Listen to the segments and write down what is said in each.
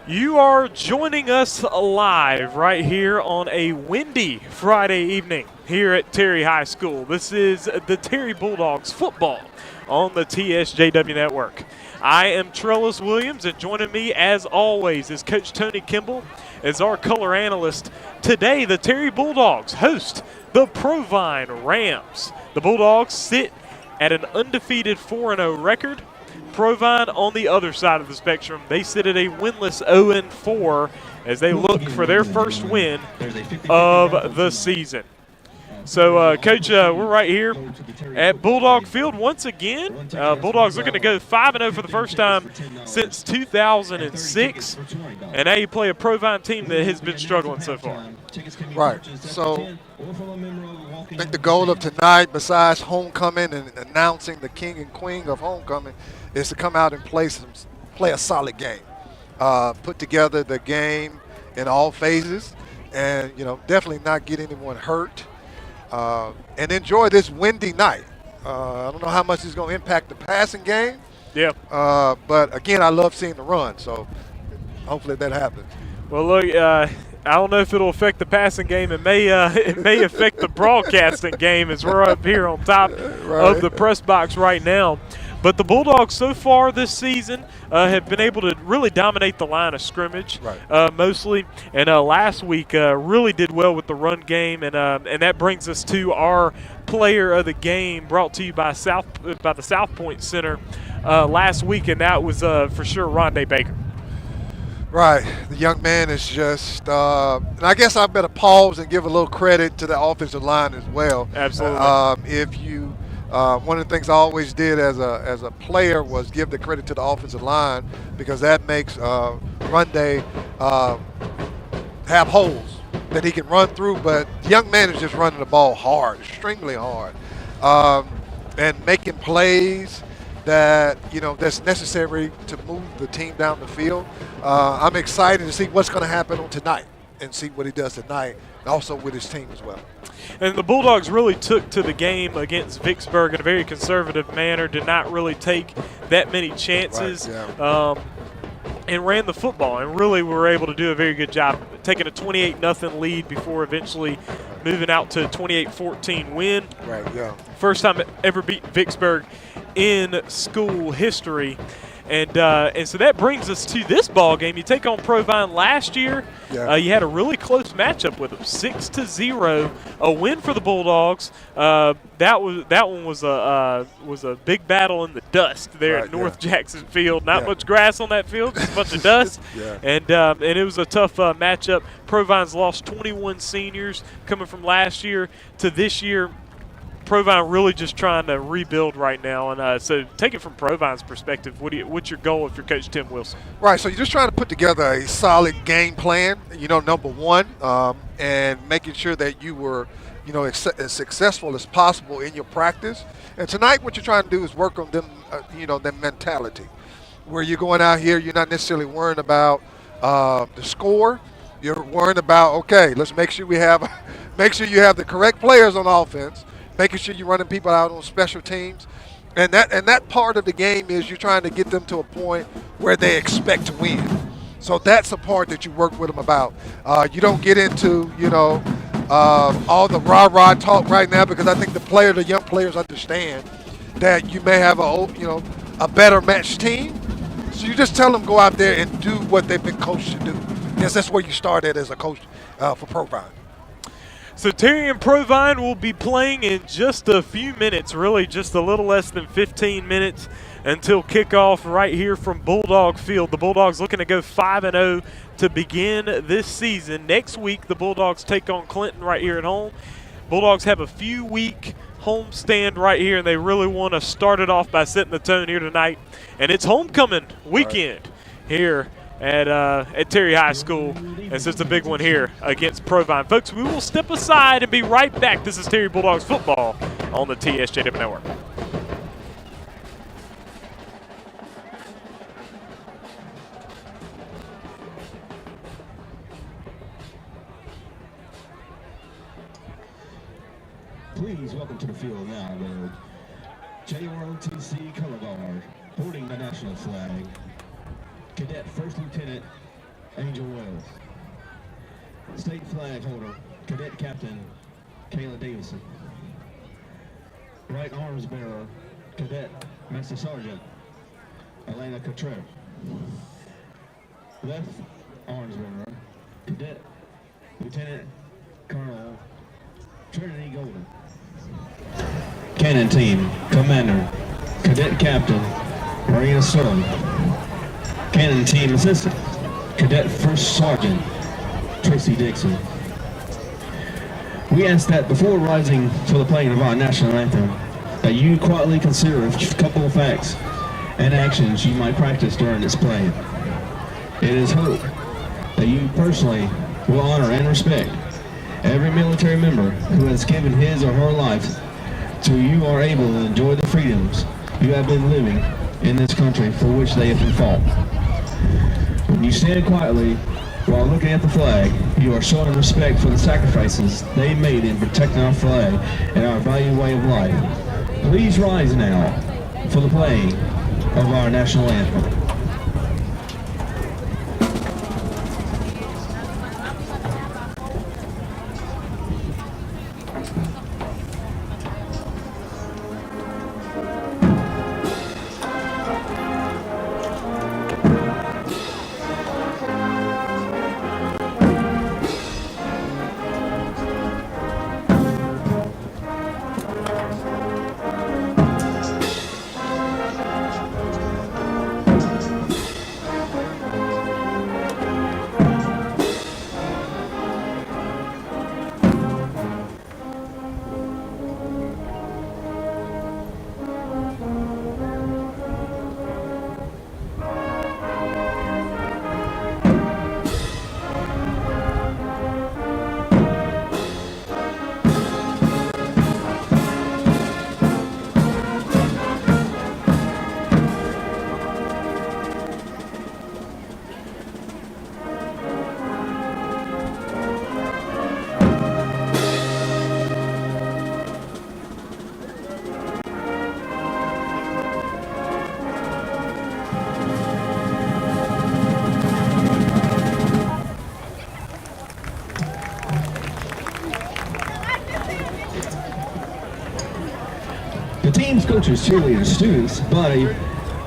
You are joining us live right here on a windy Friday evening here at Terry High School. This is the Terry Bulldogs football on the TSJW network. I am Trellis Williams, and joining me as always is Coach Tony Kimball as our color analyst. Today, the Terry Bulldogs host the Provine Rams. The Bulldogs sit at an undefeated 4-0 record. Provine on the other side of the spectrum, they sit at a winless 0-4 as they look for their first win of the season. So, Coach, we're right here at Bulldog Field once again. Bulldogs looking to go 5-0 for the first time since 2006. And now you play a Provine team that has been struggling so far. Right. So, I think the goal of tonight, besides homecoming and announcing the king and queen of homecoming, is to come out and play a solid game. Put together the game in all phases and, definitely not get anyone hurt. And enjoy this windy night. I don't know how much it's going to impact the passing game. Yeah. But, again, I love seeing the run, so hopefully that happens. Well, look, I don't know if it'll affect the passing game. It may affect the broadcasting game as we're up here on top of the press box right now. But the Bulldogs so far this season have been able to really dominate the line of scrimmage mostly. And last week really did well with the run game. And that brings us to our player of the game, brought to you by the South Point Center last week. And that was for sure Rondé Baker. Right. The young man is just and I guess I better pause and give a little credit to the offensive line as well. Absolutely. One of the things I always did as a player was give the credit to the offensive line, because that makes Rondé have holes that he can run through. But the young man is just running the ball hard, extremely hard, and making plays that that's necessary to move the team down the field. I'm excited to see what's going to happen on tonight and see what he does tonight, and also with his team as well. And the Bulldogs really took to the game against Vicksburg in a very conservative manner, did not really take that many chances, and ran the football, and really were able to do a very good job taking a 28-0 lead before eventually moving out to a 28-14 win. Right, yeah. First time ever beat Vicksburg in school history. And so that brings us to this ball game. You take on Provine last year. Yeah. You had a really close matchup with them, 6-0, a win for the Bulldogs. That one was a big battle in the dust there at North Jackson Field. Not much grass on that field, just a bunch of dust. And it was a tough matchup. Provine's lost 21 seniors coming from last year to this year. Provine really just trying to rebuild right now, and so take it from Provine's perspective. What's your goal if you're Coach Tim Wilson? Right, so you're just trying to put together a solid game plan. Number one, and making sure that you were, as successful as possible in your practice. And tonight, what you're trying to do is work on them, their mentality, where you're going out here, you're not necessarily worrying about the score. You're worrying about, okay, let's make sure you have the correct players on offense. Making sure you're running people out on special teams. And that part of the game is you're trying to get them to a point where they expect to win. So that's the part that you work with them about. You don't get into, all the rah-rah talk right now, because I think the young players understand that you may have a better matched team. So you just tell them go out there and do what they've been coached to do. Yes, that's where you start at as a coach for Provine. So Terry and Provine will be playing in just a few minutes, really just a little less than 15 minutes until kickoff right here from Bulldog Field. The Bulldogs looking to go 5-0 to begin this season. Next week, the Bulldogs take on Clinton right here at home. Bulldogs have a few-week homestand right here, and they really want to start it off by setting the tone here tonight. And it's homecoming weekend here at Terry High School, and so it's a big one here against Provine. Folks, we will step aside and be right back. This is Terry Bulldogs football on the TSJW Network. Please welcome to the field now the JROTC color guard, holding the national flag, Cadet First Lieutenant Angel Wells. State flag holder, Cadet Captain Kayla Davison. Right arms bearer, Cadet Master Sergeant Elena Cottrell. Left arms bearer, Cadet Lieutenant Colonel Trinity Golden. Cannon team, Commander, Cadet Captain Marina Sterling. Cannon team assistant, Cadet First Sergeant Tracy Dixon. We ask that before rising for the playing of our national anthem, that you quietly consider a couple of facts and actions you might practice during its playing. It is hoped that you personally will honor and respect every military member who has given his or her life so you are able to enjoy the freedoms you have been living in this country for which they have been fought. When you stand quietly while looking at the flag, you are showing respect for the sacrifices they made in protecting our flag and our valued way of life. Please rise now for the playing of our national anthem. The teams, coaches, cheerleaders, students, body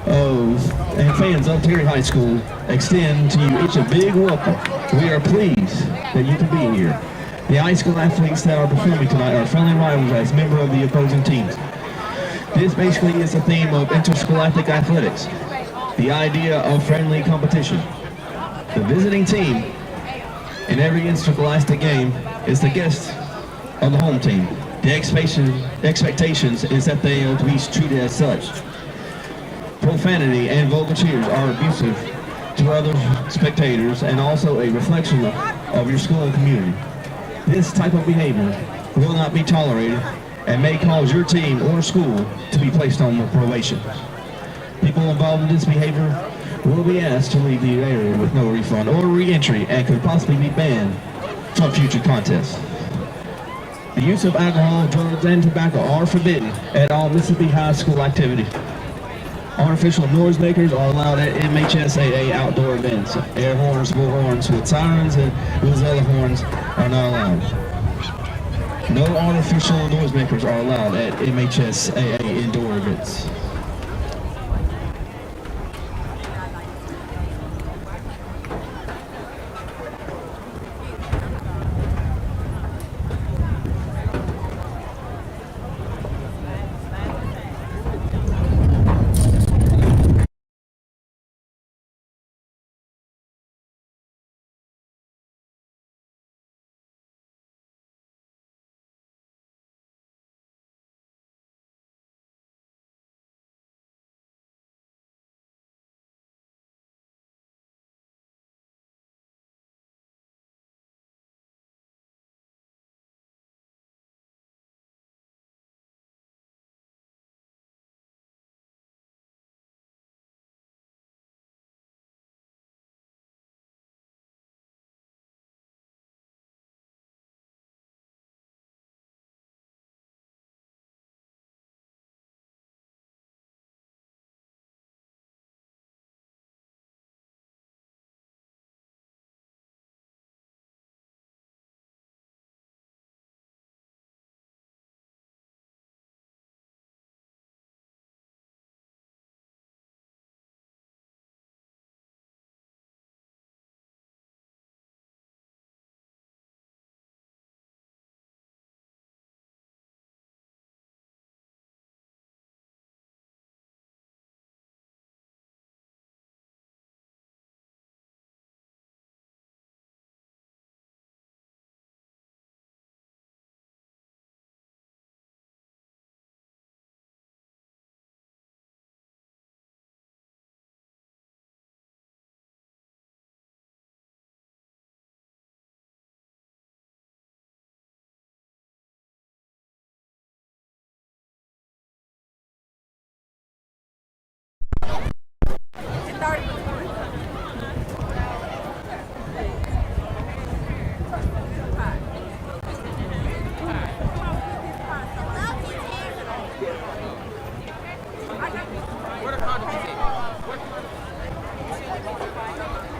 of, and fans of Terry High School extend to you each a big welcome. We are pleased that you can be here. The high school athletes that are performing tonight are friendly rivals as members of the opposing teams. This basically is the theme of interscholastic athletics, the idea of friendly competition. The visiting team in every interscholastic game is the guest of the home team. The expectations is that they are to be treated as such. Profanity and vulgar cheers are abusive to other spectators and also a reflection of your school and community. This type of behavior will not be tolerated and may cause your team or school to be placed on probation. People involved in this behavior will be asked to leave the area with no refund or re-entry and could possibly be banned from future contests. The use of alcohol, drugs, and tobacco are forbidden at all Mississippi high school activities. Artificial noisemakers are allowed at MHSAA outdoor events. Air horns, bullhorns with sirens, and those other horns are not allowed. No artificial noisemakers are allowed at MHSAA indoor events.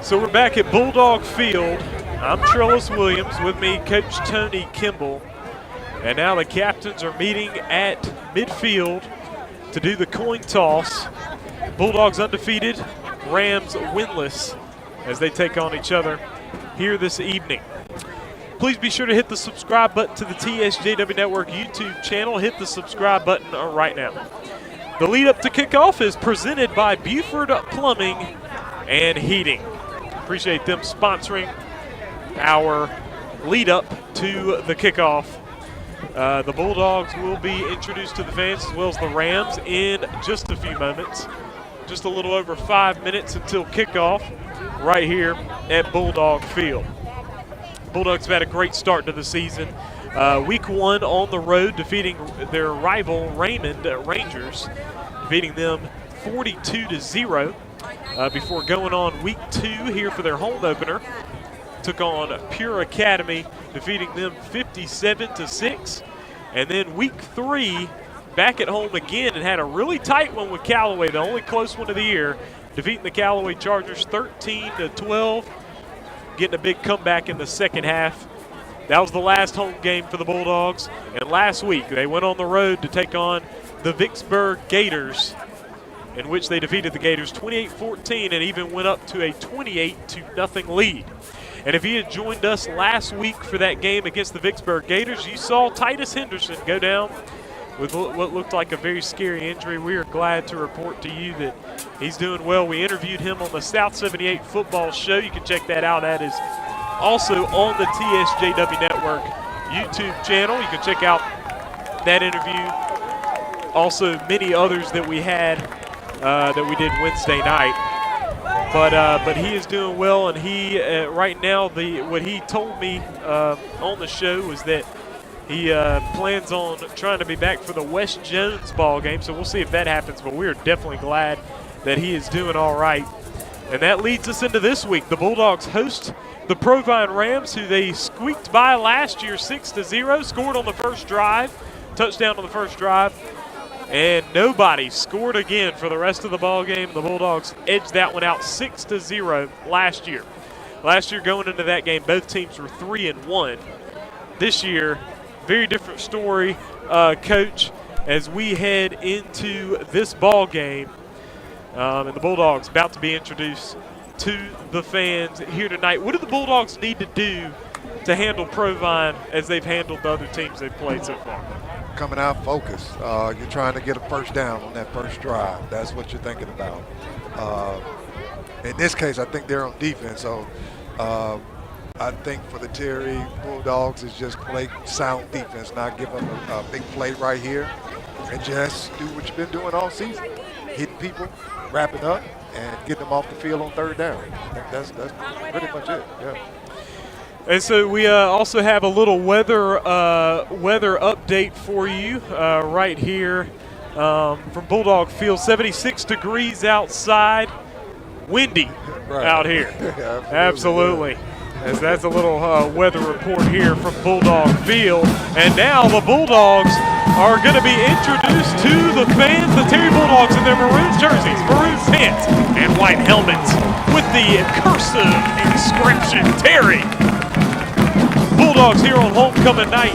So we're back at Bulldog Field. I'm Trellis Williams, with me Coach Tony Kimball. And now the captains are meeting at midfield to do the coin toss. Bulldogs undefeated, Rams winless as they take on each other here this evening. Please be sure to hit the subscribe button to the TSJW Network YouTube channel. Hit the subscribe button right now. The lead up to kickoff is presented by Buford Plumbing and Heating. Appreciate them sponsoring our lead up to the kickoff. The Bulldogs will be introduced to the fans as well as the Rams in just a few moments. Just a little over 5 minutes until kickoff right here at Bulldog Field. Bulldogs have had a great start to the season. Week 1 on the road, defeating their rival Raymond Rangers, defeating them 42-0 before going on week 2 here for their home opener. Took on Pure Academy, defeating them 57-6. And then week 3, back at home again, and had a really tight one with Callaway, the only close one of the year, defeating the Callaway Chargers 13-12, getting a big comeback in the second half. That was the last home game for the Bulldogs. And last week, they went on the road to take on the Vicksburg Gators, in which they defeated the Gators 28-14 and even went up to a 28-0 lead. And if you had joined us last week for that game against the Vicksburg Gators, you saw Titus Henderson go down with what looked like a very scary injury. We are glad to report to you that he's doing well. We interviewed him on the South 78 Football Show. You can check that out. That is also on the TSJW Network YouTube channel. You can check out that interview. Also, many others that we had that we did Wednesday night. But he is doing well, and he right now what he told me on the show was that he plans on trying to be back for the West Jones ball game. So we'll see if that happens. But we're definitely glad that he is doing all right. And that leads us into this week. The Bulldogs host the Provine Rams, who they squeaked by last year 6-0, scored on the first drive, touchdown on the first drive. And nobody scored again for the rest of the ball game. The Bulldogs edged that one out 6-0 last year. Last year, going into that game, both teams were 3-1. This year, very different story, Coach, as we head into this ball game. And the Bulldogs about to be introduced to the fans here tonight. What do the Bulldogs need to do to handle Provine as they've handled the other teams they've played so far? Coming out focused. You're trying to get a first down on that first drive. That's what you're thinking about. In this case, I think they're on defense. So I think for the Terry Bulldogs is just play sound defense, not give them a big play right here, and just do what you've been doing all season. Hitting people, wrapping up, and getting them off the field on third down. I think that's pretty much it, yeah. And so we also have a little weather update for you right here from Bulldog Field. 76 degrees outside, windy out here. Yeah, absolutely. As that's a little weather report here from Bulldog Field. And now the Bulldogs are going to be introduced to the fans. The Terry Bulldogs in their maroon jerseys, maroon pants, and white helmets with the cursive inscription Terry. Bulldogs here on homecoming night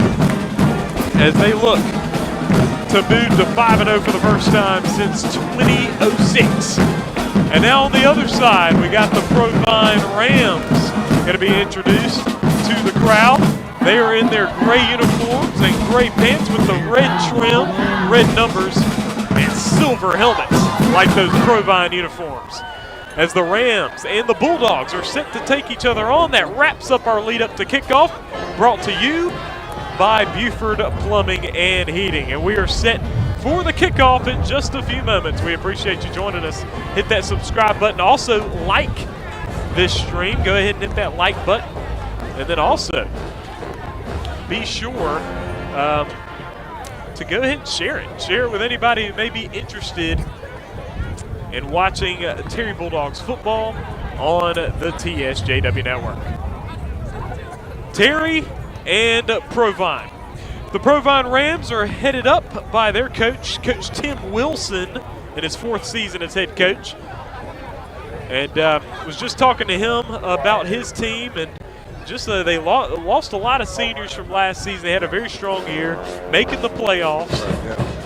as they look to move to 5-0 for the first time since 2006. And now on the other side, we got the Provine Rams going to be introduced to the crowd. They are in their gray uniforms and gray pants with the red trim, red numbers, and silver helmets like those Provine uniforms. As the Rams and the Bulldogs are set to take each other on. That wraps up our lead up to kickoff, brought to you by Buford Plumbing and Heating. And we are set for the kickoff in just a few moments. We appreciate you joining us. Hit that subscribe button. Also, like this stream. Go ahead and hit that like button. And then also, be sure to go ahead and share it. Share it with anybody who may be interested in watching Terry Bulldogs football on the TSJW Network. Terry and Provine. The Provine Rams are headed up by their coach, Coach Tim Wilson, in his 4th season as head coach. And was just talking to him about his team, and just they lost a lot of seniors from last season. They had a very strong year, making the playoffs.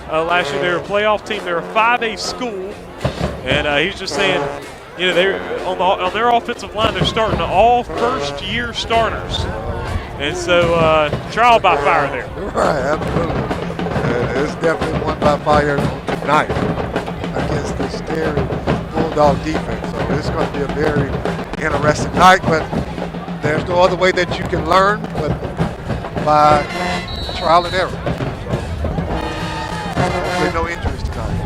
Last year they were a playoff team. They were a 5A school, and he's just saying, you know, they're on their offensive line. They're starting all first-year starters, and so trial by fire there. Right, absolutely. It's definitely one by fire tonight against this Terry Bulldog defense. So it's going to be a very interesting night, but there's no other way that you can learn but by trial and error. So no injuries tonight.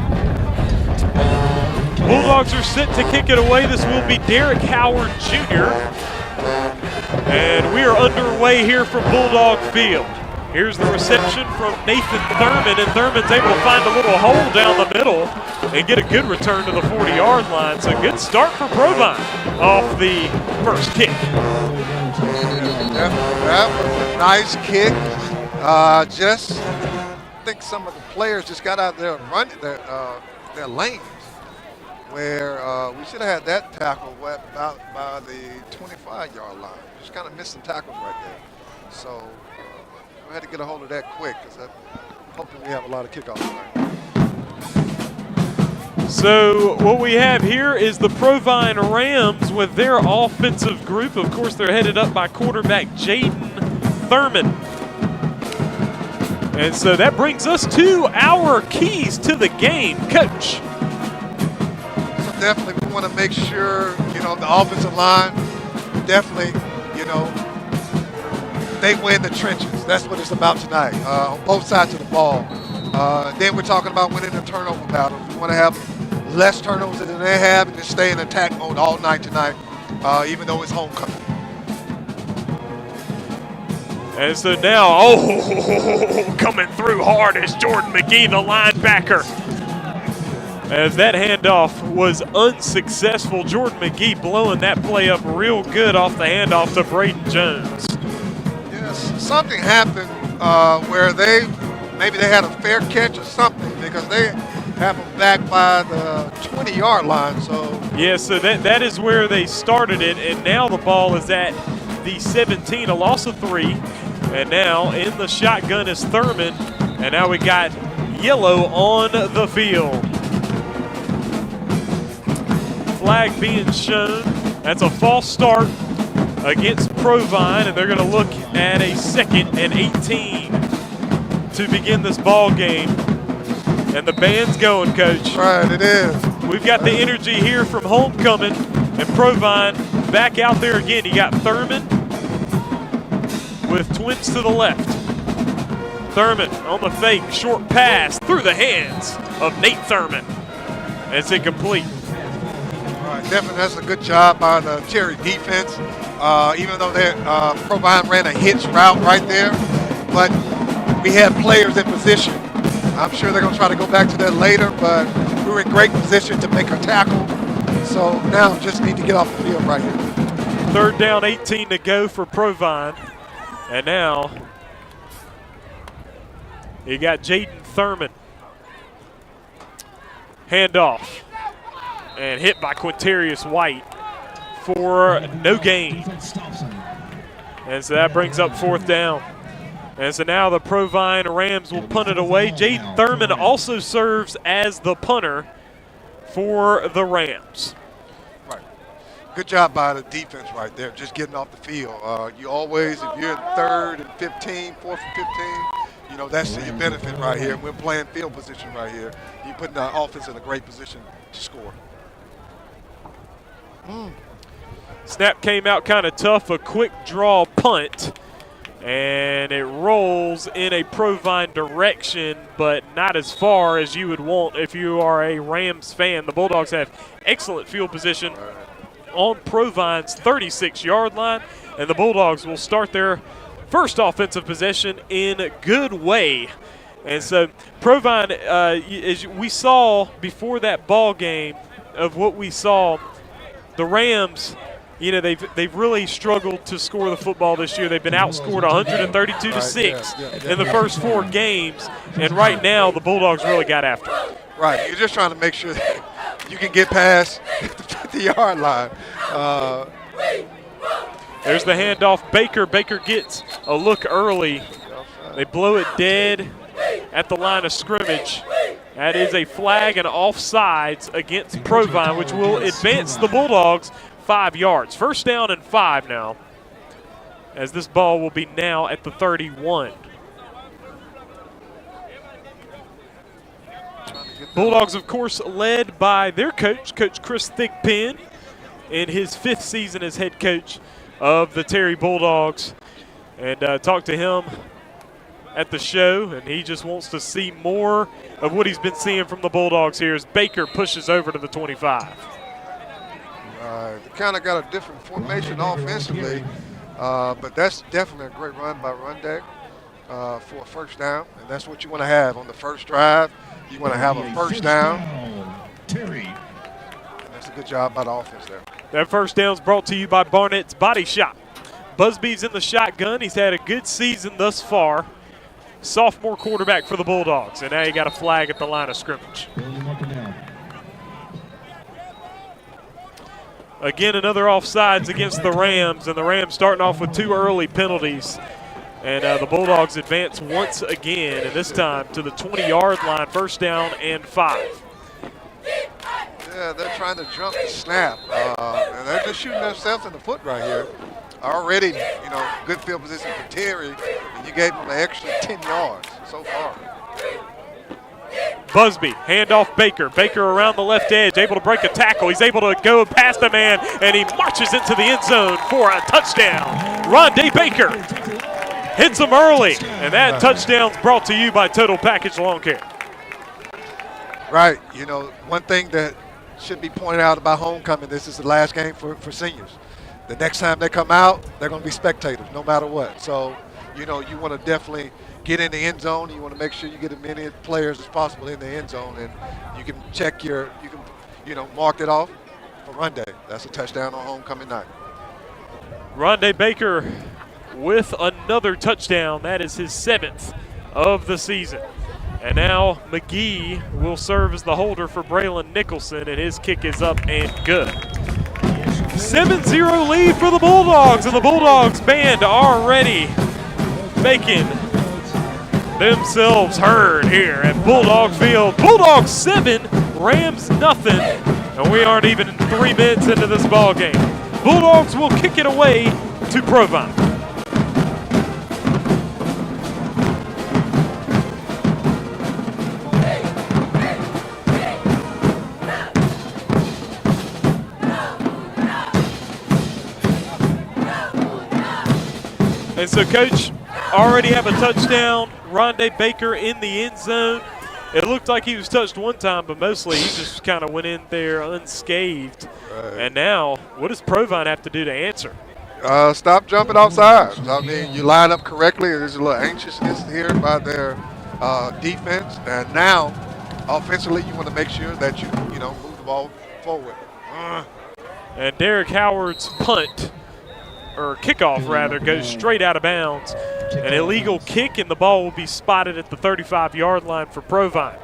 Bulldogs are set to kick it away. This will be Derek Howard Jr. And we are underway here from Bulldog Field. Here's the reception from Nathan Thurman, and Thurman's able to find a little hole down the middle and get a good return to the 40-yard line. So good start for Provine off the first kick. That was a nice kick. I think some of the players just got out there and run their lanes, where we should have had that tackle about by the 25-yard line. Just kind of missed some tackles right there. So we had to get a hold of that quick, because hopefully we have a lot of kickoffs tonight. So what we have here is the Provine Rams with their offensive group. Of course, they're headed up by quarterback Jaden Thurman. And so that brings us to our keys to the game, Coach. So definitely we want to make sure, the offensive line, definitely, they win the trenches. That's what it's about tonight, on both sides of the ball. Then we're talking about winning the turnover battle. We want to have less turnovers than they have and just stay in attack mode all night tonight, even though it's homecoming. And so now, coming through hard is Jordan McGee, the linebacker. As that handoff was unsuccessful, Jordan McGee blowing that play up real good off the handoff to Braden Jones. Yes, something happened where maybe they had a fair catch or something, because they have them back by the 20-yard line. So yeah, so that is where they started it, and now the ball is at the 17, a loss of 3. And now in the shotgun is Thurman, and now we got yellow on the field. Flag being shown. That's a false start against Provine, and they're going to look at a 2nd and 18 to begin this ball game. And the band's going, Coach. Right, it is. We've got the energy here from homecoming, and Provine back out there again. You got Thurman with twins to the left. Thurman on the fake, short pass through the hands of Nate Thurman. It's incomplete. All right, definitely that's a good job by the Terry defense. Even though Provine ran a hitch route right there, but we had players in position. I'm sure they're going to try to go back to that later, but we were in great position to make a tackle. So now just need to get off the field right here. 3rd down, 18 to go for Provine. And now you got Jaden Thurman. Handoff. And hit by Quintarius White for no gain. And so that brings up 4th down. And so now the Provine Rams will punt it away. Jaden Thurman also serves as the punter for the Rams. Right. Good job by the defense right there, just getting off the field. You always, if you're in 3rd and 15, 4th and 15, that's your benefit right here. We're playing field position right here. You're putting the offense in a great position to score. Snap came out kind of tough, a quick draw punt. And it rolls in a Provine direction, but not as far as you would want if you are a Rams fan. The Bulldogs have excellent field position on Provine's 36-yard line, and the Bulldogs will start their first offensive possession in a good way. And so Provine, as we saw before that ball game of what we saw, the Rams, they've really struggled to score the football this year. They've been outscored 132 to 6 in the first 4 games, and right now the Bulldogs really got after it. Right, you're just trying to make sure that you can get past the 50-yard line. There's the handoff. Baker gets a look early. They blow it dead at the line of scrimmage. That is a flag and offsides against Provine, which will advance the Bulldogs 5 yards. First down and 5 now, as this ball will be now at the 31. Bulldogs, of course, led by their coach, Coach Chris Thigpen, in his 5th season as head coach of the Terry Bulldogs. And talked to him at the show, and he just wants to see more of what he's been seeing from the Bulldogs here as Baker pushes over to the 25. They kind of got a different formation offensively, but that's definitely a great run by Rundeck for a first down, and that's what you want to have on the first drive. You want to have a first down. Terry. That's a good job by the offense there. That first down is brought to you by Barnett's Body Shop. Busby's in the shotgun. He's had a good season thus far. Sophomore quarterback for the Bulldogs, and now you got a flag at the line of scrimmage. Again, another offsides against the Rams, and the Rams starting off with 2 early penalties. And the Bulldogs advance once again, and this time to the 20-yard line, first down and 5. Yeah, they're trying to jump the snap, and they're just shooting themselves in the foot right here. Already, good field position for Terry, and you gave him an extra 10 yards so far. Busby, handoff Baker. Baker around the left edge, able to break a tackle. He's able to go past a man, and he marches into the end zone for a touchdown. Rondé Baker hits him early, and that touchdown's brought to you by Total Package Lawn Care. Right. One thing that should be pointed out about homecoming, this is the last game for seniors. The next time they come out, they're going to be spectators no matter what. So, you want to definitely get in the end zone. You want to make sure you get as many players as possible in the end zone, and you can mark it off for Rondé. That's a touchdown on homecoming night. Rondé Baker with another touchdown. That is his 7th of the season. And now McGee will serve as the holder for Braylon Nicholson, and his kick is up and good. 7-0 lead for the Bulldogs, and the Bulldogs band already making themselves heard here at Bulldog Field. Bulldogs 7, Rams nothing, and we aren't even 3 minutes into this ball game. Bulldogs will kick it away to Provine. And so, Coach, already have a touchdown. Rondé Baker in the end zone. It looked like he was touched one time, but mostly he just kind of went in there unscathed. Right. And now, what does Provine have to do to answer? Stop jumping offside. I mean, you line up correctly. There's a little anxiousness here by their defense. And now, offensively, you want to make sure that you move the ball forward. And Derek Howard's punt, or kickoff rather, goes straight out of bounds. An illegal kick, and the ball will be spotted at the 35-yard line for Provine.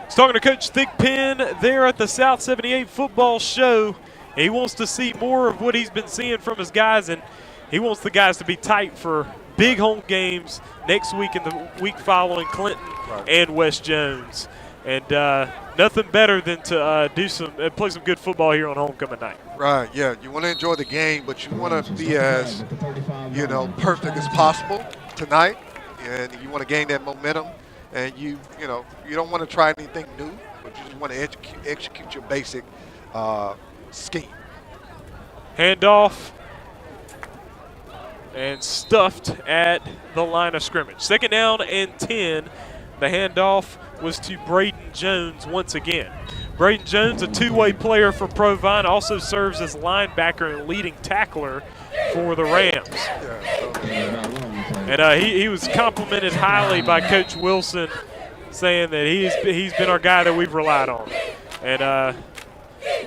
He's talking to Coach Thigpen there at the South 78 football show. He wants to see more of what he's been seeing from his guys, and he wants the guys to be tight for big home games next week and the week following Clinton and West Jones. And nothing better than to play some good football here on homecoming night. Right, yeah. You want to enjoy the game, but you want to be as, perfect as possible tonight. And you want to gain that momentum. And you don't want to try anything new, but you just want to execute your basic scheme. Handoff and stuffed at the line of scrimmage. Second down and 10. The handoff was to Braden Jones once again. Braden Jones, a two-way player for Provine, also serves as linebacker and leading tackler for the Rams. And he was complimented highly by Coach Wilson, saying that he's been our guy that we've relied on. And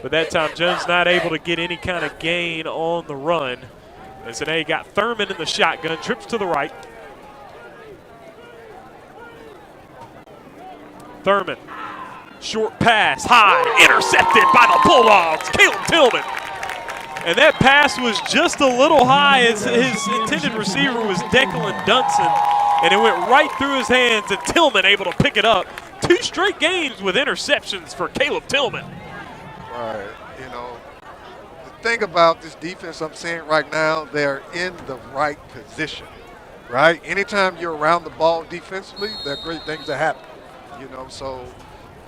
but that time Jones not able to get any kind of gain on the run. And so now you got Thurman in the shotgun, trips to the right. Thurman Short pass, high, intercepted by the Bulldogs, Caleb Tillman. And that pass was just a little high as his intended receiver was Declan Dunson, and it went right through his hands, and Tillman able to pick it up. 2 straight games with interceptions for Caleb Tillman. Right, you know, the thing about this defense I'm seeing right now, they're in the right position, right? Anytime you're around the ball defensively, there are great things that happen, you know, so,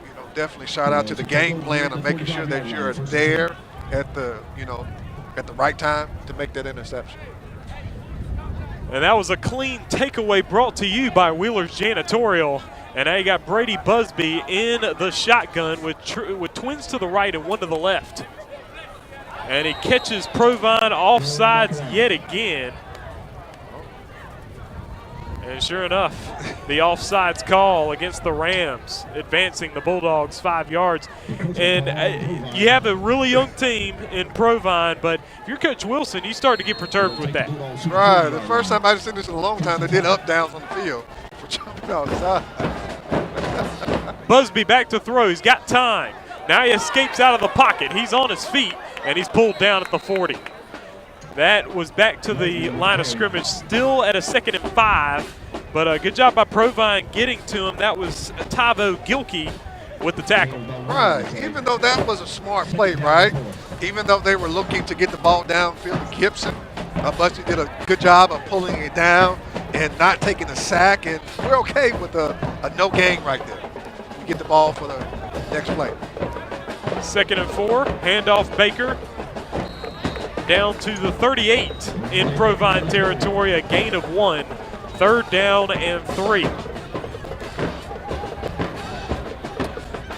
you know, definitely shout out to the game plan of making sure that you're there at the, you know, at the right time to make that interception. And that was a clean takeaway brought to you by Wheeler's Janitorial. And now you got Brady Busby in the shotgun with twins to the right and one to the left. And he catches Provine offsides yet again. And sure enough, the offsides call against the Rams, advancing the Bulldogs 5 yards. And you have a really young team in Provine, but if you're Coach Wilson, you start to get perturbed with that. Right. The first time I've seen this in a long time, they did up downs on the field for jumping outside. Busby back to throw. He's got time. Now he escapes out of the pocket. He's on his feet, and he's pulled down at the 40. That was back to the line of scrimmage, still at a 2nd and 5. But a good job by Provine getting to him. That was Tavo Gilkey with the tackle. Right. Even though that was a smart play, right? Even though they were looking to get the ball downfield, Gibson, Busby did a good job of pulling it down and not taking a sack. And we're okay with a no gain right there. We get the ball for the next play. 2nd and 4, handoff Baker. Down to the 38 in Provine territory, a gain of 1. 3rd down and 3.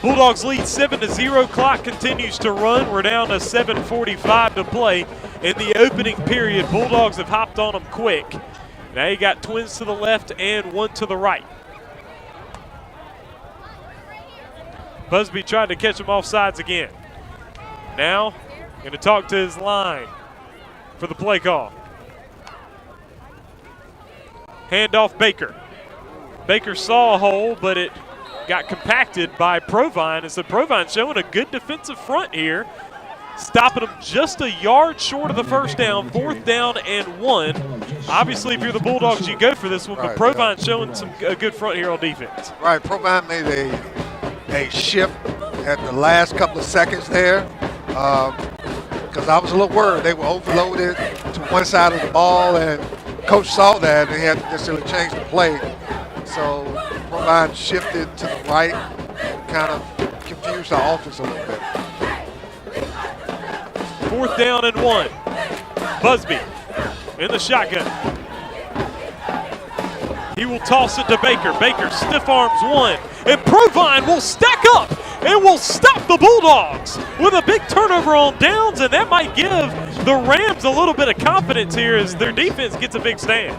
Bulldogs lead 7-0. Clock continues to run. We're down to 7:45 to play in the opening period. Bulldogs have hopped on them quick. Now you got twins to the left and one to the right. Busby tried to catch him off sides again. Now going to talk to his line for the play call. Handoff Baker. Baker saw a hole, but it got compacted by Provine. And so Provine showing a good defensive front here, stopping them just a yard short of the first down, 4th down and 1. Obviously, if you're the Bulldogs, you go for this one, but Provine showing a good front here on defense. Right, Provine made a shift at the last couple of seconds there. Because I was a little worried. They were overloaded to one side of the ball, and Coach saw that and he had to necessarily change the play. So Provine shifted to the right and kind of confused our offense a little bit. 4th down and 1. Busby in the shotgun. He will toss it to Baker. Baker stiff arms one, and Provine will stack up and will stop the Bulldogs with a big turnover on downs, and that might give the Rams a little bit of confidence here as their defense gets a big stand.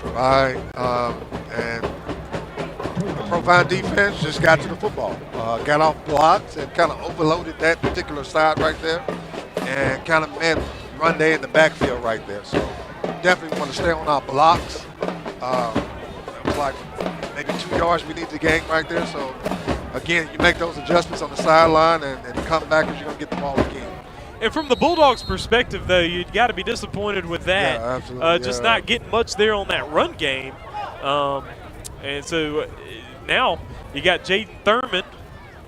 Right, and the Provine defense just got to the football, got off blocks and kind of overloaded that particular side right there, and kind of meant run day in the backfield right there. So definitely want to stay on our blocks. It was like maybe 2 yards we need to gain right there. So again, you make those adjustments on the sideline and come back as you're going to get the ball again. And from the Bulldogs' perspective, though, you've got to be disappointed with that. Yeah, absolutely. Just not getting much there on that run game. And so now you got Jaden Thurman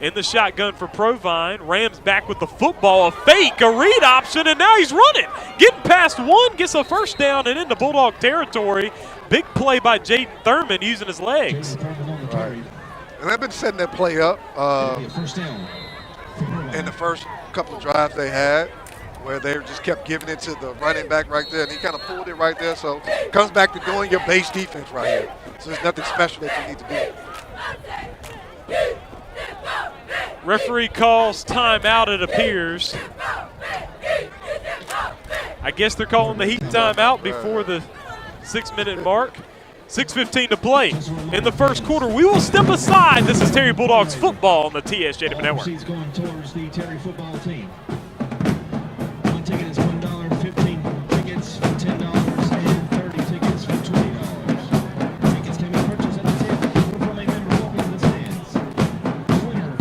in the shotgun for Provine. Rams back with the football, a fake, a read option, and now he's running. Getting past one, gets a first down and into Bulldog territory. Big play by Jaden Thurman using his legs. Right. And they've been setting that play up in the first couple of drives they had, where they just kept giving it to the running back right there, and he kind of pulled it right there. So it comes back to doing your base defense right here. So there's nothing special that you need to do. Referee calls timeout, it appears. I guess they're calling the Heat timeout before the 6-minute mark. 6:15 to play in the first quarter. We will step aside. This is Terry Bulldogs football on the TSJW Network. She's going towards the Terry football team. One ticket is $1, 15 tickets for $10, and 30 tickets for $20. Tickets can be purchased at the table or from a member walking to the stands. The winner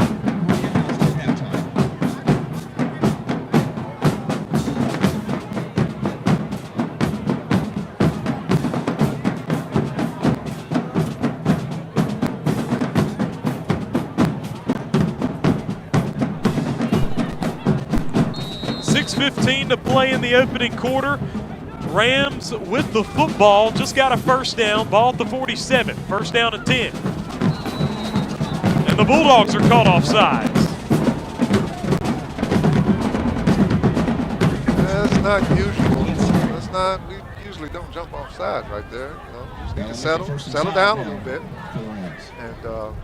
3:15 to play in the opening quarter. Rams with the football, just got a first down, ball at the 47, first down and 10. And the Bulldogs are caught offsides. That's not usual. We usually don't jump off sides right there. You know, just need to settle down a little bit. And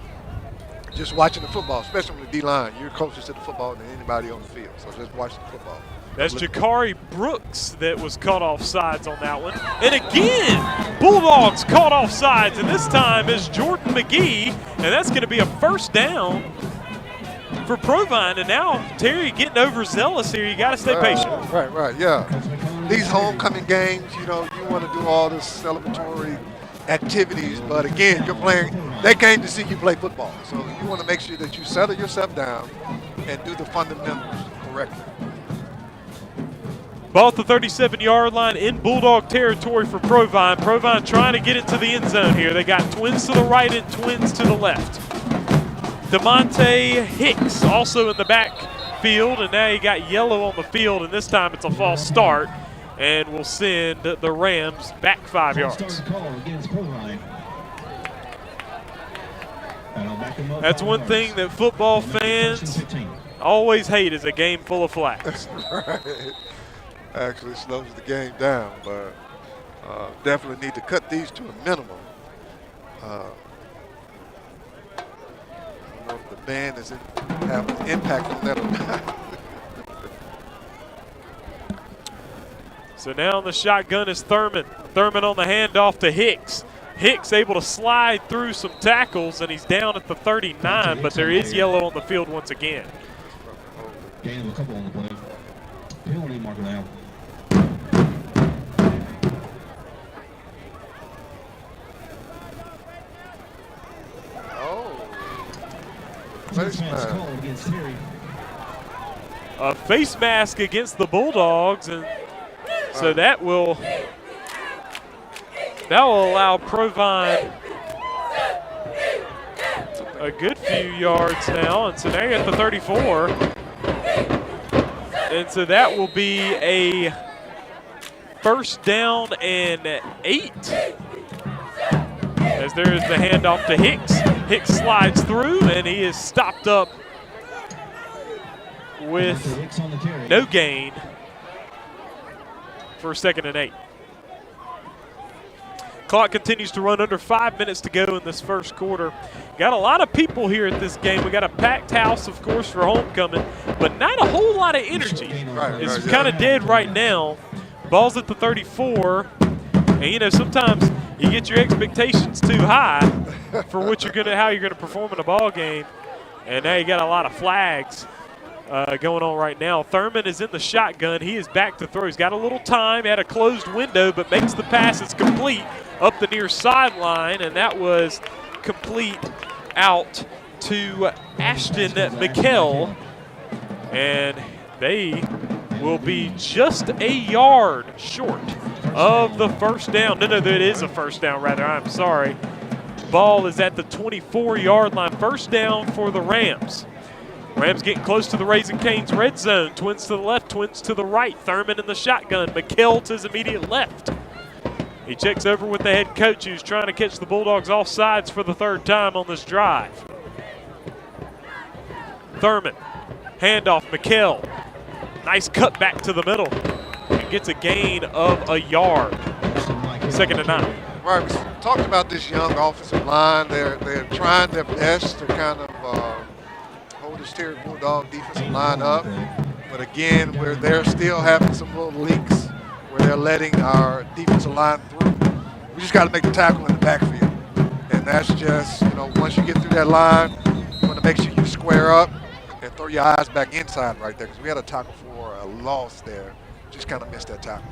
just watching the football, especially with the D-line, you're closest to the football than anybody on the field. So just watch the football. That's Jakari Brooks that was caught off sides on that one. And again, Bulldogs caught off sides, and this time is Jordan McGee, and that's going to be a first down for Provine. And now Terry getting overzealous here. You got to stay patient. Right, yeah. These homecoming games, you know, you want to do all this celebratory activities, but again, you're playing. They came to see you play football, so you want to make sure that you settle yourself down and do the fundamentals correctly. Ball at the 37-yard line in Bulldog territory for Provine. Provine trying to get it to the end zone here. They got twins to the right and twins to the left. DeMonte Hicks also in the backfield, and now you got yellow on the field, and this time it's a false start, and will send the Rams back 5 yards. That's one thing that football fans always hate is a game full of flags. Right. Actually slows the game down, but definitely need to cut these to a minimum. I don't know if the band is have an impact on that or not. So now on the shotgun is Thurman. Thurman on the handoff to Hicks. Hicks able to slide through some tackles, and he's down at the 39, but there is yellow on the field once again. Gain of a couple on the play. Penalty marker now. Face mask. A face mask against the Bulldogs, and so that will allow Provine a good few yards now, and so now you're at the 34. And so that will be a first down and 8. As there is the handoff to Hicks. Hicks slides through, and he is stopped up with no gain for 2nd and 8. Clock continues to run, under 5 minutes to go in this first quarter. Got a lot of people here at this game. We got a packed house, of course, for homecoming, but not a whole lot of energy. It's kind of dead right now. Ball's at the 34, and you know, sometimes you get your expectations too high for what how you're gonna perform in a ball game, and now you got a lot of flags going on right now. Thurman is in the shotgun. He is back to throw. He's got a little time, had a closed window, but makes the pass. It's complete up the near sideline, and that was complete out to Ashton McKell, and they will be just a yard short of the first down. No, that is a first down, rather. I'm sorry. Ball is at the 24-yard line. First down for the Rams. Rams getting close to the Raising Cane's red zone. Twins to the left, twins to the right. Thurman in the shotgun. McKell to his immediate left. He checks over with the head coach, who's trying to catch the Bulldogs off sides for the 3rd time on this drive. Thurman, handoff, McKell. Nice cut back to the middle. And gets a gain of a yard. 2nd and 9. Right, we talked about this young offensive line. They're trying their best to kind of hold this Terry Bulldog defensive line up. But again, they're still having some little leaks where they're letting our defensive line through. We just got to make the tackle in the backfield. And that's just, you know, once you get through that line, you want to make sure you square up and throw your eyes back inside right there, because we had a tackle for a loss there. Just kind of missed that tackle.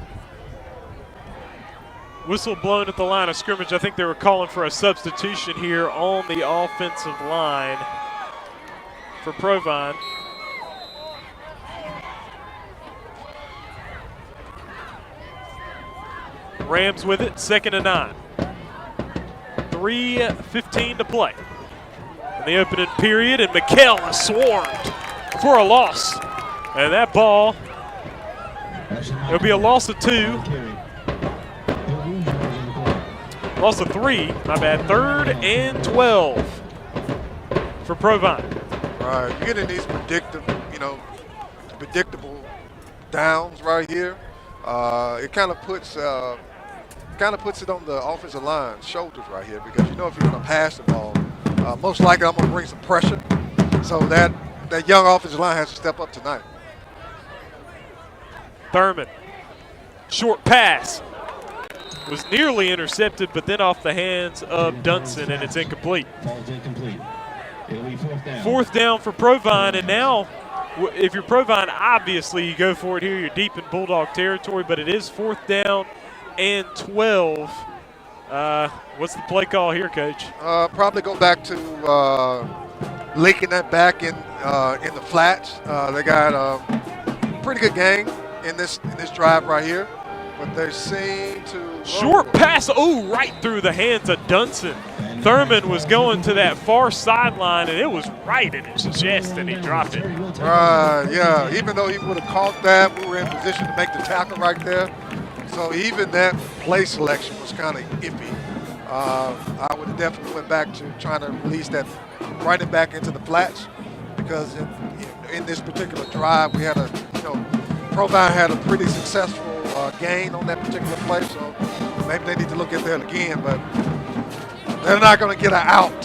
Whistle blown at the line of scrimmage. I think they were calling for a substitution here on the offensive line for Provine. Rams with it, 2nd and 9. 3:15 to play in the opening period, and McKell is swarmed for a loss. And that ball It'll be a loss of 2. Loss of 3, my bad. 3rd and 12 for Provine. Right, you're getting these predictable downs right here. It kind of puts it on the offensive line's shoulders right here, because you know if you're going to pass the ball, most likely I'm going to bring some pressure. So that young offensive line has to step up tonight. Thurman, short pass. Was nearly intercepted, but then off the hands of Dunson, and it's incomplete. It'll be 4th down. 4th down for Provine, and now if you're Provine, obviously you go for it here. You're deep in Bulldog territory, but it is 4th down and 12. What's the play call here, Coach? Probably go back to linking that back in the flats. They got a pretty good game in this drive right here, but they seem to short pass, right through the hands of Dunson. Thurman was going to that far sideline, and it was right in his chest, and he dropped it. Yeah, even though he would have caught that, we were in position to make the tackle right there. So even that play selection was kind of iffy. I would have definitely went back to trying to release that, right it back into the flats, because in this particular drive, we had Provine had a pretty successful gain on that particular play, so maybe they need to look at that again, but they're not going to get an out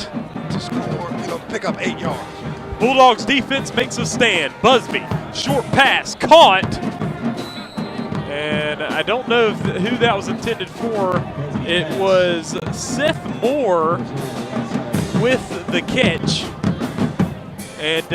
to score, pick up 8 yards. Bulldogs defense makes a stand. Busby, short pass, caught. And I don't know who that was intended for. It was Seth Moore with the catch. And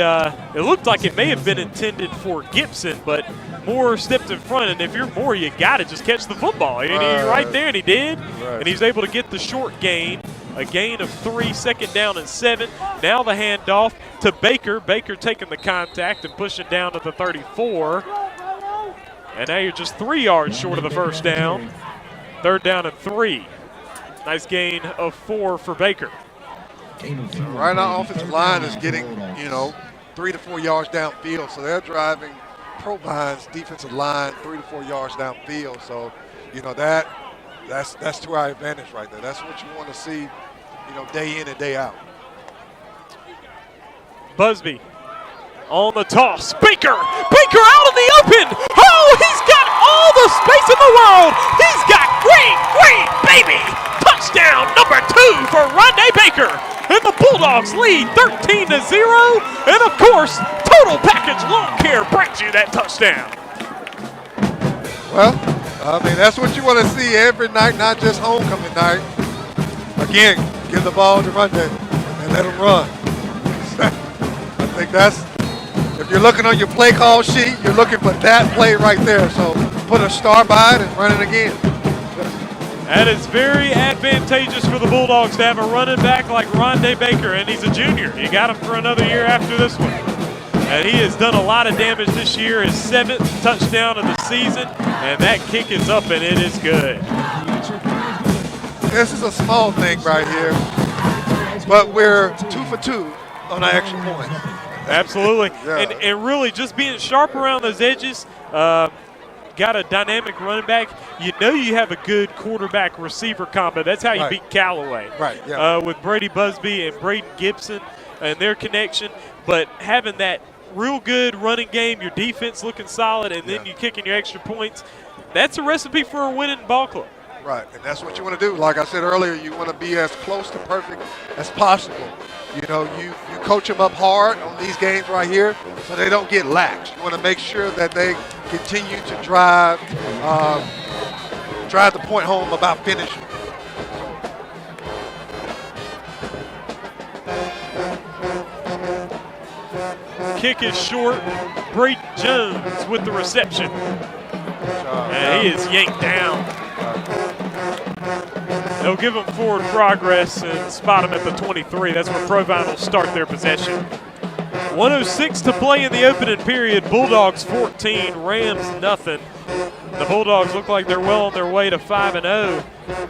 it looked like it may have been intended for Gibson, but Moore stepped in front, and if you're Moore, you got to just catch the football. And he right there, and he did. Right. And he's able to get the short gain, a gain of 3, 2nd down and 7. Now the handoff to Baker. Baker taking the contact and pushing down to the 34. And now you're just 3 yards short of the 1st down. 3rd down and 3. Nice gain of 4 for Baker. Right now, offensive line is getting, 3 to 4 yards downfield, so they're driving Provine's defensive line 3 to 4 yards downfield. So, that's to our advantage right there. That's what you want to see, day in and day out. Busby on the toss. Baker out in the open. Oh, he's got all the space in the world. He's got green, baby. Touchdown number 2 for Rondé Baker. And the Bulldogs lead 13-0. And of course, Total Package Lawn Care brings you that touchdown. Well, that's what you want to see every night, not just homecoming night. Again, give the ball to Rondé and let him run. I think if you're looking on your play call sheet, you're looking for that play right there. So put a star by it and run it again. That is very advantageous for the Bulldogs to have a running back like Rondé Baker, and he's a junior. You got him for another year after this one. And he has done a lot of damage this year, his 7th touchdown of the season, and that kick is up, and it is good. This is a small thing right here, but we're 2 for 2 on our extra point. Absolutely. Yeah. And really just being sharp around those edges, got a dynamic running back. You have a good quarterback-receiver combo. That's how you beat Callaway. Right, yeah. With Brady Busby and Braden Gibson and their connection. But having that real good running game, your defense looking solid, and then you kicking your extra points, that's a recipe for a winning ball club. Right, and that's what you want to do. Like I said earlier, you want to be as close to perfect as possible. You coach them up hard on these games right here so they don't get lax. You want to make sure that they continue to drive the point home about finishing. Kick is short. Braden Jones with the reception. And he is yanked down. They'll give him forward progress and spot him at the 23. That's where Provine will start their possession. 1:06 to play in the opening period. Bulldogs 14, Rams nothing. The Bulldogs look like they're well on their way to 5-0.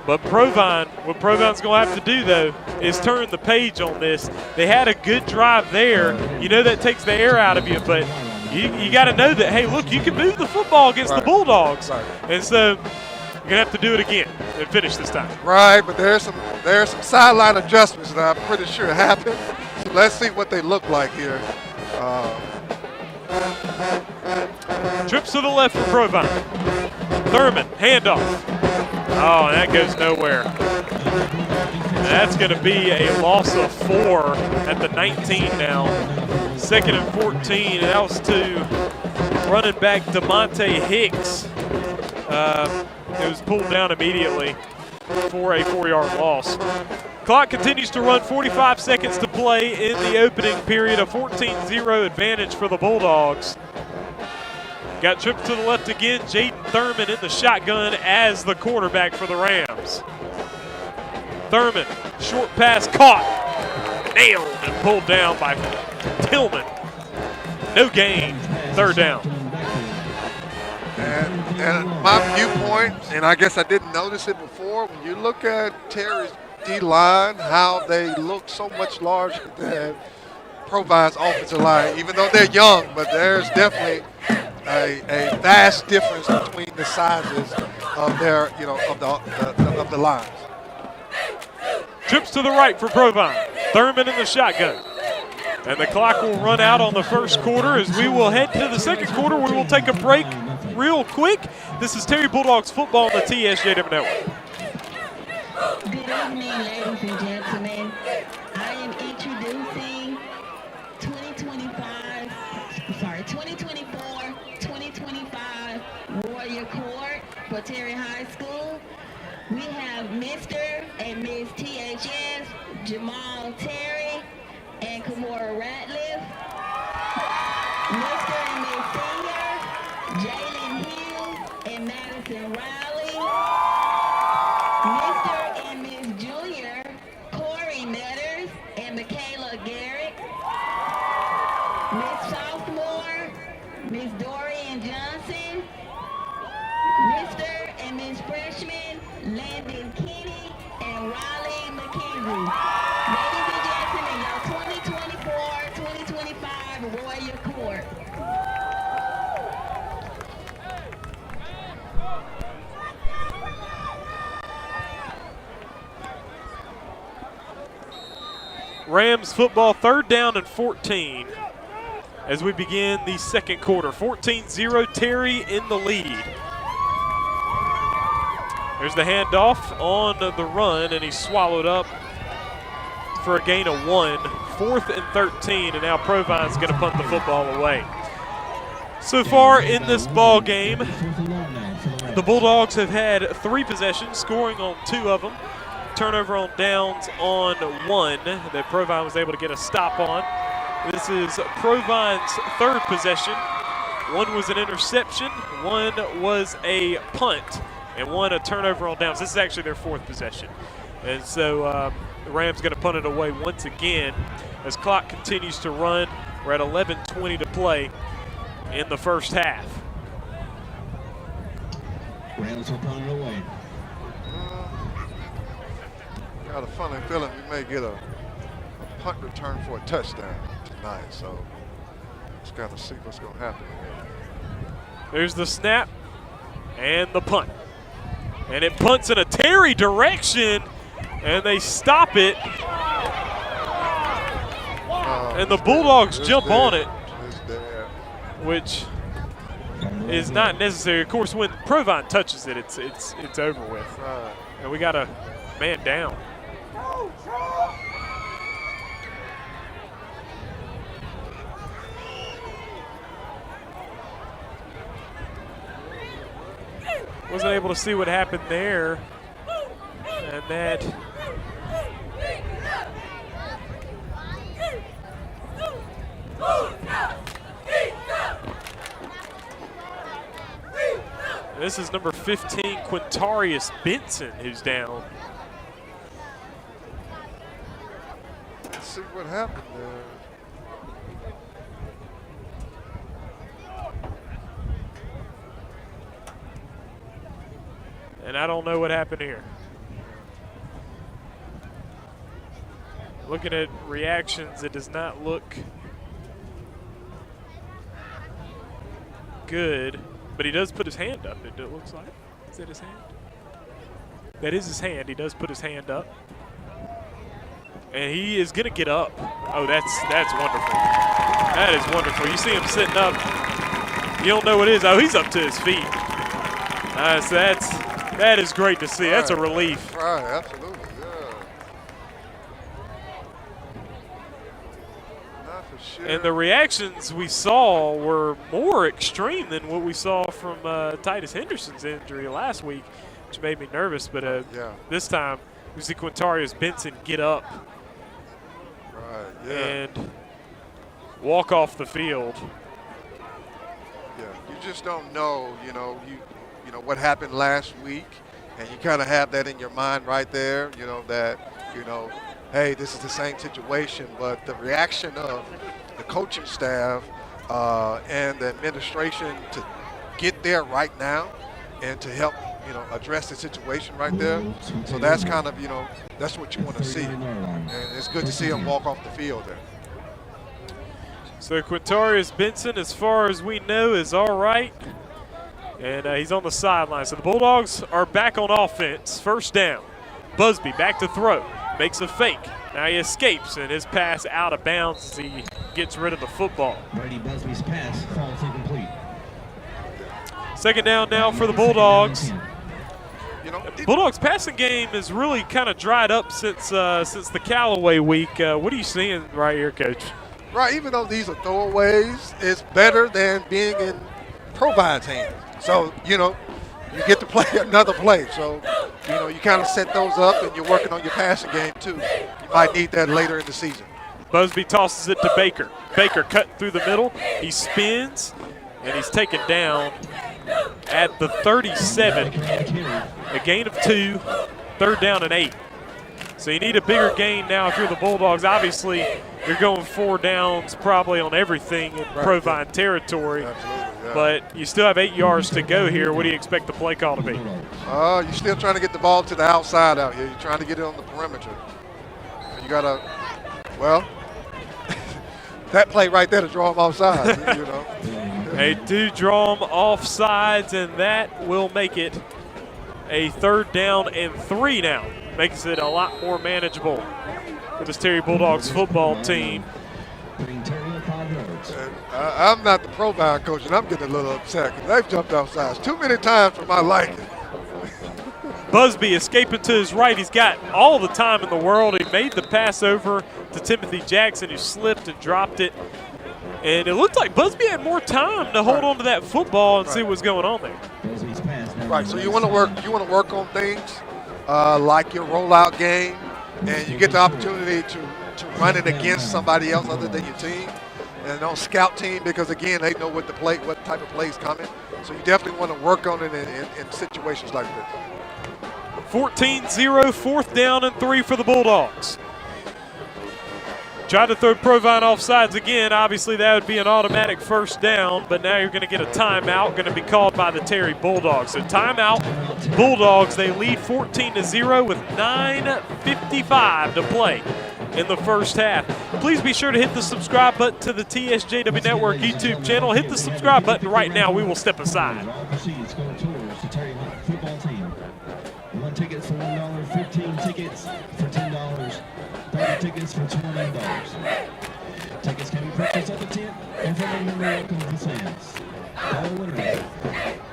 But what Provine's going to have to do, though, is turn the page on this. They had a good drive there. That takes the air out of you, but you got to know that, hey, look, you can move the football against the Bulldogs. Right. And so you're going to have to do it again and finish this time. Right, but there's some sideline adjustments that I'm pretty sure happened. So let's see what they look like here. Trips to the left for Provine. Thurman, handoff. Oh, and that goes nowhere. That's going to be a loss of 4 at the 19 now. 2nd and 14, and that was to running back DeMonte Hicks. It was pulled down immediately for a 4-yard loss. Clock continues to run, 45 seconds to play in the opening period, a 14-0 advantage for the Bulldogs. Got tripped to the left again, Jaden Thurman in the shotgun as the quarterback for the Rams. Thurman, short pass caught, nailed and pulled down by Tillman. No gain, 3rd down. And my viewpoint, and I guess I didn't notice it before, when you look at Terry's D-line, how they look so much larger than Provine's offensive line, even though they're young, but there's definitely a vast difference between the sizes of their, of the lines. Trips to the right for Provine. Thurman in the shotgun. And the clock will run out on the first quarter as we will head to the second quarter. We will take a break real quick. This is Terry Bulldogs football on the TSJW Network. Good evening, ladies and gentlemen. I am introducing 2024-2025 Warrior Court for Terry High School. We have Mr. and Ms. THS, Jamal Terry, and Kamora Ratliff. Mr. and Ms. Senior, Jalen Hill and Madison Riley. Mr. and Ms. Junior, Corey Metters and Michaela Garrett. Ms. Sophomore, Ms. Dorian Johnson. Mr. and Ms. Freshman, Landon Kinney and Riley McKenzie. Ladies and gentlemen, your 2024-2025 Warrior Court. Rams football, 3rd down and 14 as we begin the second quarter. 14-0, Terry in the lead. There's the handoff on the run, and he's swallowed up for a gain of 1. 4th and 13, and now Provine's going to punt the football away. So far in this ball game, the Bulldogs have had 3 possessions, scoring on 2 of them. Turnover on downs on 1 that Provine was able to get a stop on. This is Provine's 3rd possession. 1 was an interception, 1 was a punt, and 1 a turnover on downs. This is actually their 4th possession. And so the Rams going to punt it away once again as clock continues to run. We're at 11:20 to play in the first half. Rams will punt it away. Got a funny feeling we may get a punt return for a touchdown tonight, so just got to see what's going to happen here. There's the snap and the punt. And it punts in a Terry direction, and they stop it. And the Bulldogs jump on it, which is not necessary. Of course, when Provine touches it, it's over with. And we got a man down. Wasn't able to see what happened there. And that this is number 15, Quintarius Benson, who's down. Let's see what happened there. And I don't know what happened here. Looking at reactions, it does not look good, but he does put his hand up, it looks like. Is that his hand? That is his hand. He does put his hand up. And he is going to get up. Oh, that's wonderful. That is wonderful. You see him sitting up. You don't know what it is. Oh, he's up to his feet. So that is great to see. That's a relief. Right, absolutely, yeah. Not for sure. And the reactions we saw were more extreme than what we saw from Titus Henderson's injury last week, which made me nervous. But this time, we see Quintarius Benson get up and walk off the field. Yeah, you just don't know, you know what happened last week, and you kind of have that in your mind right there, that, hey, this is the same situation, but the reaction of the coaching staff and the administration to get there right now and to help, address the situation right there. So that's kind of, that's what you want to see. And it's good to see him walk off the field there. So Quintarius Benson, as far as we know, is all right. And he's on the sideline. So the Bulldogs are back on offense. First down. Busby back to throw. Makes a fake. Now he escapes, and his pass out of bounds as he gets rid of the football. Brady Busby's pass falls incomplete. Second down now for the Bulldogs. Bulldogs passing game has really kind of dried up since the Callaway week. What are you seeing right here, Coach? Right, even though these are throwaways, it's better than being in Provine's hands. So, you get to play another play. So, you kind of set those up, and you're working on your passing game too. You might need that later in the season. Busby tosses it to Baker. Baker cut through the middle. He spins, and he's taken down at the 37. A gain of 2, third down and 8. So you need a bigger gain now if you're the Bulldogs. Obviously, you're going 4 downs probably on everything in Provine territory. But you still have 8 yards to go here. What do you expect the play call to be? You're still trying to get the ball to the outside out here. You're trying to get it on the perimeter. You got to, that play right there to draw them offside, They do draw them offsides, and that will make it a third down and 3 now. Makes it a lot more manageable for this Terry Bulldogs football team. I'm not the Provine coach, and I'm getting a little upset because they've jumped offsides too many times for my liking. Busby escaping to his right. He's got all the time in the world. He made the pass over to Timothy Jackson, who slipped and dropped it. And it looked like Busby had more time to hold on to that football and see what's going on there. Right, so you want to work on things like your rollout game, and you get the opportunity to run it against somebody else other than your team. And on scout team, because again, they know what type of play is coming. So you definitely want to work on it in situations like this. 14-0, fourth down and 3 for the Bulldogs. Tried to throw Provine offsides again. Obviously, that would be an automatic first down, but now you're going to get a timeout, going to be called by the Terry Bulldogs. So timeout, Bulldogs, they lead 14-0 with 9:55 to play in the first half. Please be sure to hit the subscribe button to the TSJW Network YouTube channel. Hit the subscribe button right now. We will step aside. One ticket for $1, 15 tickets for $10, 30 tickets for $20. Tickets can be purchased at the tent and from a member welcome to the stands. All winners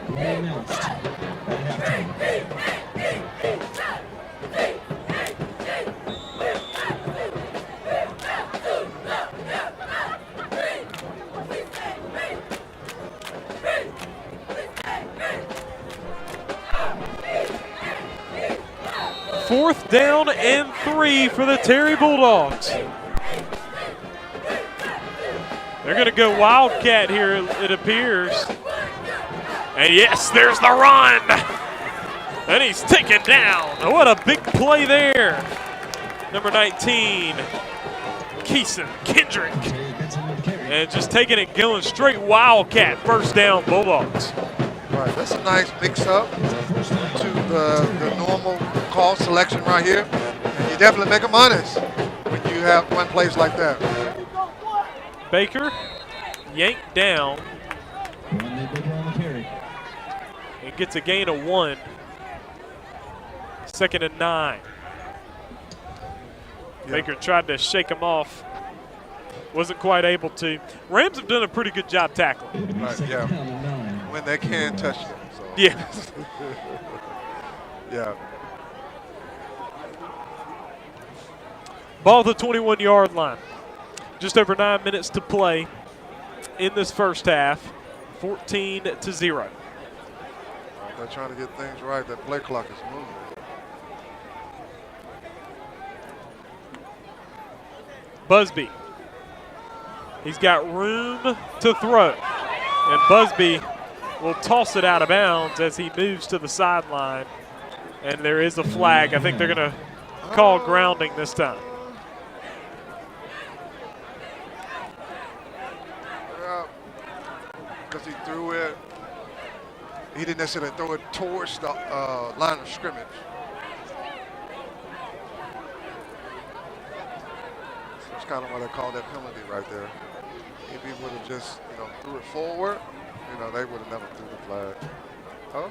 will be announced at halftime. Fourth down and 3 for the Terry Bulldogs. They're going to go Wildcat here, it appears. And yes, there's the run. And he's taken down. What a big play there. Number 19, Keeson Kendrick. And just taking it, going straight Wildcat. First down, Bulldogs. All right, that's a nice mix-up to the normal call selection right here. And you definitely make them honest when you have one place like that. Baker yanked down. and gets a gain of 1. 2nd and 9. Yeah. Baker tried to shake him off. Wasn't quite able to. Rams have done a pretty good job tackling. Right, yeah. When they can touch them. So. Yeah. Yeah. Ball at the 21-yard line. Just over 9 minutes to play in this first half. 14-0. They're trying to get things right. That play clock is moving. Busby. He's got room to throw. And Busby will toss it out of bounds as he moves to the sideline. And there is a flag. I think they're going to call grounding this time. Yeah, because he threw it. He didn't necessarily throw it towards the line of scrimmage. So that's kind of why they called that penalty right there. If he would have just, threw it forward, they would have never threw the flag. Huh?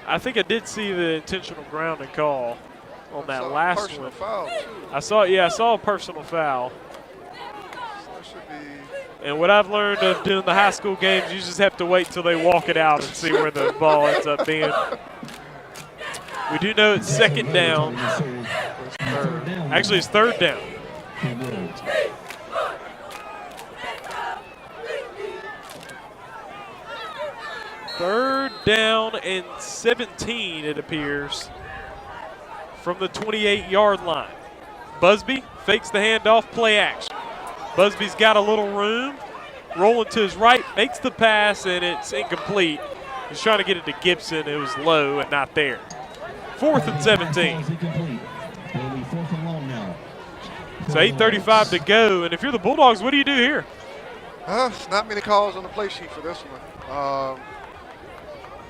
I think I did see the intentional grounding call on that last personal one. foul too. I saw a personal foul. So that should be. And what I've learned of doing the high school games, you just have to wait till they walk it out and see where the ball ends up being. We do know it's 2nd down. Actually, it's 3rd down. Third down and 17, it appears, from the 28-yard line. Busby fakes the handoff, play action. Busby's got a little room, rolling to his right, makes the pass, and it's incomplete. He's trying to get it to Gibson. It was low and not there. 4th and 17. So 8:35 to go, and if you're the Bulldogs, what do you do here? Not many calls on the play sheet for this one.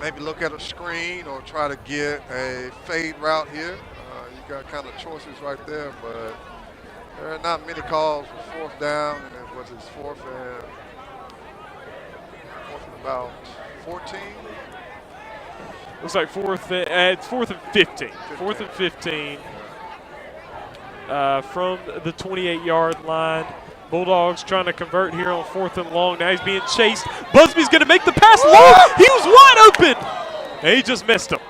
Maybe look at a screen or try to get a fade route here. You got kind of choices right there, but there are not many calls for 4th down, and it was his 4th and about 14. Looks like it's 4th and 15. 4th and 15 from the 28-yard line. Bulldogs trying to convert here on 4th and long. Now he's being chased. Busby's going to make the pass long. He was wide open. And he just missed him.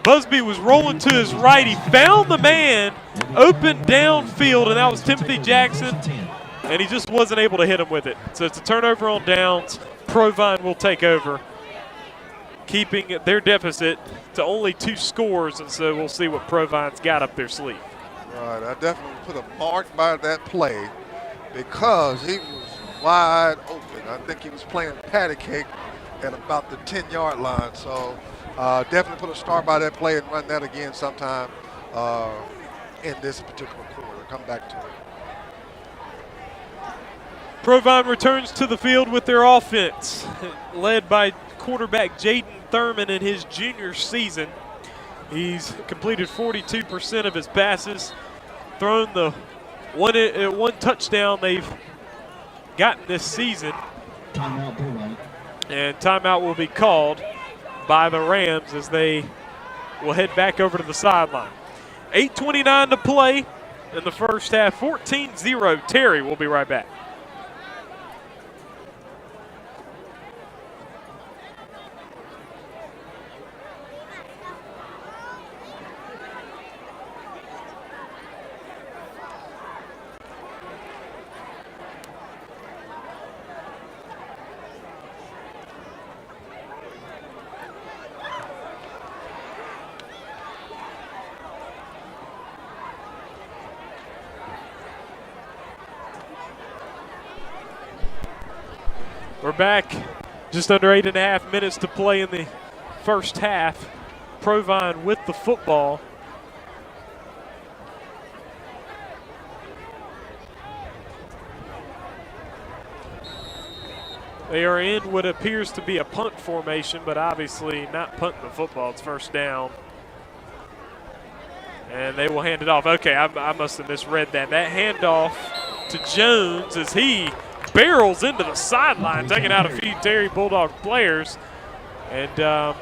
Busby was rolling to his right. He found the man open downfield, and that was Timothy Jackson. And he just wasn't able to hit him with it. So it's a turnover on downs. Provine will take over, keeping their deficit to only 2 scores. And so we'll see what Provine's got up their sleeve. Right, I definitely put a mark by that play because he was wide open. I think he was playing patty cake at about the 10-yard line. So definitely put a star by that play and run that again sometime in this particular quarter. Come back to it. Provine returns to the field with their offense, led by quarterback Jaden Thurman in his junior season. He's completed 42% of his passes, thrown the one touchdown they've gotten this season. And timeout will be called by the Rams as they will head back over to the sideline. 8:29 to play in the first half, 14-0. Terry will be right back. We're back. Just under 8.5 minutes to play in the first half. Provine with the football. They are in what appears to be a punt formation, but obviously not punting the football. It's first down. And they will hand it off. Okay, I must have misread that. That handoff to Jones as he barrels into the sideline, taking out a few Terry Bulldog players. And I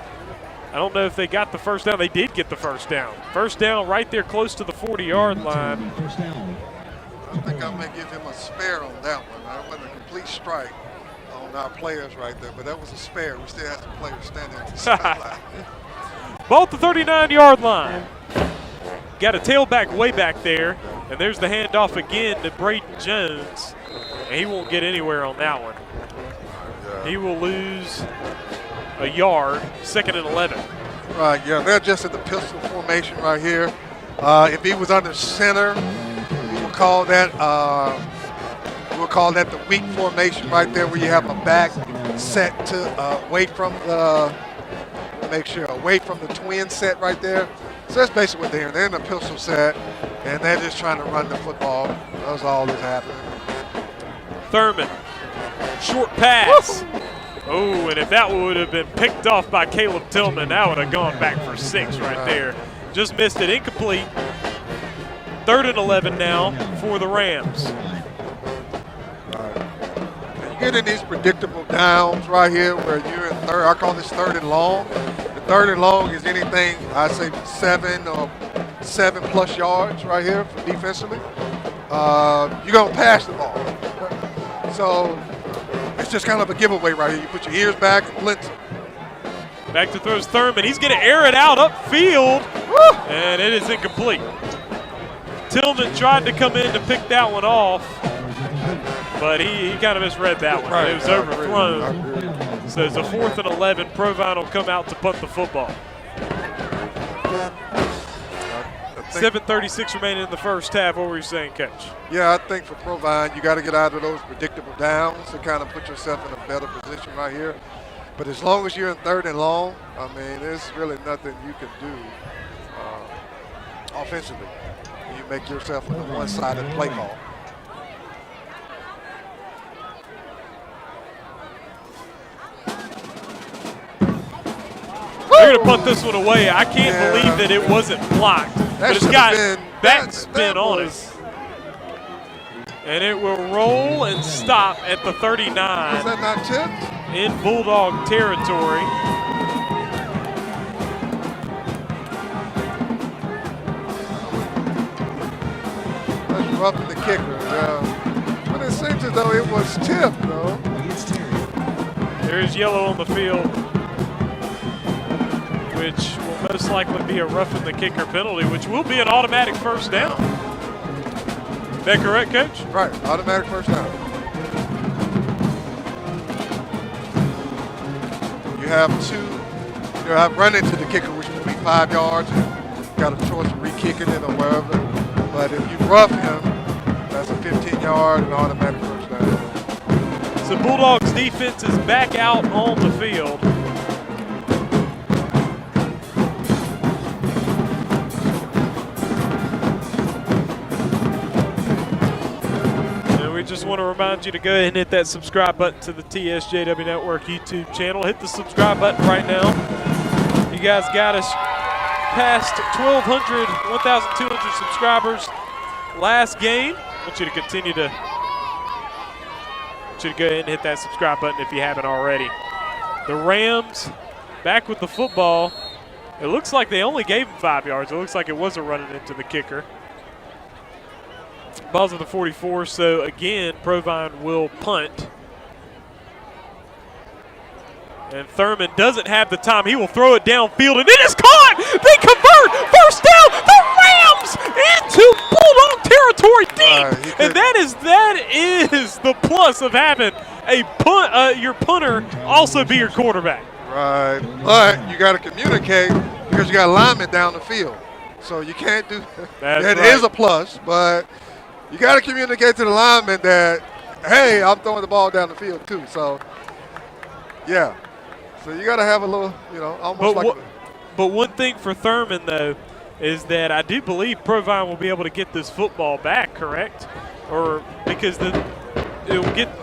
don't know if they got the first down. They did get the first down. First down right there close to the 40-yard line. I think I may give him a spare on that one. I went a complete strike on our players right there, but that was a spare. We still had some players standing at the sideline. Ball at the 39-yard line. Got a tailback way back there, and there's the handoff again to Braden Jones, and he won't get anywhere on that one. Yeah. He will lose a yard, 2nd and 11. Right, yeah, they're just in the pistol formation right here. If he was under center, we would call that the weak formation right there, where you have a back set to away from the twin set right there. So that's basically what they're in. They're in a pistol set, and they're just trying to run the football. That's all that's happening. Thurman, short pass. Oh, and if that would have been picked off by Caleb Tillman, that would have gone back for 6 right there. Just missed it, incomplete. 3rd and 11 now for the Rams. You get in these predictable downs right here where you're in third. I call this 3rd and long. The 3rd and long is anything, I say 7 or 7+ yards right here for defensively. You're going to pass the ball. So it's just kind of a giveaway right here. You put your ears back and blitz. Back to throws Thurman. He's going to air it out upfield, and it is incomplete. Tillman tried to come in to pick that one off, but he kind of misread that one. Right, it was overthrown. So it's a 4th and 11. Provine will come out to punt the football. 7:36 remaining in the first half. What were you saying, Coach? Yeah, I think for Provine, you got to get out of those predictable downs to kind of put yourself in a better position right here. But as long as you're in 3rd and long, I mean, there's really nothing you can do offensively. You make yourself in a one-sided play call. They're going to punt this one away. I can't believe that it wasn't blocked. But it's got backspin on it. And it will roll and stop at the 39. Is that not tipped? In Bulldog territory. That's roughing the kicker. But it seems as though it was tipped, though. There's yellow on the field, which will most likely be a roughing the kicker penalty, which will be an automatic first down. Is that correct, Coach? Right, automatic first down. You have run into the kicker, which will be 5 yards, and got a choice of re-kicking it or wherever. But if you rough him, that's a 15-yard and automatic first down. So Bulldogs defense is back out on the field. Just want to remind you to go ahead and hit that subscribe button to the TSJW Network YouTube channel. Hit the subscribe button right now. You guys got us past 1,200, 1,200 subscribers last game. I want you to continue to go ahead and hit that subscribe button if you haven't already. The Rams back with the football. It looks like they only gave him 5 yards. It looks like it was a running into the kicker. Ball's at the 44, so again, Provine will punt. And Thurman doesn't have the time. He will throw it downfield, and it is caught! They convert! First down! The Rams into Bulldog territory deep! And that is the plus of having a your punter also be your quarterback. Right, but you got to communicate because you got linemen down the field. So you can't do that. That is a plus, but you got to communicate to the lineman that, hey, I'm throwing the ball down the field too. So, yeah. So you got to have a little, almost but one thing for Thurman, though, is that I do believe Provine will be able to get this football back, correct? Or because be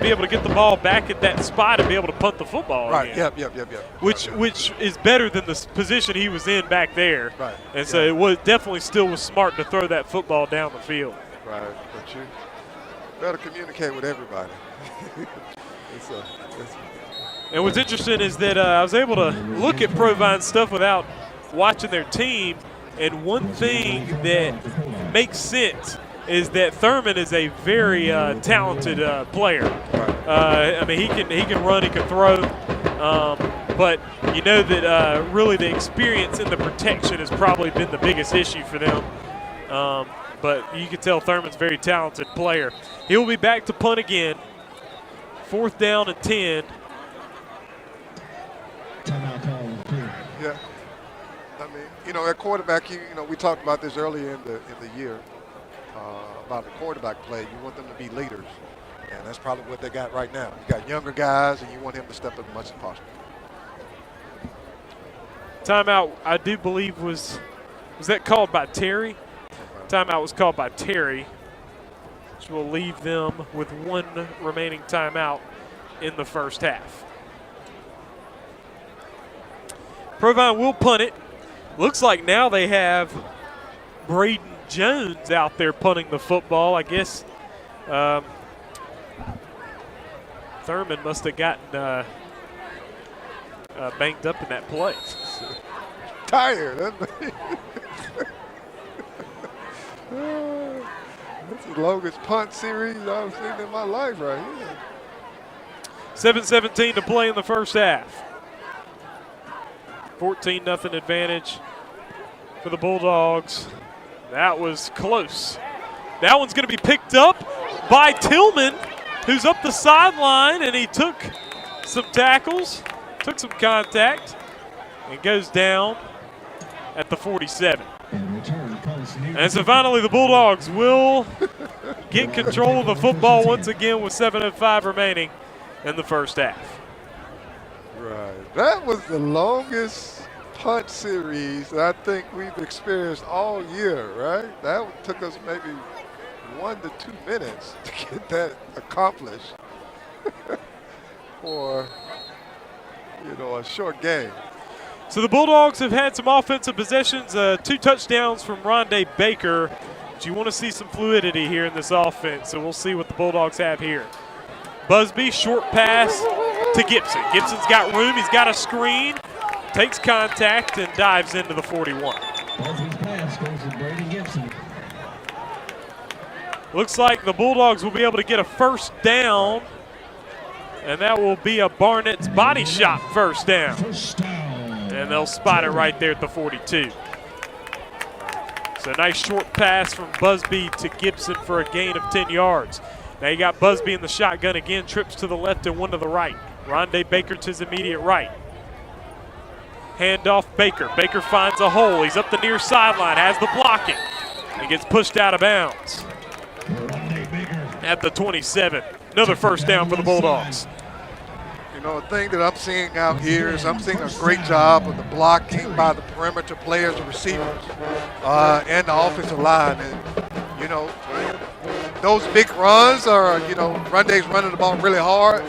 able to get the ball back at that spot and be able to punt the football. Right. Again. Yep. Which is better than the position he was in back there. Right. And so it was definitely still was smart to throw that football down the field. Right. But you better communicate with everybody. And what's interesting is that I was able to look at Provine's stuff without watching their team, and one thing that makes sense is that Thurman is a very talented player. I mean, he can run, he can throw, but you know that really the experience and the protection has probably been the biggest issue for them. But you can tell Thurman's a very talented player. He'll be back to punt again. 4th down and 10. Yeah. I mean, you know, at quarterback, you know, we talked about this earlier in the year about the quarterback play. You want them to be leaders, and that's probably what they got right now. You got younger guys, and you want him to step up as much as possible. Timeout, I do believe was that called by Terry? Timeout was called by Terry, which will leave them with 1 remaining timeout in the first half. Provine will punt it. Looks like now they have Braden Jones out there punting the football. I guess Thurman must have gotten banged up in that play. Tired. That's the longest punt series I've seen in my life right here. 7:17 to play in the first half. 14-0 advantage for the Bulldogs. That was close. That one's going to be picked up by Tillman, who's up the sideline, and he took some tackles, took some contact, and goes down at the 47. And so finally the Bulldogs will get control of the football once again with 7:05 remaining in the first half. Right. That was the longest punt series that I think we've experienced all year, right? That took us maybe 1 to 2 minutes to get that accomplished for, you know, a short game. So the Bulldogs have had some offensive possessions, 2 touchdowns from Rondé Baker. But you want to see some fluidity here in this offense, so we'll see what the Bulldogs have here. Busby, short pass to Gibson. Gibson's got room, he's got a screen, takes contact and dives into the 41. Busby's pass goes to Brady Gibson. Looks like the Bulldogs will be able to get a first down, and that will be a Barnett's body shot first down. And they'll spot it right there at the 42. So nice short pass from Busby to Gibson for a gain of 10 yards. Now you got Busby in the shotgun again, trips to the left and 1 to the right. Rondé Baker to his immediate right. Handoff Baker. Baker finds a hole. He's up the near sideline, has the blocking. He gets pushed out of bounds at the 27. Another first down for the Bulldogs. You know, the thing that I'm seeing out here is I'm seeing a great job of the blocking by the perimeter players and receivers and the offensive line. And, you know, those big runs are, you know, Rondé's running the ball really hard,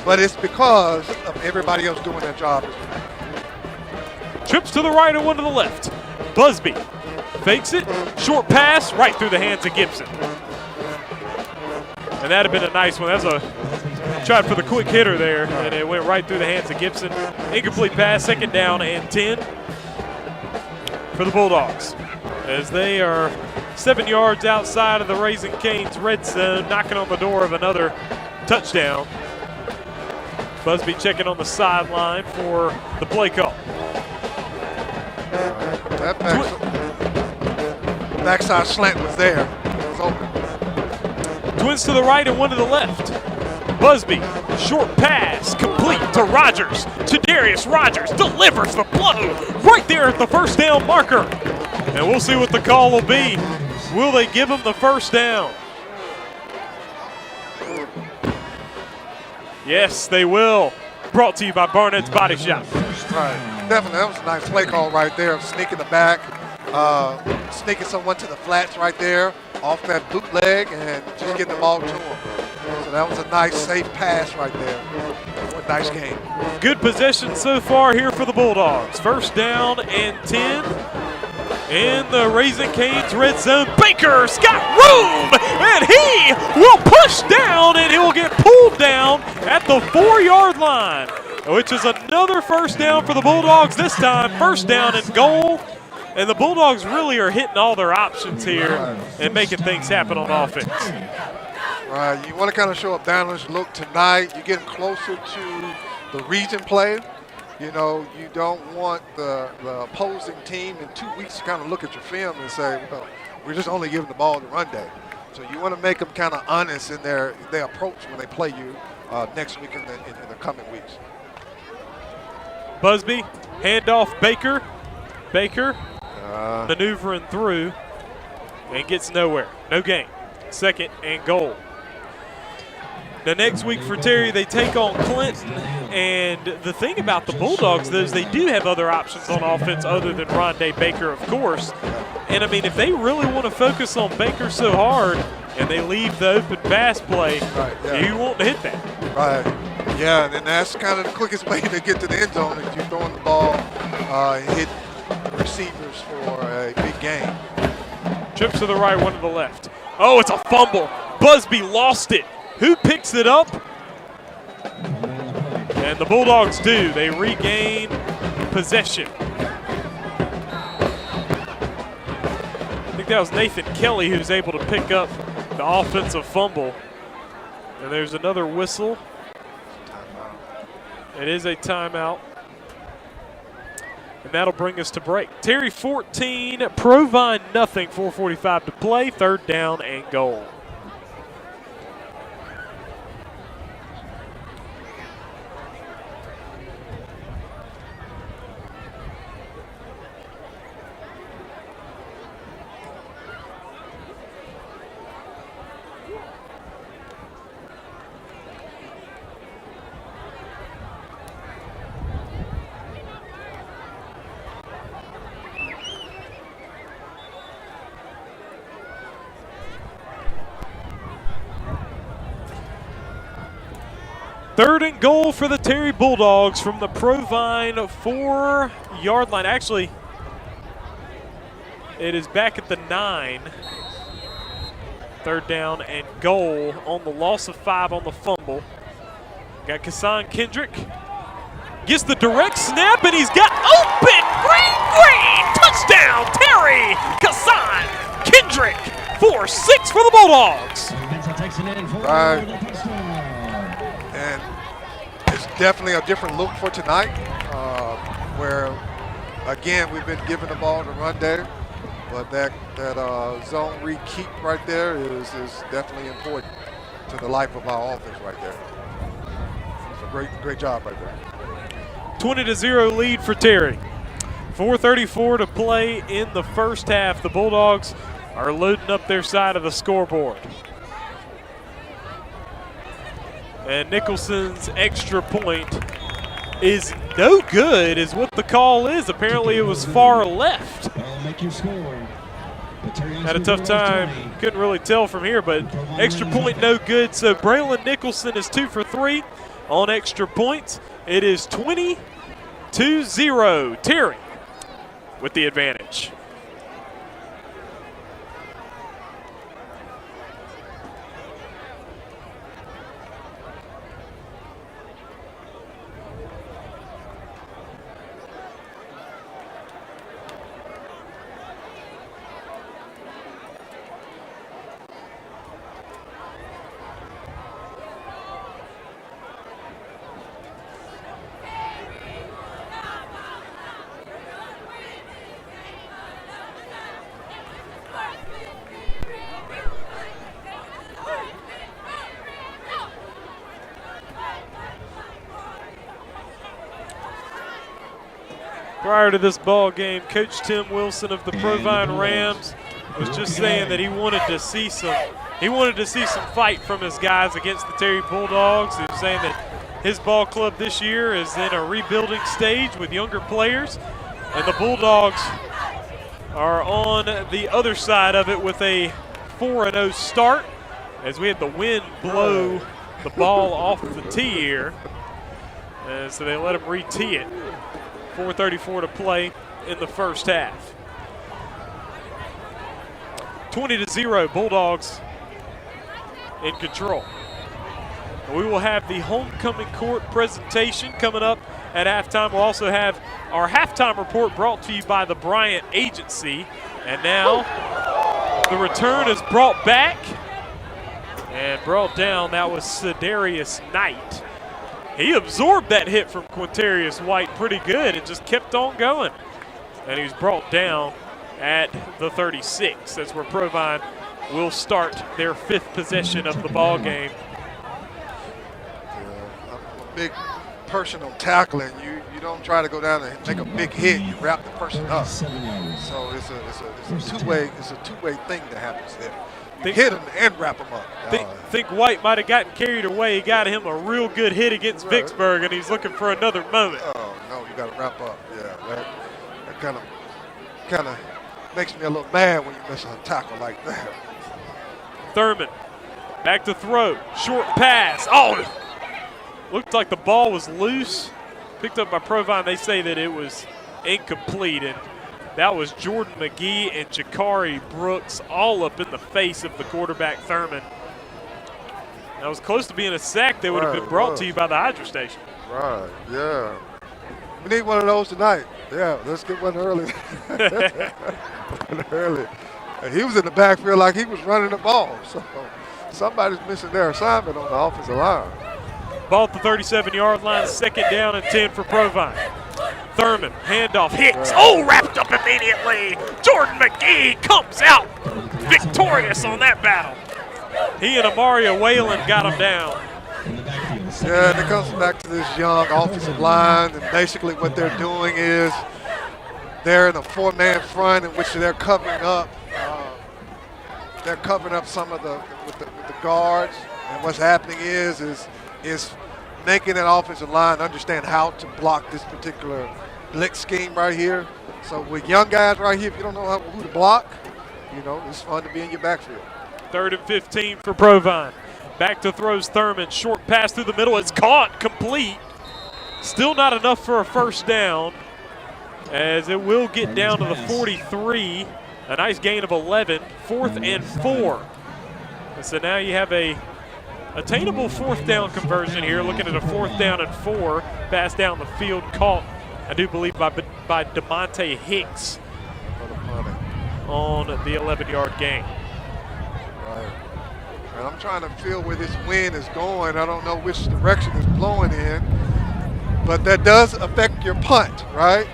but it's because of everybody else doing their job. Trips to the right and 1 to the left. Busby fakes it, short pass, right through the hands of Gibson. And that had been a nice one. That was a tried for the quick hitter there, and it went right through the hands of Gibson. Incomplete pass, 2nd down and 10 for the Bulldogs, as they are 7 yards outside of the Raising Cane's red zone, knocking on the door of another touchdown. Busby checking on the sideline for the play call. That backside slant was there. It was open. Twins to the right and 1 to the left. Busby, short pass, complete to Rogers. To Darius Rogers, delivers the blow right there at the first down marker. And we'll see what the call will be. Will they give him the first down? Yes, they will. Brought to you by Barnett's Body Shop. Right, definitely. That was a nice play call right there. Sneaking the back, sneaking someone to the flats right there, off that bootleg, and just getting the ball to him. So that was a nice, safe pass right there. What a nice game. Good possession so far here for the Bulldogs. First down and 10 in the Raising Cane's red zone. Baker's got room, and he will push down, and he will get pulled down at the 4-yard line, which is another first down for the Bulldogs. This time, first down and goal. And the Bulldogs really are hitting all their options here and making things happen on offense. Right, you want to kind of show a balanced look tonight. You're getting closer to the region play. You know, you don't want the opposing team in 2 weeks to kind of look at your film and say, well, we're just only giving the ball to run day. So you want to make them kind of honest in their approach when they play you next week in the coming weeks. Busby, handoff Baker. Baker maneuvering through and gets nowhere. No gain. Second and goal. The next week for Terry, they take on Clinton. And the thing about the Bulldogs, though, is they do have other options on offense other than Rondé Baker, of course. And, I mean, if they really want to focus on Baker so hard and they leave the open pass play, you won't hit that. Right. Yeah, and that's kind of the quickest way to get to the end zone if you're throwing the ball and hit receivers for a big game. Trip to the right, one to the left. Oh, it's a fumble. Busby lost it. Who picks it up? And the Bulldogs do. They regain possession. I think that was Nathan Kelly who's able to pick up the offensive fumble. And there's another whistle. It is a timeout. And that'll bring us to break. Terry 14, Provine nothing, 4:45 to play, third down and goal. Third and goal for the Terry Bulldogs from the Provine 4-yard line. Actually, it is back at the 9. Third down and goal on the loss of 5 on the fumble. Got Kassan Kendrick. Gets the direct snap, and he's got open. Green. Touchdown, Terry. Kassan Kendrick. 4-6 for the Bulldogs. And it's definitely a different look for tonight, where, again, we've been giving the ball to run there, but that zone read keep right there is definitely important to the life of our offense right there. It's a great job right there. 20-0 lead for Terry. 4:34 to play in the first half. The Bulldogs are loading up their side of the scoreboard. And Nicholson's extra point is no good, is what the call is. Apparently it was far left. Had a tough time. Couldn't really tell from here, but extra point no good. So Braylon Nicholson is 2 for 3 on extra points. It is 20-0. Terry with the advantage. Prior to this ball game, Coach Tim Wilson of the Provine Rams was just saying that he wanted to see some fight from his guys against the Terry Bulldogs. He was saying that his ball club this year is in a rebuilding stage with younger players, and the Bulldogs are on the other side of it with a 4-0 start. as we had the wind blow the ball off the tee here. And so they let him re-tee it. 4:34 to play in the first half. 20-0, Bulldogs in control. We will have the homecoming court presentation coming up at halftime. We'll also have our halftime report brought to you by the Bryant Agency. And now the return is brought back and brought down. That was Sedarius Knight. He absorbed that hit from Quintarius White pretty good and just kept on going. And he was brought down at the 36. That's where Provine will start their 5th possession of the ball game. A big personal tackling. You don't try to go down and make a big hit. You wrap the person up. So it's a two-way thing that happens there. You hit him and wrap him up. Think White might have gotten carried away. He got him a real good hit against Vicksburg, and he's looking for another moment. Oh no, you got to wrap up. Yeah, that kind of makes me a little mad when you miss a tackle like that. Thurman back to throw, short pass. Oh, looked like the ball was loose. Picked up by Provine. They say that it was incomplete, and that was Jordan McGee and Jakari Brooks all up in the face of the quarterback, Thurman. That was close to being a sack that would have been brought to you by the Hydro Station. Right, yeah. We need one of those tonight. Yeah, let's get one early. One early. And he was in the backfield like he was running the ball. So somebody's missing their assignment on the offensive line. Ball at the 37-yard line, 2nd down and 10 for Provine. Thurman, handoff, hits. Oh, wrapped up immediately. Jordan McGee comes out victorious on that battle. He and Amaria Whalen got him down. Yeah, and it comes back to this young offensive line, and basically what they're doing is they're in a 4-man front in which they're covering up. They're covering up some of with the guards, and what's happening is making that offensive line understand how to block this particular blitz scheme right here. So with young guys right here, if you don't know who to block, it's fun to be in your backfield. 3rd and 15 for Provine. Back to throws Thurman. Short pass through the middle. It's caught, complete. Still not enough for a first down, as it will get down to the 43. A nice gain of 11. 4th and 4. And so now you have a attainable 4th down conversion here. Looking at a 4th down and 4. Pass down the field, caught, I do believe, by DeMonte Hicks on the 11-yard gain. Right. And I'm trying to feel where this wind is going. I don't know which direction it's blowing in, but that does affect your punt, right?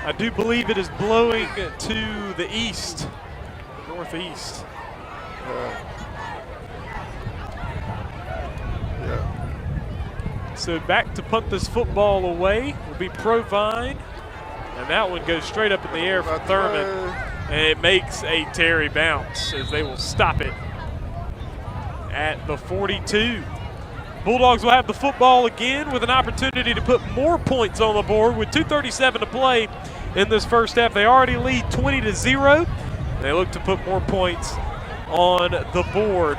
I do believe it is blowing to the east, northeast. Yeah. So back to punt this football away will be Provine, and that one goes straight up in the air for Thurman, and it makes a Terry bounce as they will stop it at the 42. Bulldogs will have the football again with an opportunity to put more points on the board with 2:37 to play in this first half. They already lead 20-0. They look to put more points on the board.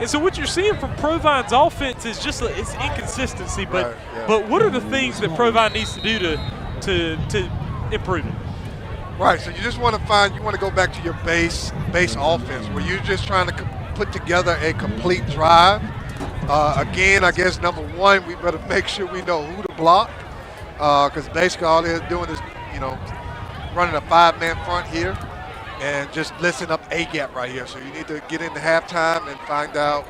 And so what you're seeing from Provine's offense is just it's inconsistency, but but what are the things that Provine needs to do to improve it? Right, so you just want to go back to your base offense where you're just trying to put together a complete drive. Again, I guess number one, we better make sure we know who to block, because basically all they're doing is, running a 5-man front here and just blitzing up a gap right here. So you need to get into halftime and find out.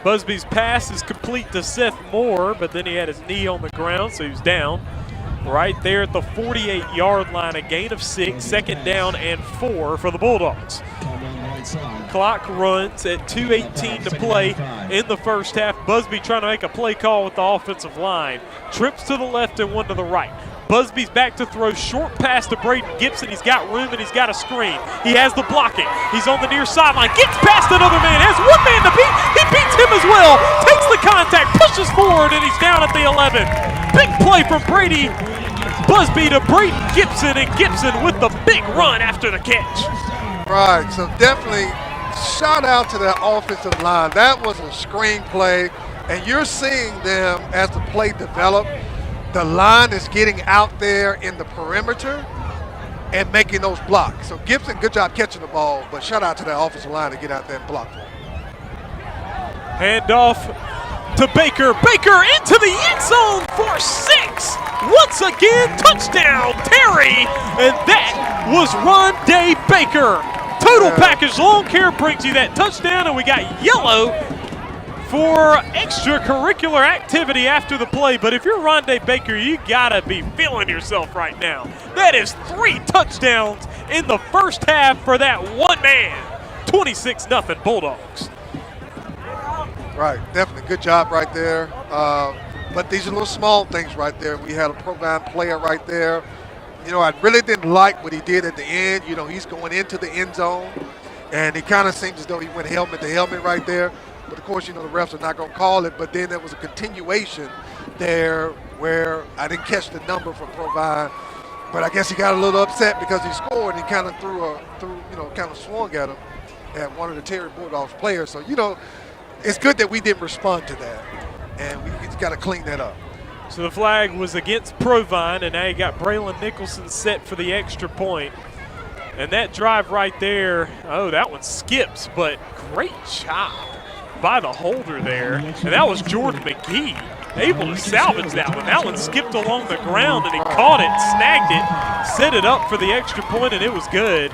Busby's pass is complete to Seth Moore, but then he had his knee on the ground, so he was down. Right there at the 48-yard line, a gain of 6, 2nd down and 4 for the Bulldogs. Clock runs at 2:18 to play in the first half. Busby trying to make a play call with the offensive line. Trips to the left and one to the right. Busby's back to throw, short pass to Braden Gibson. He's got room and he's got a screen. He has the blocking. He's on the near sideline, gets past another man, has one man to beat. He beats him as well, takes the contact, pushes forward, and he's down at the 11. Big play from Brady Busby to Braden Gibson, and Gibson with the big run after the catch. Right, so definitely shout out to that offensive line. That was a screenplay, and you're seeing them as the play develop. The line is getting out there in the perimeter and making those blocks. So Gibson, good job catching the ball, but shout out to that offensive line to get out there and block for him. Hand off to Baker. Baker into the end zone for 6. Once again, touchdown, Terry. And that was Rondé Baker. Total package lawn care brings you that touchdown, and we got yellow for extracurricular activity after the play. But if you're Rondé Baker, you gotta be feeling yourself right now. That is 3 touchdowns in the first half for that one man. 26-0 Bulldogs. Right, definitely good job right there. But these are little small things right there. We had a Provine player right there. You know, I really didn't like what he did at the end. You know, he's going into the end zone, and it kind of seems as though he went helmet to helmet right there. But, of course, you know, the refs are not going to call it. But then there was a continuation there where I didn't catch the number for Provine. But I guess he got a little upset because he scored, and he kind of kind of swung at him, at one of the Terry Bulldogs players. So, you know, it's good that we didn't respond to that, and we just got to clean that up. So the flag was against Provine, and now you got Braylon Nicholson set for the extra point. And that drive right there, oh, that one skips, but great job by the holder there. And that was Jordan McGee, able to salvage that one. That one skipped along the ground, and he caught it, snagged it, set it up for the extra point, and it was good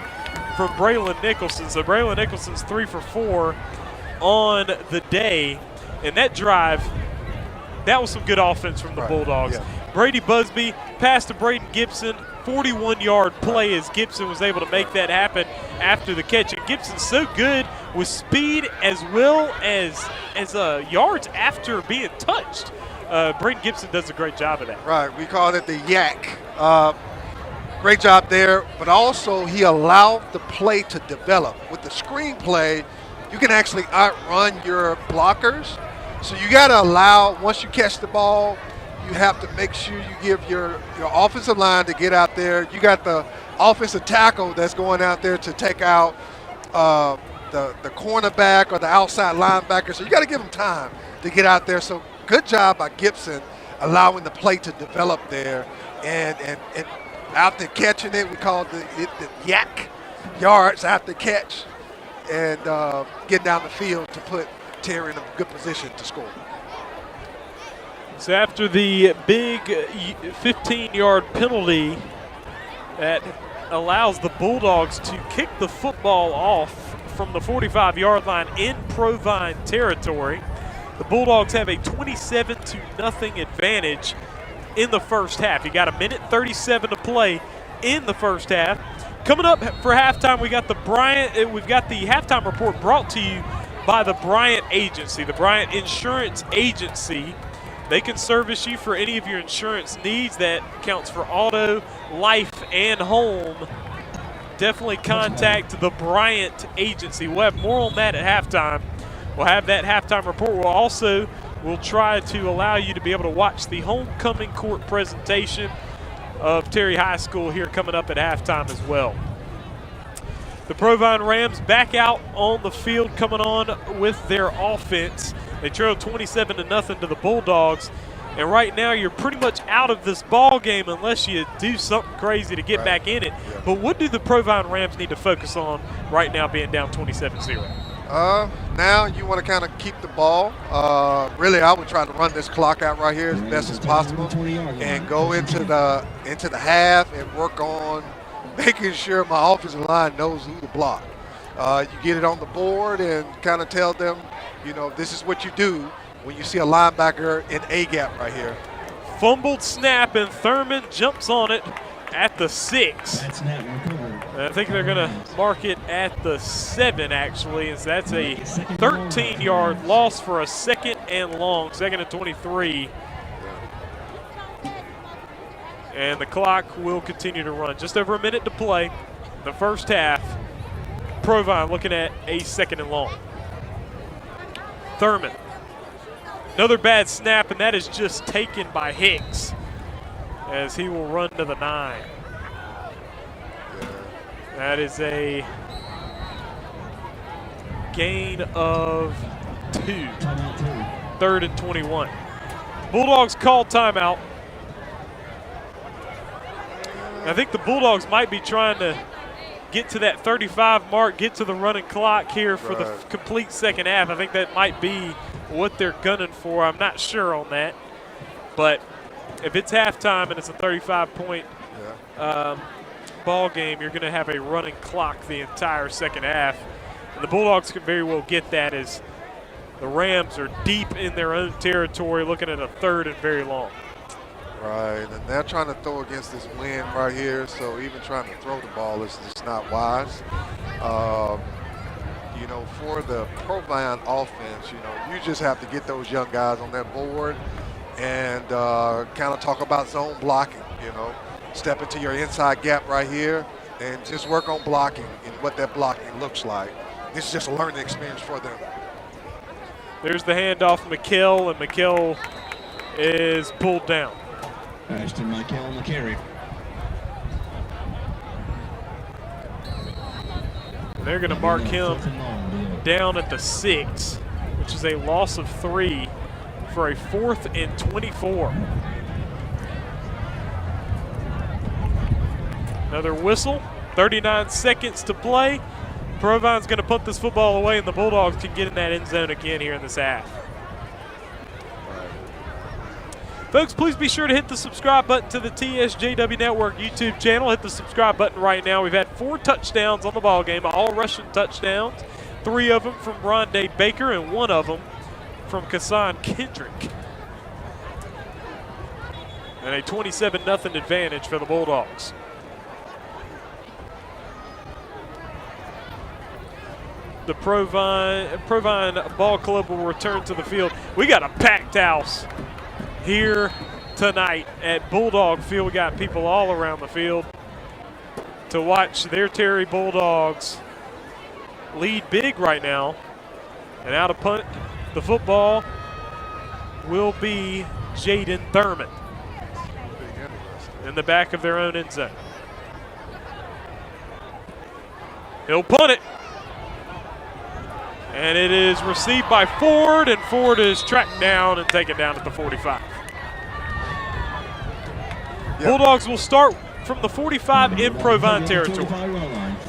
from Braylon Nicholson. So Braylon Nicholson's 3 for 4 on the day. And that drive, that was some good offense from the Bulldogs. Yeah. Brady Busby passed to Braden Gibson, 41-yard play as Gibson was able to make that happen after the catch. And Gibson's so good with speed as well as yards after being touched. Braden Gibson does a great job of that. Right, we called it the yak. Great job there, but also he allowed the play to develop. With the screenplay, you can actually outrun your blockers. So you got to allow, once you catch the ball, you have to make sure you give your offensive line to get out there. You got the offensive tackle that's going out there to take out the cornerback or the outside linebacker. So you got to give them time to get out there. So good job by Gibson allowing the play to develop there. And after catching it, we call it the yak, yards after catch, and getting down the field to put Terry in a good position to score. So after the big 15-yard penalty that allows the Bulldogs to kick the football off from the 45-yard line in Provine territory, the Bulldogs have a 27-0 advantage in the first half. You got 1:37 to play in the first half. Coming up for halftime, we've got the halftime report brought to you by the Bryant Agency, the Bryant Insurance Agency. They can service you for any of your insurance needs. That counts for auto, life, and home. Definitely contact the Bryant Agency. We'll have more on that at halftime. We'll have that halftime report. We'll try to allow you to be able to watch the homecoming court presentation of Terry High School here coming up at halftime as well. The Provine Rams back out on the field, coming on with their offense. They trail 27-0 to the Bulldogs, and right now you're pretty much out of this ball game unless you do something crazy to get back in it. Yeah. But what do the Provine Rams need to focus on right now, being down 27-0? Now you want to kind of keep the ball. Really, I would try to run this clock out right here as best as possible, and go into the half and work on making sure my offensive line knows who to block. You get it on the board and kind of tell them, you know, this is what you do when you see a linebacker in A gap right here. Fumbled snap, and Thurman jumps on it at the 6. I think they're going to mark it at the 7, actually, and so that's a 13-yard loss for a second and long, 2nd and 23. And the clock will continue to run. Just over a minute to play. The first half, Provine looking at a 2nd and long. Thurman. Another bad snap, and that is just taken by Hicks as he will run to the 9. That is a gain of 2. 3rd and 21. Bulldogs call timeout. I think the Bulldogs might be trying to get to that 35 mark, get to the running clock here for the complete second half. I think that might be what they're gunning for. I'm not sure on that. But if it's halftime and it's a 35-point ball game, you're going to have a running clock the entire second half. And the Bulldogs could very well get that as the Rams are deep in their own territory, looking at a 3rd and very long. Right, and they're trying to throw against this wind right here, so even trying to throw the ball is just not wise. You know, for the Provine offense, you know, you just have to get those young guys on that board and kind of talk about zone blocking, you know. Step into your inside gap right here and just work on blocking and what that blocking looks like. This is just a learning experience for them. There's the handoff, McKell, and McKell is pulled down. Ashton McKell on the carry. They're going to mark him down at the 6, which is a loss of 3 for a 4th and 24. Another whistle, 39 seconds to play. Provine's going to punt this football away, and the Bulldogs can get in that end zone again here in this half. Folks, please be sure to hit the subscribe button to the TSJW Network YouTube channel. Hit the subscribe button right now. We've had 4 touchdowns on the ball game, all rushing touchdowns. 3 of them from Rondé Baker and 1 of them from Kassan Kendrick. And a 27-0 advantage for the Bulldogs. The Provine Ball Club will return to the field. We got a packed house here tonight at Bulldog Field. We got people all around the field to watch their Terry Bulldogs lead big right now. And out of punt the football will be Jaden Thurman in the back of their own end zone. He'll punt it. And it is received by Ford, and Ford is tracked down and taken down at the 45. Yep. Bulldogs will start from the 45 in Provine territory.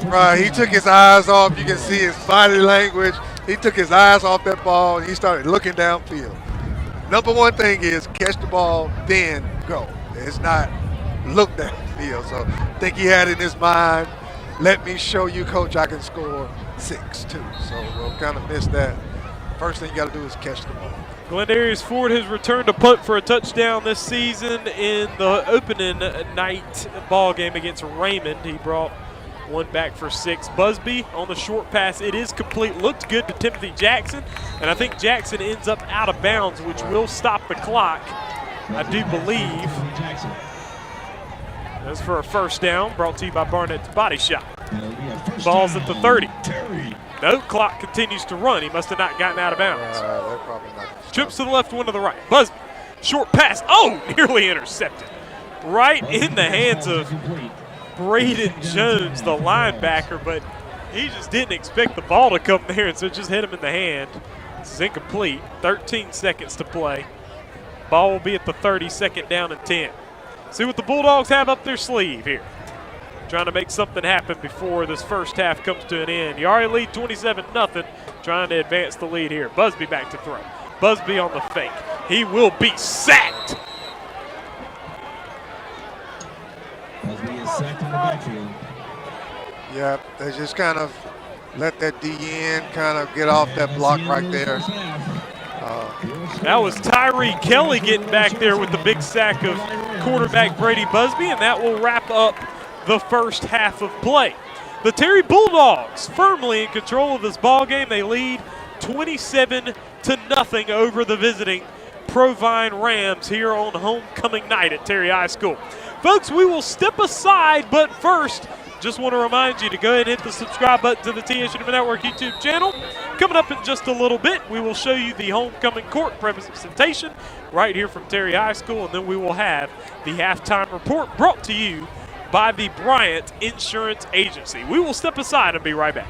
Right, he took his eyes off. You can see his body language. He took his eyes off that ball, and he started looking downfield. Number one thing is catch the ball, then go. It's not look downfield. So I think he had in his mind, let me show you, coach, I can score 6 too. So we'll kind of miss that. First thing you got to do is catch the ball. Glendarius Ford has returned a punt for a touchdown this season in the opening night ball game against Raymond. He brought 1 back for 6. Busby on the short pass. It is complete. Looked good to Timothy Jackson. And I think Jackson ends up out of bounds, which will stop the clock, I do believe. That's for a first down, brought to you by Barnett's Body Shop. Ball's at the 30. No, clock continues to run. He must have not gotten out of bounds. They're probably not. Trips to the left, 1 to the right. Busby, short pass. Oh, nearly intercepted. Right in the hands of Braden Jones, the linebacker, but he just didn't expect the ball to come there, and so it just hit him in the hand. This is incomplete. 13 seconds to play. Ball will be at the 30, second down and 10. See what the Bulldogs have up their sleeve here. Trying to make something happen before this first half comes to an end. You already lead 27-0, trying to advance the lead here. Busby back to throw. Busby on the fake. He will be sacked. Busby is sacked in the backfield. Yeah, they just kind of let that DN kind of get off that block right there. That was Tyree Kelly getting back there with the big sack of quarterback Brady Busby, and that will wrap up the first half of play. The Terry Bulldogs firmly in control of this ball game. They lead 27-0 over the visiting Provine Rams here on homecoming night at Terry High School. Folks, we will step aside, but first, just want to remind you to go ahead and hit the subscribe button to the TSJW Network YouTube channel. Coming up in just a little bit, we will show you the homecoming court presentation right here from Terry High School, and then we will have the halftime report brought to you by the Bryant Insurance Agency. We will step aside and be right back.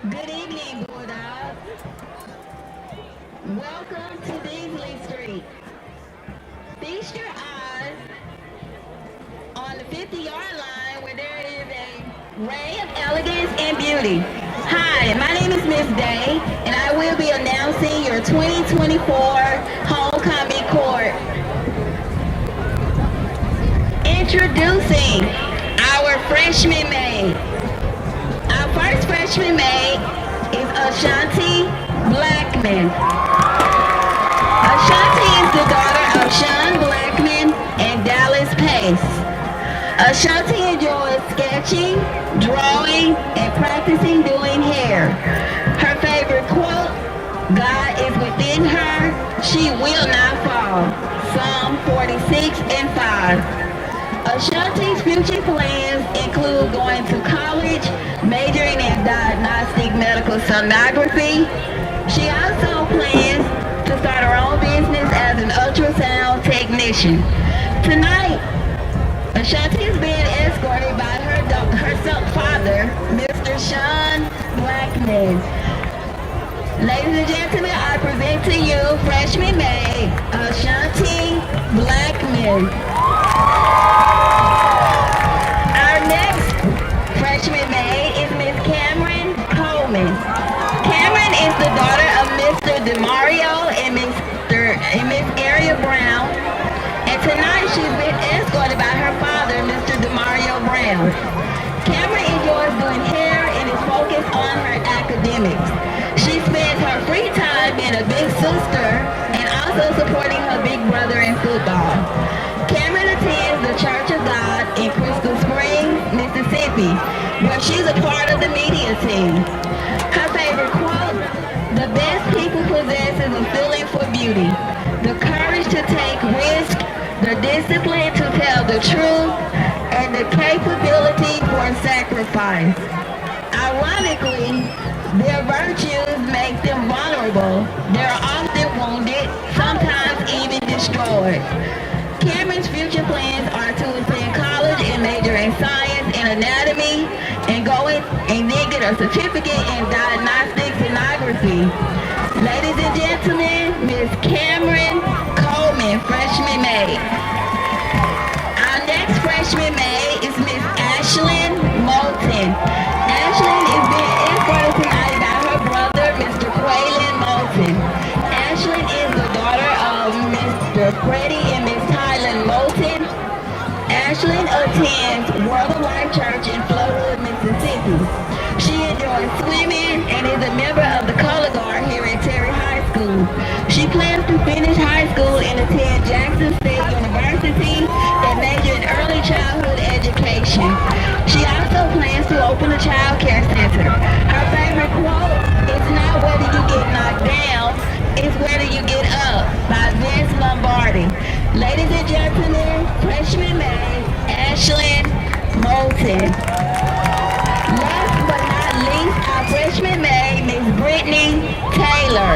Good evening, Bulldogs. Welcome to Beasley Street. Feast your eyes on the 50-yard line where there is a ray of elegance and beauty. Hi, my name is Miss Day, and I will be announcing your 2024 homecoming court. Introducing our freshman maid. Our first freshman maid is Ashanti Blackman. Ashanti is the daughter of Sean Blackman and Dallas Pace. Ashanti enjoys sketching, drawing, and practicing doing hair. Her favorite quote, God is within her, she will not fall. Psalm 46 and 5. Ashanti's future plans include going to college, majoring in diagnostic medical sonography. She also plans to start her own business as an ultrasound technician. Tonight, Ashanti is being escorted by her father, Mr. Sean Blackman. Ladies and gentlemen, I present to you freshman maid, Ashanti Blackman. Our next freshman maid is Miss Cameron Coleman. Cameron is the daughter of Mr. DeMario and Miss Aria Brown. And tonight she's been escorted by her father, Mr. DeMario Brown. Cameron enjoys doing hair and is focused on her academics. She spends her free time being a big sister and also supporting her big brother in football. Cameron attends the Church of God in Crystal Springs, Mississippi, where she's a part of the media team. Her favorite quote, the best people possess is a feeling for beauty, the courage to take risks, the discipline to tell the truth, and the capability for sacrifice. Ironically, their virtues make them vulnerable. They're often wounded, sometimes even destroyed. Cameron's future plans are to attend college and major in science and anatomy and then get a certificate in diagnostic sonography. Ladies and gentlemen, Miss Cameron Coleman, freshman maid. Our next freshman maid is Miss Ashlyn Moulton. Ashlyn is being escorted tonight by her brother, Mr. Quaylen Moulton. Ashlyn is the daughter of Mr. Freddie and Miss Tylen Moulton. Ashlyn attends World of Life Church in Flowood, Mississippi. She enjoys swimming and is a member of the Color Guard here at Terry High School. She plans to finish high school and attend Jackson State University and major in early childhood education. She also plans to open a child care center. Her favorite quote is not whether you get knocked down, it's whether you get up, by Vince Lombardi. Ladies and gentlemen, freshman maid, Ashlyn Moulton. Last but not least, our freshman maid, Miss Brittany Taylor.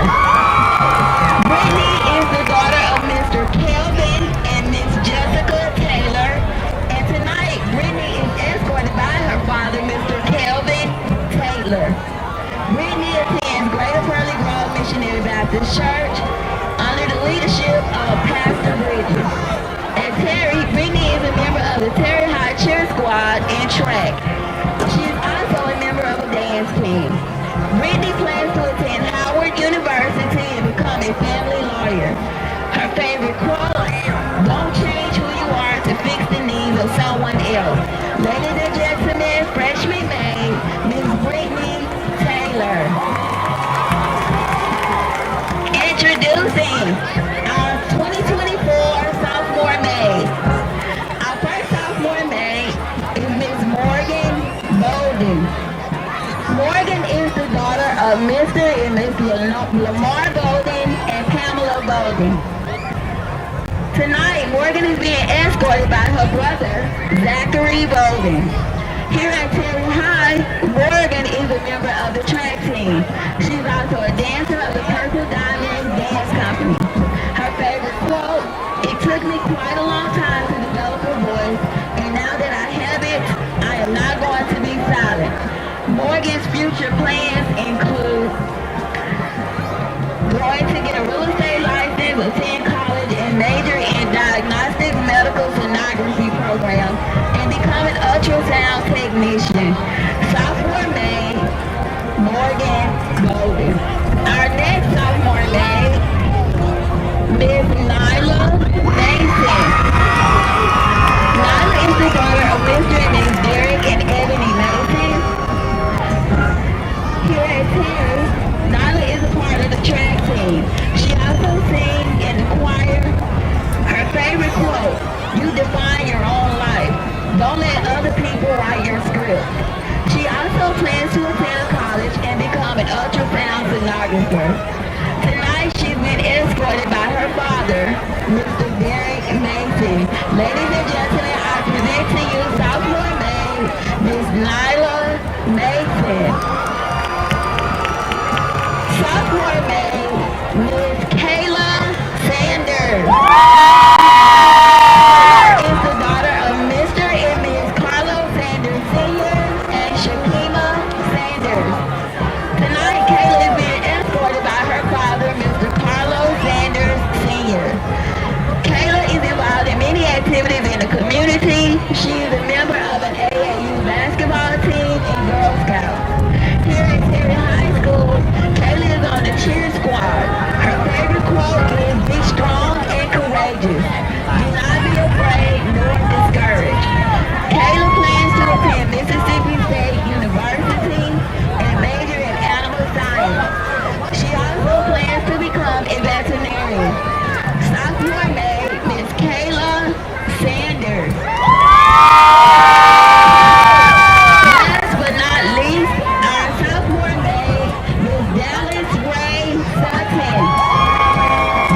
Brittany is the daughter of Mr. Kelvin and Miss Jessica Taylor. And tonight, Brittany is escorted by her father, Mr. Kelvin Taylor. Brittany attends Greater Pearly Grove Missionary Baptist Church under the leadership of Pastor Bridges. And Brittany is a member of the Terry High Cheer Squad in track. She is also a member of a dance team. Brittany plans to attend Howard University and become a family lawyer. Her favorite quote, don't change who you are to fix the needs of someone else. Ladies and gentlemen, freshman maid, Miss Brittany Taylor. Introducing our 2024 sophomore maid. Our first sophomore maid is Miss Morgan Bolden. Morgan is the daughter of Mr. and Miss Lamar Bolden and Pamela Bolden. Tonight, Morgan is being escorted by her brother, Zachary Bolden. Here at Terry High, Morgan is a member of the track team. She's also a dancer of the Purple Diamond Dance Company. Her favorite quote, it took me quite a long time to develop a voice, and now that I have it, I am not going to be silent. Morgan's future plans include going to get a real estate license, attend college, and major in diagnostic medical sonography program, and become an ultrasound technician. Sophomore May, Morgan Golden. Our next sophomore May, Miss Nyla Mason. Nyla is the daughter of Mr. and Miss Derek and Ebony Mason. Here at Terry, Nyla is a part of the track team. She also sings in the choir. Her favorite quote, "You define your own life. Don't let other people write your script." She also plans to attend college and become an ultrasound sonographer. Tonight, she's been escorted by her father, Mr. Derek Mason. Ladies and gentlemen, I present to you sophomore May, Miss Nyla Mason. Sophomore May, Miss Kayla Sanders. Is the daughter of Mr. and Miss Carlos Sanders Sr. and Shakima Sanders. Tonight, Kayla is being escorted by her father, Mr. Carlos Sanders Sr. Kayla is involved in many activities in the community. She is a member of an AAU basketball team and Girl Scouts. Here at Terry High School, Kayla is on the cheer squad. Her favorite quote is, "Be strong and courageous. Do not be afraid nor discouraged." Kayla plans to attend Mississippi State University and major in animal science. She also plans to become a veterinarian. Sophomore May, Miss Kayla Sanders. Last but not least, our sophomore May, Miss Dallas Ray Sutton.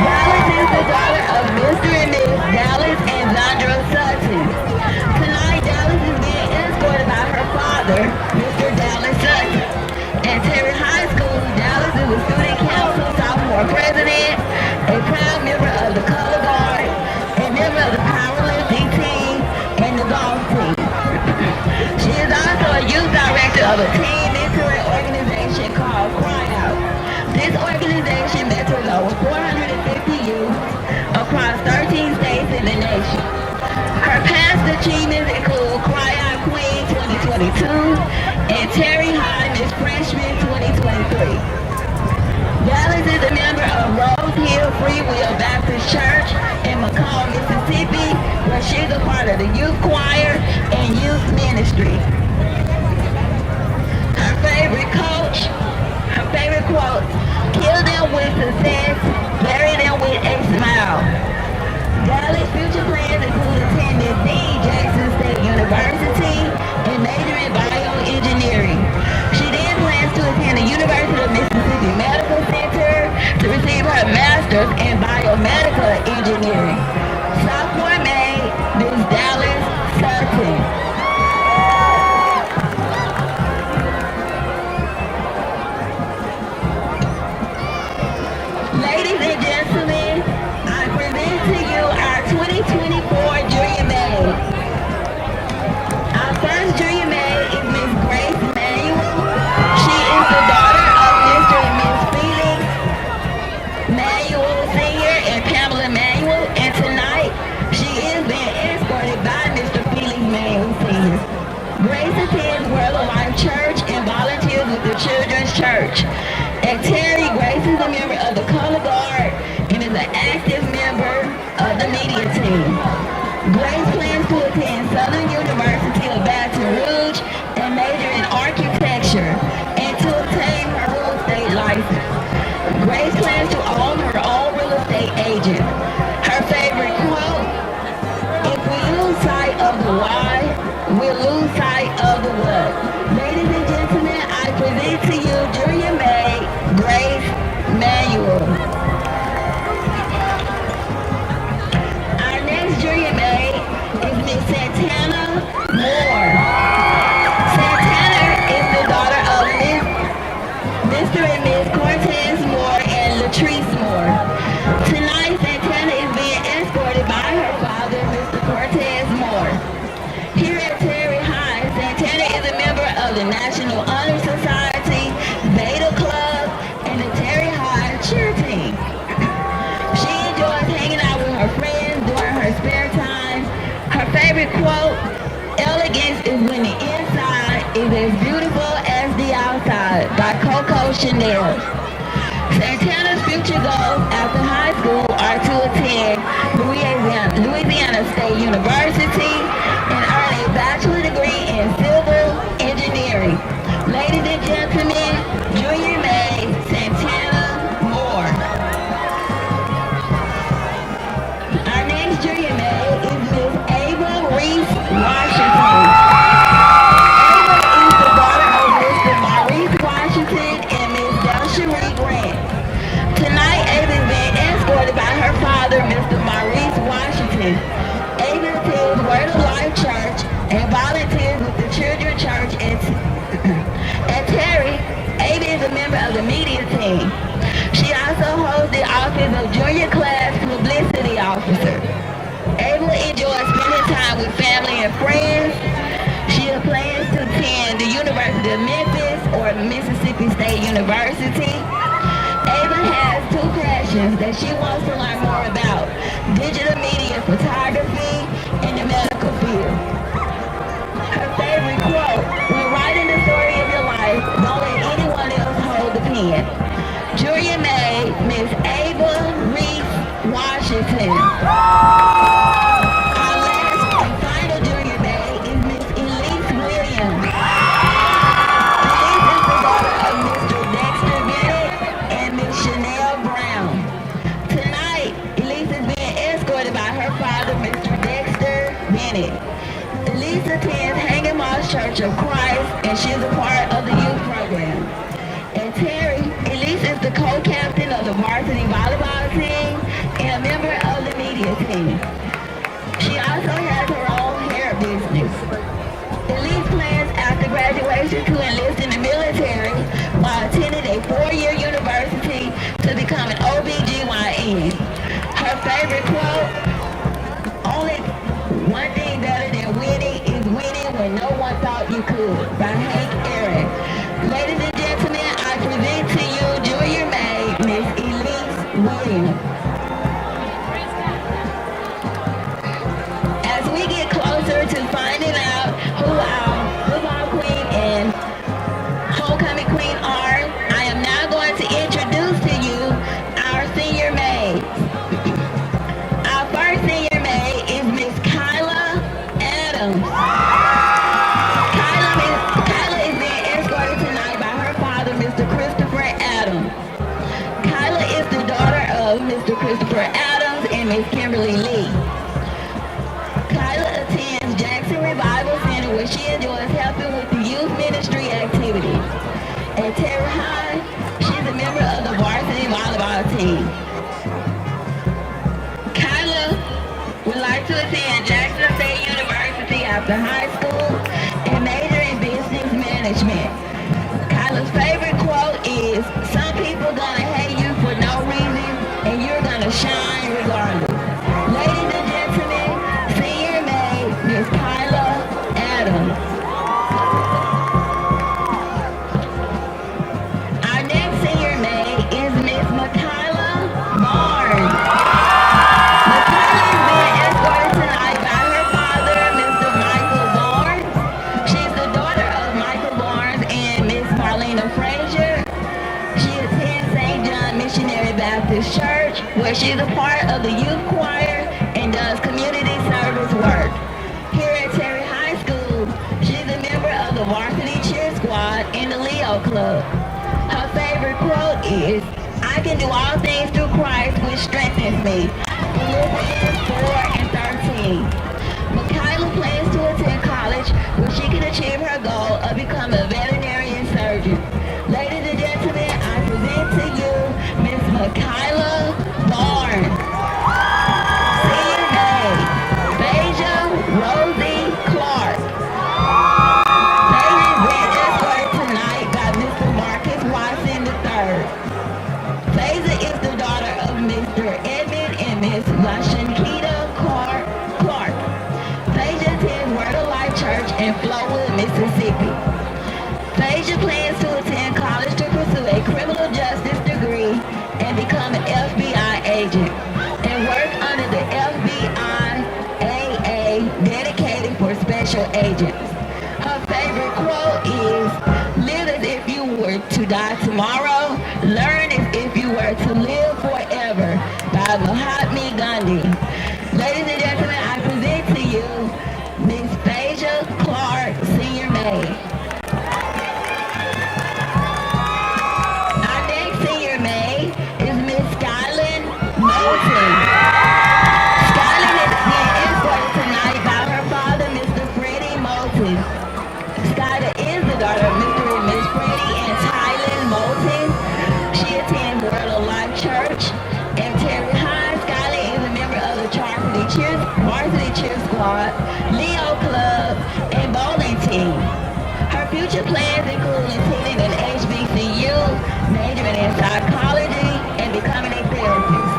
Dallas is the daughter of Mr. and Miss Dallas and Zandra Sutton. Tonight, Dallas is being escorted by her father, Mr. Dallas Sutton. At Terry High School, Dallas is a student council sophomore president, a proud member of the color guard, a member of the powerlifting team, and the golf team. She is also a youth director of a teen mentoring organization called Cry Out. This organization mentors over 450 youth across 13 states in the nation. Her past achievements include Cry Out Queen 2022 and Terry High Miss Freshman 2023. Dallas is a member of Rose Hill Free Will Baptist Church in McComb, Mississippi, where she's a part of the youth choir and youth ministry. Her favorite coach, her favorite quote, "Kill them with success, bury them with a smile." Dallas' future plans include attending the Jackson State University and majoring in bioengineering. She then plans to attend the University of Mississippi Medical Center to receive her master's in biomedical engineering. Sophomore May, Miss Dallas Sutton. Ladies and gentlemen, I present to you our 2024 Junior May. Our first Junior May is Miss Grace Manuel. She is the daughter of Mr. and Miss Felix Manuel Sr. and Pamela Manuel, and tonight she is being escorted by Mr. Felix Manuel Sr. Grace attends World of Life Church and volunteers with the Children's Church. At Terry, Grace is a member of the Color Guard and is an active member of the media team. Grace plans to attend Southern University of Baton Rouge and major in architecture and to obtain her real estate license. Grace plans to own her own real estate agent. Her favorite quote, "If we lose sight of the why, we'll lose sight of the what." Ladies and gentlemen, I present to you Junior May, Grace Manuel. Our next Junior May is Miss Santana Moore. Santana is the daughter of Mr. and Miss Cortez Moore and Latrice Moore. Tonight, Santana is being escorted by her father, Mr. Cortez Moore. Here at Terry High, Santana is a member of the National Honor Society, Beta Club, and the Terry High cheer team. She enjoys hanging out with her friends during her spare time. Her favorite quote, "Elegance is when the inside is as beautiful as the outside," by Coco Chanel. Santana's future goals after high school are to attend Louisiana State University and earn a bachelor's degree in civil engineering. Ladies and gentlemen, Junior May Santana Moore. Our next Junior May is Miss Ava Reese Washington. Ava is the daughter of Mr. Maurice Washington and Miss Delcherie Grant. Tonight, Ava is being escorted by her father, Mr. Maurice Washington. Ava attends Word of Life Church and volunteers with the Children's Church at Terry. Ava is a member of the media team. She also holds the office of Junior Class Publicity Officer. Ava enjoys spending time with family and friends. She plans to attend the University of Memphis or Mississippi State University. Ava has two passions that she wants to learn more about: digital media photography and the medical field. Her favorite quote: "When writing the story of your life, don't let anyone else hold the pen." Junior May, Miss Ava Reese Washington. Our last and final Junior May is Miss Elise Williams. Elise is the daughter of Mr. Dexter Bennett and Miss Chanel Brown. Tonight, Elise is being escorted by her father, Mr. Dexter Bennett. Elise attends Hanging Moss Church of Christ, and she is a part of the youth program. And Terry, Elise is the co-captain of the varsity volleyball team and a member of the media team. She also has her own hair business. Elise plans after graduation to enlist in the military while attending a 4-year university to become an OBGYN. Her favorite quote: "Only one thing better than winning is winning when no one thought you could," by Hank Aaron. Ladies and gentlemen, I present to you Junior May, Miss Elise Williams. As we get closer to finding out who our football queen and homecoming queen are, I am now going to introduce to you our senior maids. Our first senior maid is Miss Kyla Adams. Kyla is being escorted tonight by her father, Mr. Christopher Adams. Kyla is the daughter of Mr. Christopher Adams and Miss Kimberly Lee. Kyla attends Jackson Revival Center, where she enjoys helping with the youth ministry activities. At Terry High, she's a member of the varsity volleyball team. Kyla would like to attend Jackson State University after high school and major in business management. Kyla's favorite quote is, "Some people gonna hate you for no reason, and you're gonna shine regardless." Ladies and gentlemen, senior maid, Miss Kyla Adams. Our next senior maid is Miss Makayla Barnes. Makayla is being escorted tonight by her father, Mr. Michael Barnes. She's the daughter of Michael Barnes and Miss Paulina Frazier. She attends St. John Missionary Baptist Church, where she's a part of the youth choir and does community service work. Here at Terry High School, she's a member of the varsity cheer squad in the Leo Club. Her favorite quote is, "I can do all things through Christ, which strengthens me." Philippians 4 and 13. Makayla plans to attend college where she can achieve her goal of becoming a veterinarian surgeon. Ladies and gentlemen, I present to you Miss Makayla Barnes. Senior maid, Beja Rosie Clark. Beja is being escorted tonight by Mr. Marcus Watson III. Beja is the daughter of Mr. Edmund and Miss LaShankita Clark. Beja attends Word of Life Church in Flowood, tomorrow. Learn as if you were to live forever by Mahatma Gandhi. Ladies and gentlemen, I present to you Miss Phaedra Clark, Senior Maid. Our next Senior Maid is Miss Skyland Moulton. Skyland is being escorted tonight by her father, Mr. Freddie Moulton. Skylar is the daughter of Mr. and Miss Freddie and Tylen Moulton. She attends Word of Life Church and Terry High. Skylar is a member of the varsity cheer squad, Leo Club, and bowling team. Her future plans include attending an HBCU, majoring in psychology, and becoming a therapist.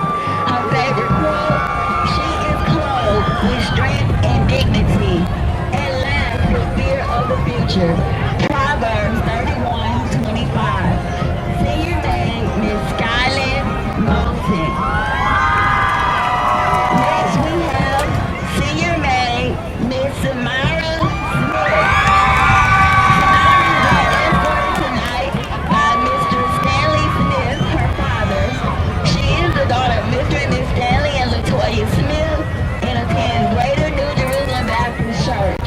Her favorite quote, she is clothed with strength and dignity, and laughs with fear of the future. Proverbs 31:25. Senior maid, Miss Skyland Moulton. Next we have Senior maid, Miss Samara Smith. Samara is being escorted tonight by Mr. Stanley Smith, her father. She is the daughter of Mr. and Miss Stanley and Latoya Smith and attends Greater New Jerusalem Baptist Church.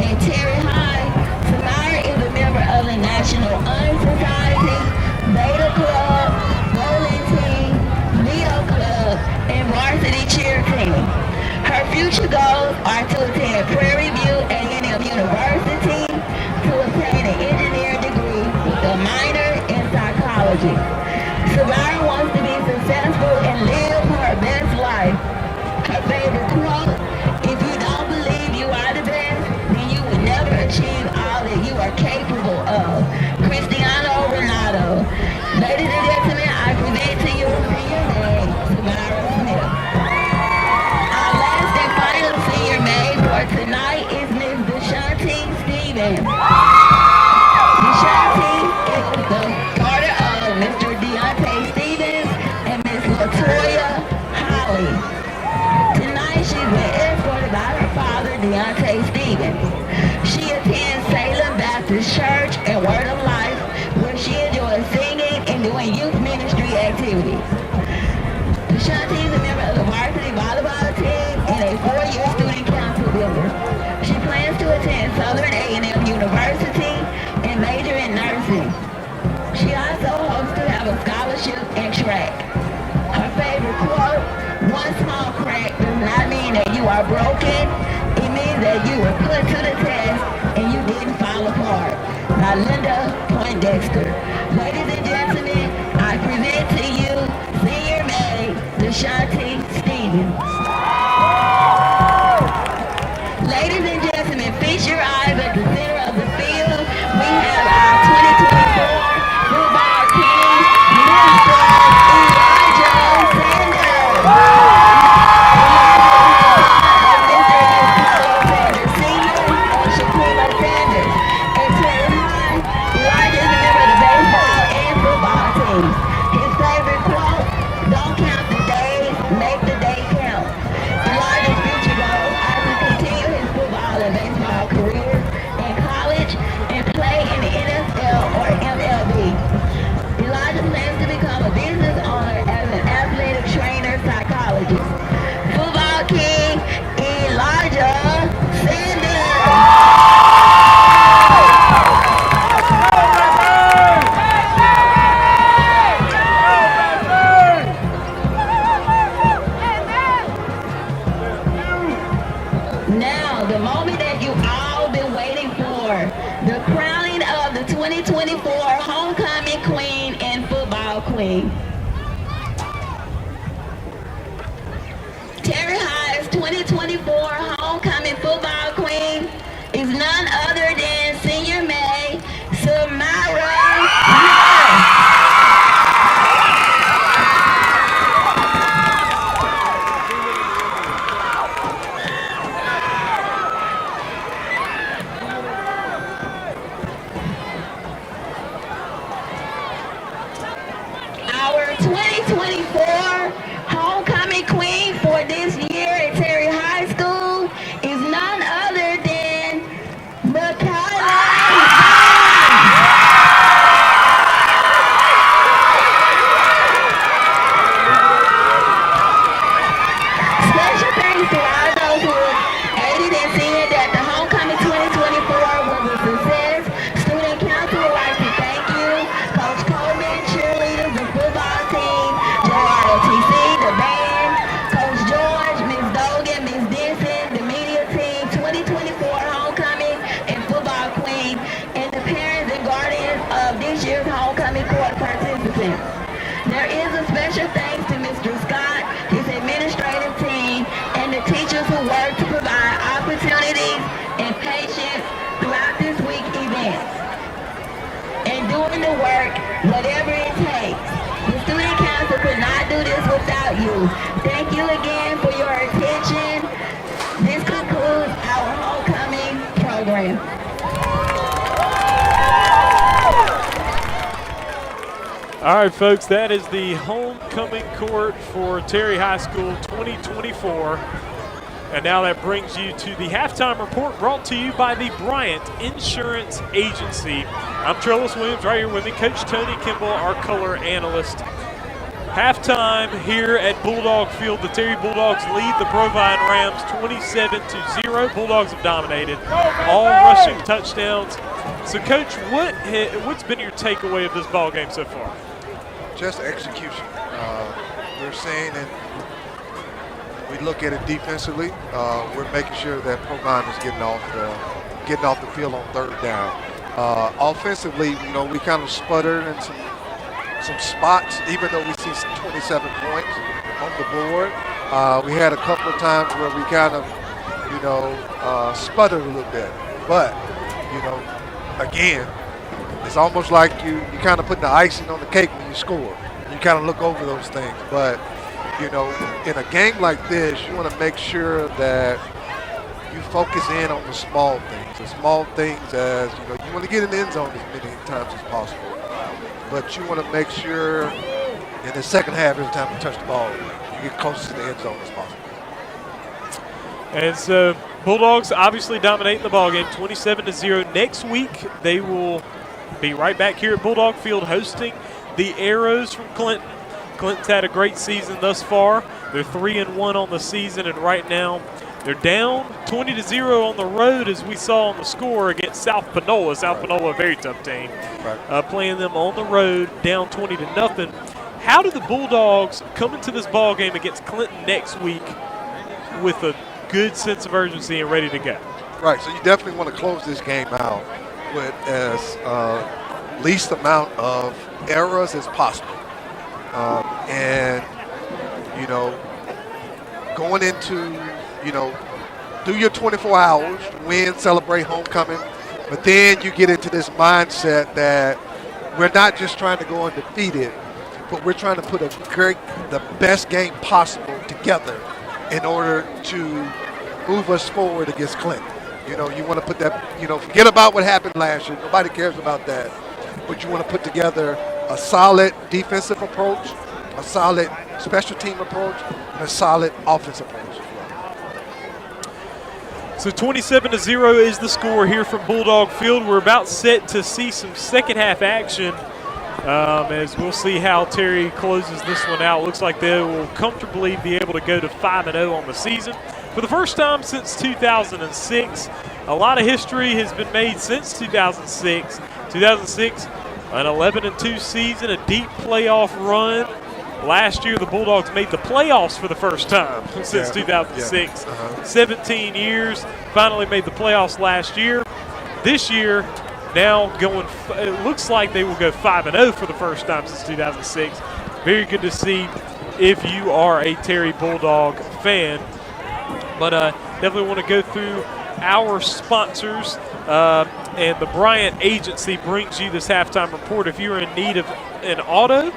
And Terry High, Samara is a member of the National Honor Society, Beta Club, bowling team, Leo Club, and varsity cheer team. Her future goals are to attend Prairie View A&M University to obtain an engineering degree with a minor in psychology. Samara wants to be successful and live her best life. Her favorite quote, if you don't believe you are the best, then you will never achieve all that you are capable of. Cristiano Ronaldo. Ladies and gentlemen, I present to you Senior Maid, Samara Smith. Our last and final Senior Maid for tonight is Miss Deshanti Stevens. Deshanti is the daughter of Mr. Deontay Stevens and Miss Latoya Holly. Tonight she's been escorted by her father, Deontay Stevens. She attends Salem Baptist Church and Word of Life, where she enjoys singing and doing youth ministry activities. Shanti is a member of the varsity volleyball team and a 4-year student council member. She plans to attend Southern A&M University and major in nursing. She also hopes to have a scholarship in track. Her favorite quote, one small crack does not mean that you are broken. It means that you were put to the test and you didn't fall apart. By Linda Poindexter. Ladies and gentlemen, I present to you Senior Maid, Deshanti Stevens. Ladies and gentlemen, fix your eyes at the center of the field. We have our 2024 Bulldog King, Mr. Elijah Sanders. Senior and Shaquilla Sanders. And Terry High, Elijah is a member of the baseball and football teams. His favorite quote, don't count the days, make the day count. Elijah's future goals are to continue his football and baseball careers in college and play in the NFL or MLB. Elijah plans to become a business owner as an athletic trainer psychologist. Football King, Elijah Sanders. Now, the moment that you all been waiting for, the crowning of the 2024 Homecoming Queen and Football Queen. Terry High's 2024 Homecoming Football Queen is none other than Senior Maid Samara Smith. Our work, whatever it takes. The student council could not do this without you. Thank you again for your attention. This concludes our homecoming program. All right, folks, that is the homecoming court for Terry High School 2024. And now that brings you to the halftime report brought to you by the Bryant Insurance Agency. I'm Trellis Williams, right here with me, Coach Tony Kimball, our color analyst. Halftime here at Bulldog Field. The Terry Bulldogs lead the Provine Rams 27-0. Bulldogs have dominated, all rushing touchdowns. So, Coach, what's been your takeaway of this ball game so far? Just execution. We're saying that we look at it defensively. We're making sure that Provine is getting off the field on third down. Offensively, we kind of sputtered in some spots, even though we see 27 points on the board. We had a couple of times where we kind of, sputtered a little bit. But, again, it's almost like you kind of putting the icing on the cake when you score. You kind of look over those things. But, in a game like this, you want to make sure that you focus in on the small things. The small things as, you want to get in the end zone as many times as possible. But you want to make sure in the second half, every time you touch the ball, you get close to the end zone as possible. And so Bulldogs obviously dominating the ballgame 27-0. Next week, they will be right back here at Bulldog Field hosting the Arrows from Clinton. Clinton's had a great season thus far. They're 3-1 on the season, and right now they're down 20-0 on the road, as we saw on the score against South Panola. South Panola, a very tough team, playing them on the road, down 20-0. How do the Bulldogs come into this ball game against Clinton next week with a good sense of urgency and ready to go? Right, so you definitely want to close this game out with as least amount of errors as possible. Going into, do your 24 hours, win, celebrate homecoming, but then you get into this mindset that we're not just trying to go undefeated, but we're trying to put the best game possible together in order to move us forward against Clinton. You want to put that, forget about what happened last year. Nobody cares about that. But you want to put together a solid defensive approach, a solid special team approach, and a solid offense approach as well. So 27-0 is the score here from Bulldog Field. We're about set to see some second half action as we'll see how Terry closes this one out. Looks like they will comfortably be able to go to 5-0 on the season. For the first time since 2006, a lot of history has been made since 2006. 2006, an 11-2 season, a deep playoff run. Last year, the Bulldogs made the playoffs for the first time since 2006. 17 years, finally made the playoffs last year. This year, now it looks like they will go 5-0 for the first time since 2006. Very good to see if you are a Terry Bulldog fan. But definitely want to go through our sponsors. And the Bryant Agency brings you this halftime report. If you're in need of an auto,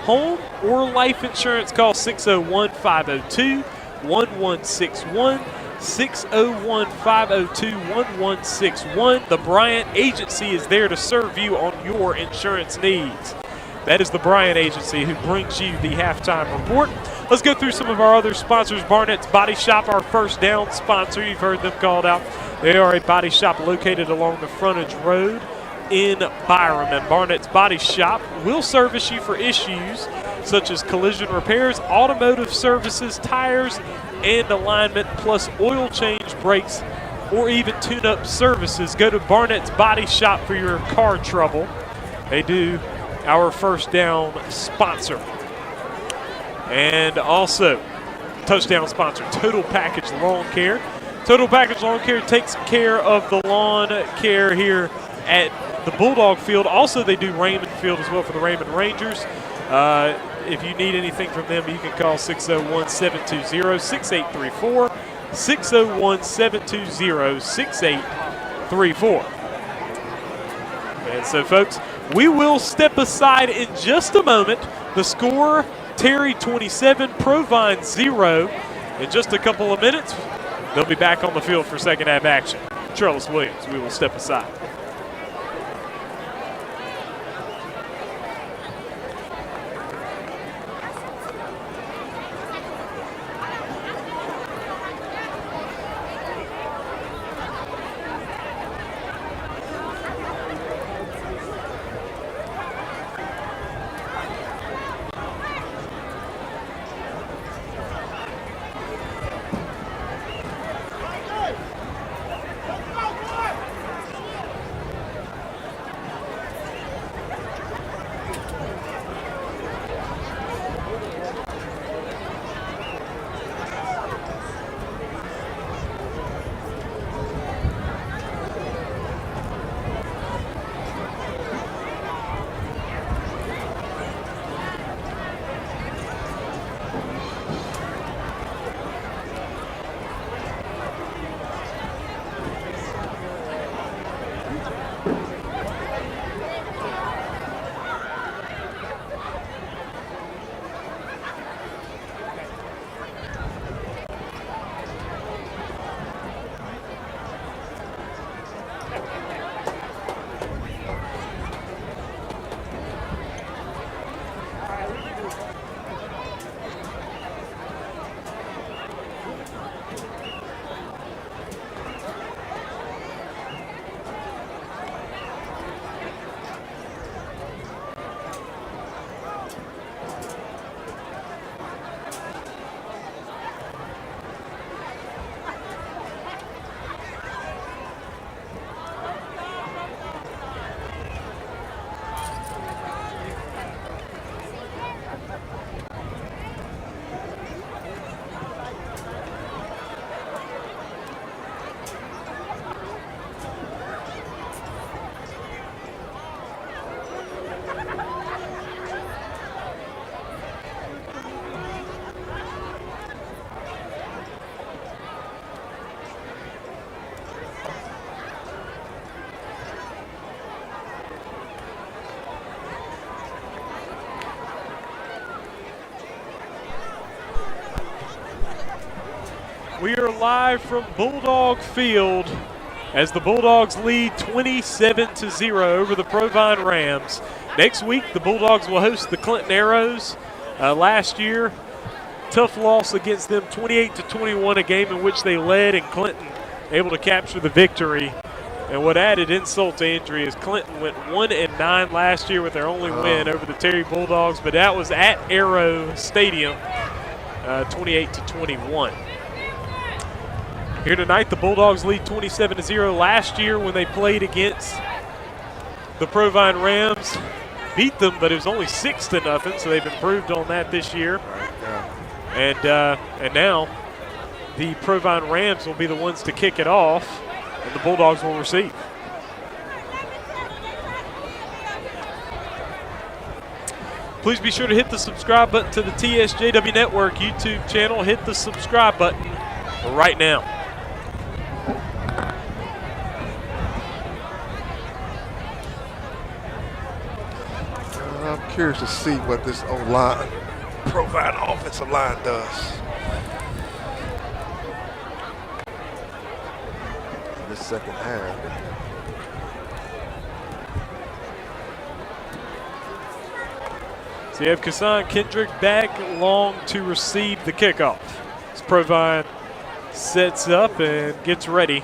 home, or life insurance, call 601-502-1161. 601-502-1161. The Bryant Agency is there to serve you on your insurance needs. That is the Bryant Agency who brings you the halftime report. Let's go through some of our other sponsors. Barnett's Body Shop, our first down sponsor. You've heard them called out. They are a body shop located along the frontage road in Byram. And Barnett's Body Shop will service you for issues such as collision repairs, automotive services, tires, and alignment, plus oil change, brakes, or even tune-up services. Go to Barnett's Body Shop for your car trouble. They do our first down sponsor. And also, touchdown sponsor, Total Package Lawn Care. Total Package Lawn Care takes care of the lawn care here at the Bulldog Field. Also, they do Raymond Field as well for the Raymond Rangers. If you need anything from them, you can call 601-720-6834. 601-720-6834. And So, folks, we will step aside in just a moment. The score, Terry 27, Provine 0. In just a couple of minutes, they'll be back on the field for second half action. Charles Williams, we will step aside. We are live from Bulldog Field as the Bulldogs lead 27-0 over the Provine Rams. Next week, the Bulldogs will host the Clinton Arrows. Last year, tough loss against them, 28-21, a game in which they led, and Clinton able to capture the victory. And what added insult to injury is Clinton went 1-9 last year with their only win over the Terry Bulldogs, but that was at Arrow Stadium, 28-21. Here tonight, the Bulldogs lead 27-0. Last year when they played against the Provine Rams, beat them, but it was only 6-0, so they've improved on that this year. And now the Provine Rams will be the ones to kick it off, and the Bulldogs will receive. Please be sure to hit the subscribe button to the TSJW Network YouTube channel. Hit the subscribe button right now. I'm curious to see what this O-line, Provine offensive line does in this second half. So you have Kassan Kendrick back long to receive the kickoff. As Provine sets up and gets ready.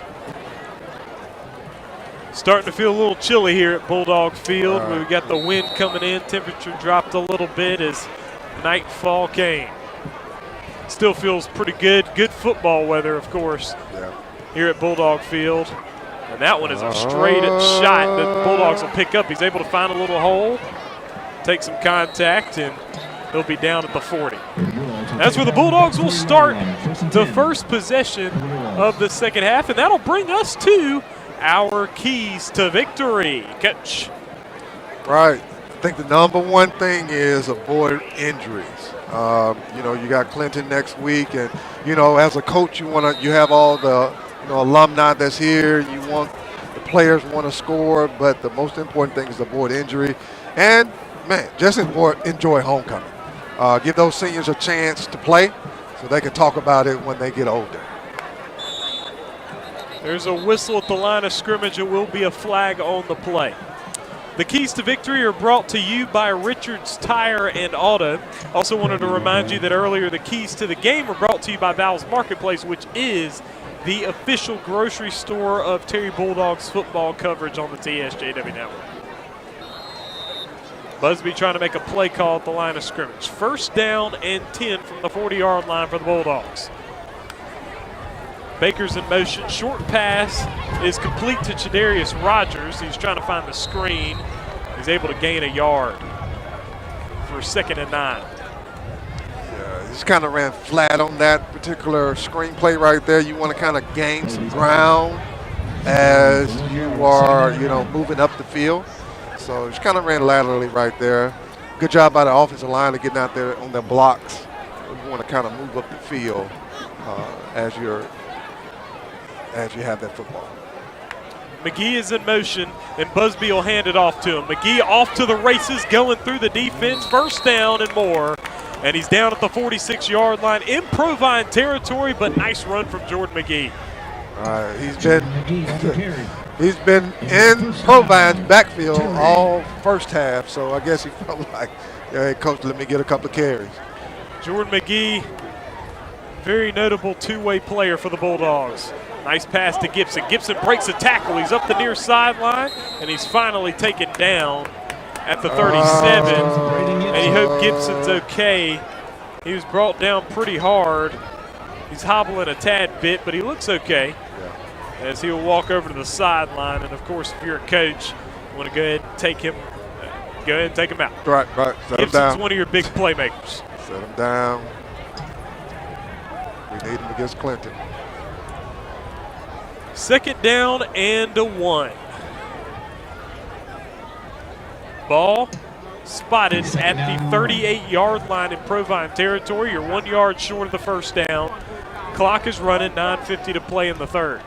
Starting to feel a little chilly here at Bulldog Field. We've got the wind coming in. Temperature dropped a little bit as nightfall came. Still feels pretty good. Good football weather, of course, here at Bulldog Field. And that one is a straight shot that the Bulldogs will pick up. He's able to find a little hole, take some contact, and he'll be down at the 40. That's where the Bulldogs will start the first possession of the second half, and that'll bring us to our keys to victory. Coach. Right. I think the number one thing is avoid injuries. You know, you got Clinton next week, and you know, as a coach, you have all the alumni that's here. You want the players want to score, but the most important thing is to avoid injury. And, man, just enjoy homecoming. Give those seniors a chance to play so they can talk about it when they get older. There's a whistle at the line of scrimmage. It will be a flag on the play. The keys to victory are brought to you by Richards Tire and Auto. Also wanted to remind you that earlier the keys to the game were brought to you by Val's Marketplace, which is the official grocery store of Terry Bulldogs football coverage on the TSJW network. Busby trying to make a play call at the line of scrimmage. First down and 10 from the 40-yard line for the Bulldogs. Baker's in motion. Short pass is complete to Chadarius Rogers. He's trying to find the screen. He's able to gain a yard for 2nd and 9. Yeah, he's kind of ran flat on that particular screen play right there. You want to kind of gain some ground as you are, moving up the field. So he's kind of ran laterally right there. Good job by the offensive line of getting out there on their blocks. You want to kind of move up the field as you have that football. McGee is in motion, and Busby will hand it off to him. McGee off to the races, going through the defense, first down and more. And he's down at the 46-yard line in Provine territory, but nice run from Jordan McGee. He's been in Provine's backfield all first half, so I guess he felt like, hey, coach, let me get a couple of carries. Jordan McGee, very notable two-way player for the Bulldogs. Nice pass to Gibson. Gibson breaks a tackle. He's up the near sideline, and he's finally taken down at the 37. And you hope Gibson's okay. He was brought down pretty hard. He's hobbling a tad bit, but he looks okay as he'll walk over to the sideline. And, of course, if you're a coach, you want to go ahead and take him out. Right. Set Gibson's one of your big playmakers. Set him down. We need him against Clinton. 2nd down and 1. Ball spotted at the 38-yard line in Provine territory. You're 1 yard short of the first down. Clock is running, 9:50 to play in the third.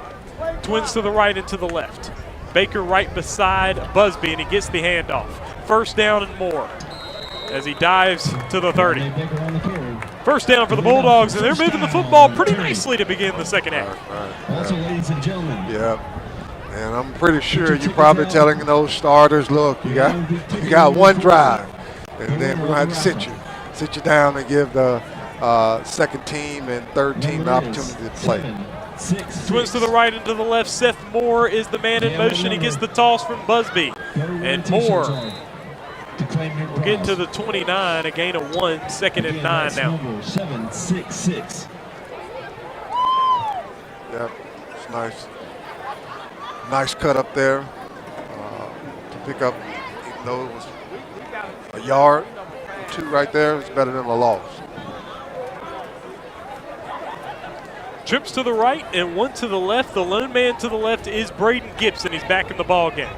Twins to the right and to the left. Baker right beside Busby, and he gets the handoff. First down and more as he dives to the 30. First down for the Bulldogs, and they're moving the football pretty nicely to begin the second half. Also, ladies and gentlemen. Yeah. And I'm pretty sure you're probably telling those starters, look, you got one drive, and then we're going to have to sit you down and give the second team and third team the opportunity to play. Twins to the right and to the left. Seth Moore is the man in motion. He gets the toss from Busby. And Moore will get to the 29, a gain of 1, 2nd and 9 now. 7-6-6. Yep, it's nice. Nice cut up there to pick up, even though it was a yard or 2 right there. It's better than a loss. Trips to the right and 1 to the left. The lone man to the left is Braden Gibson. He's back in the ball game.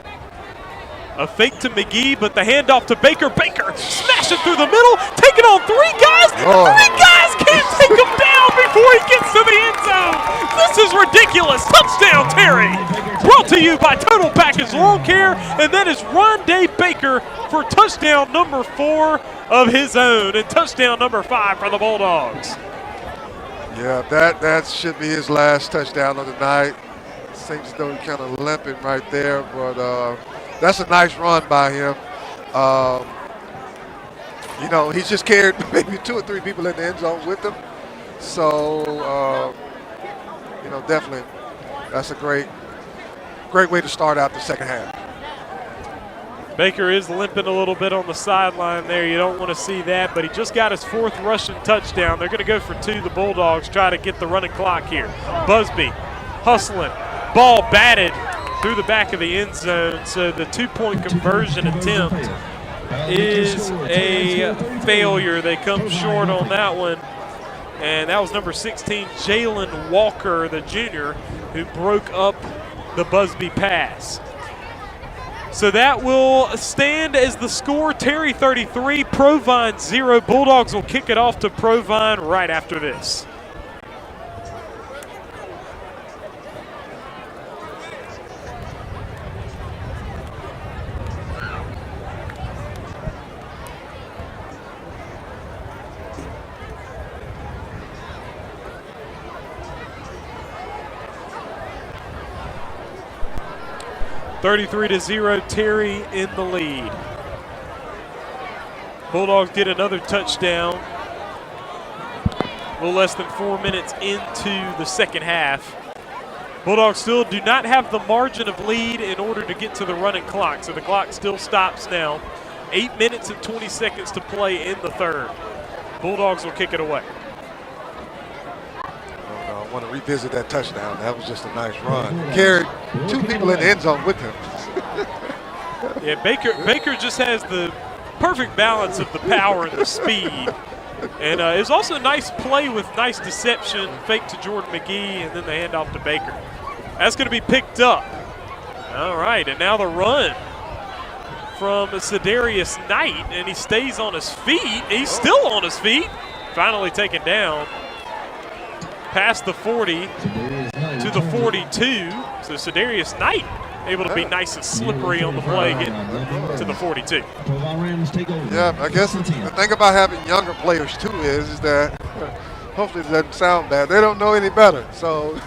A fake to McGee, but the handoff to Baker. Baker smashing through the middle, taking on 3 guys. 3 guys can't take him down before he gets to the end zone. This is ridiculous. Touchdown, Terry. Brought to you by Total Package Lawn Care, and that is Rondé Baker for touchdown number 4 of his own, and touchdown number 5 for the Bulldogs. Yeah, that should be his last touchdown of the night. Seems as though he's kind of limping right there, but that's a nice run by him. He's just carried maybe 2 or 3 people in the end zone with him. So, definitely that's a great way to start out the second half. Baker is limping a little bit on the sideline there. You don't want to see that, but he just got his 4th rushing touchdown. They're going to go for 2, the Bulldogs, try to get the running clock here. Busby hustling. Ball batted through the back of the end zone, so the 2-point conversion attempt is a failure. They come short on that one, and that was number 16, Jalen Walker, the junior, who broke up the Busby pass. So that will stand as the score. Terry 33, Provine 0. Bulldogs will kick it off to Provine right after this. 33-0, Terry in the lead. Bulldogs get another touchdown. A little less than 4 minutes into the second half. Bulldogs still do not have the margin of lead in order to get to the running clock, so the clock still stops now. 8 minutes and 20 seconds to play in the third. Bulldogs will kick it away. I want to revisit that touchdown. That was just a nice run. Carried 2 people in the end zone with him. Yeah, Baker just has the perfect balance of the power and the speed. And it was also a nice play with nice deception, fake to Jordan McGee, and then the handoff to Baker. That's going to be picked up. All right, and now the run from Cedarius Knight, and he stays on his feet. He's still on his feet. Finally taken down. Past the 40 to the 42. So Cedarius Knight able to be nice and slippery on the play, getting to the 42. Yeah, I guess the thing about having younger players too is that hopefully it doesn't sound bad. They don't know any better, so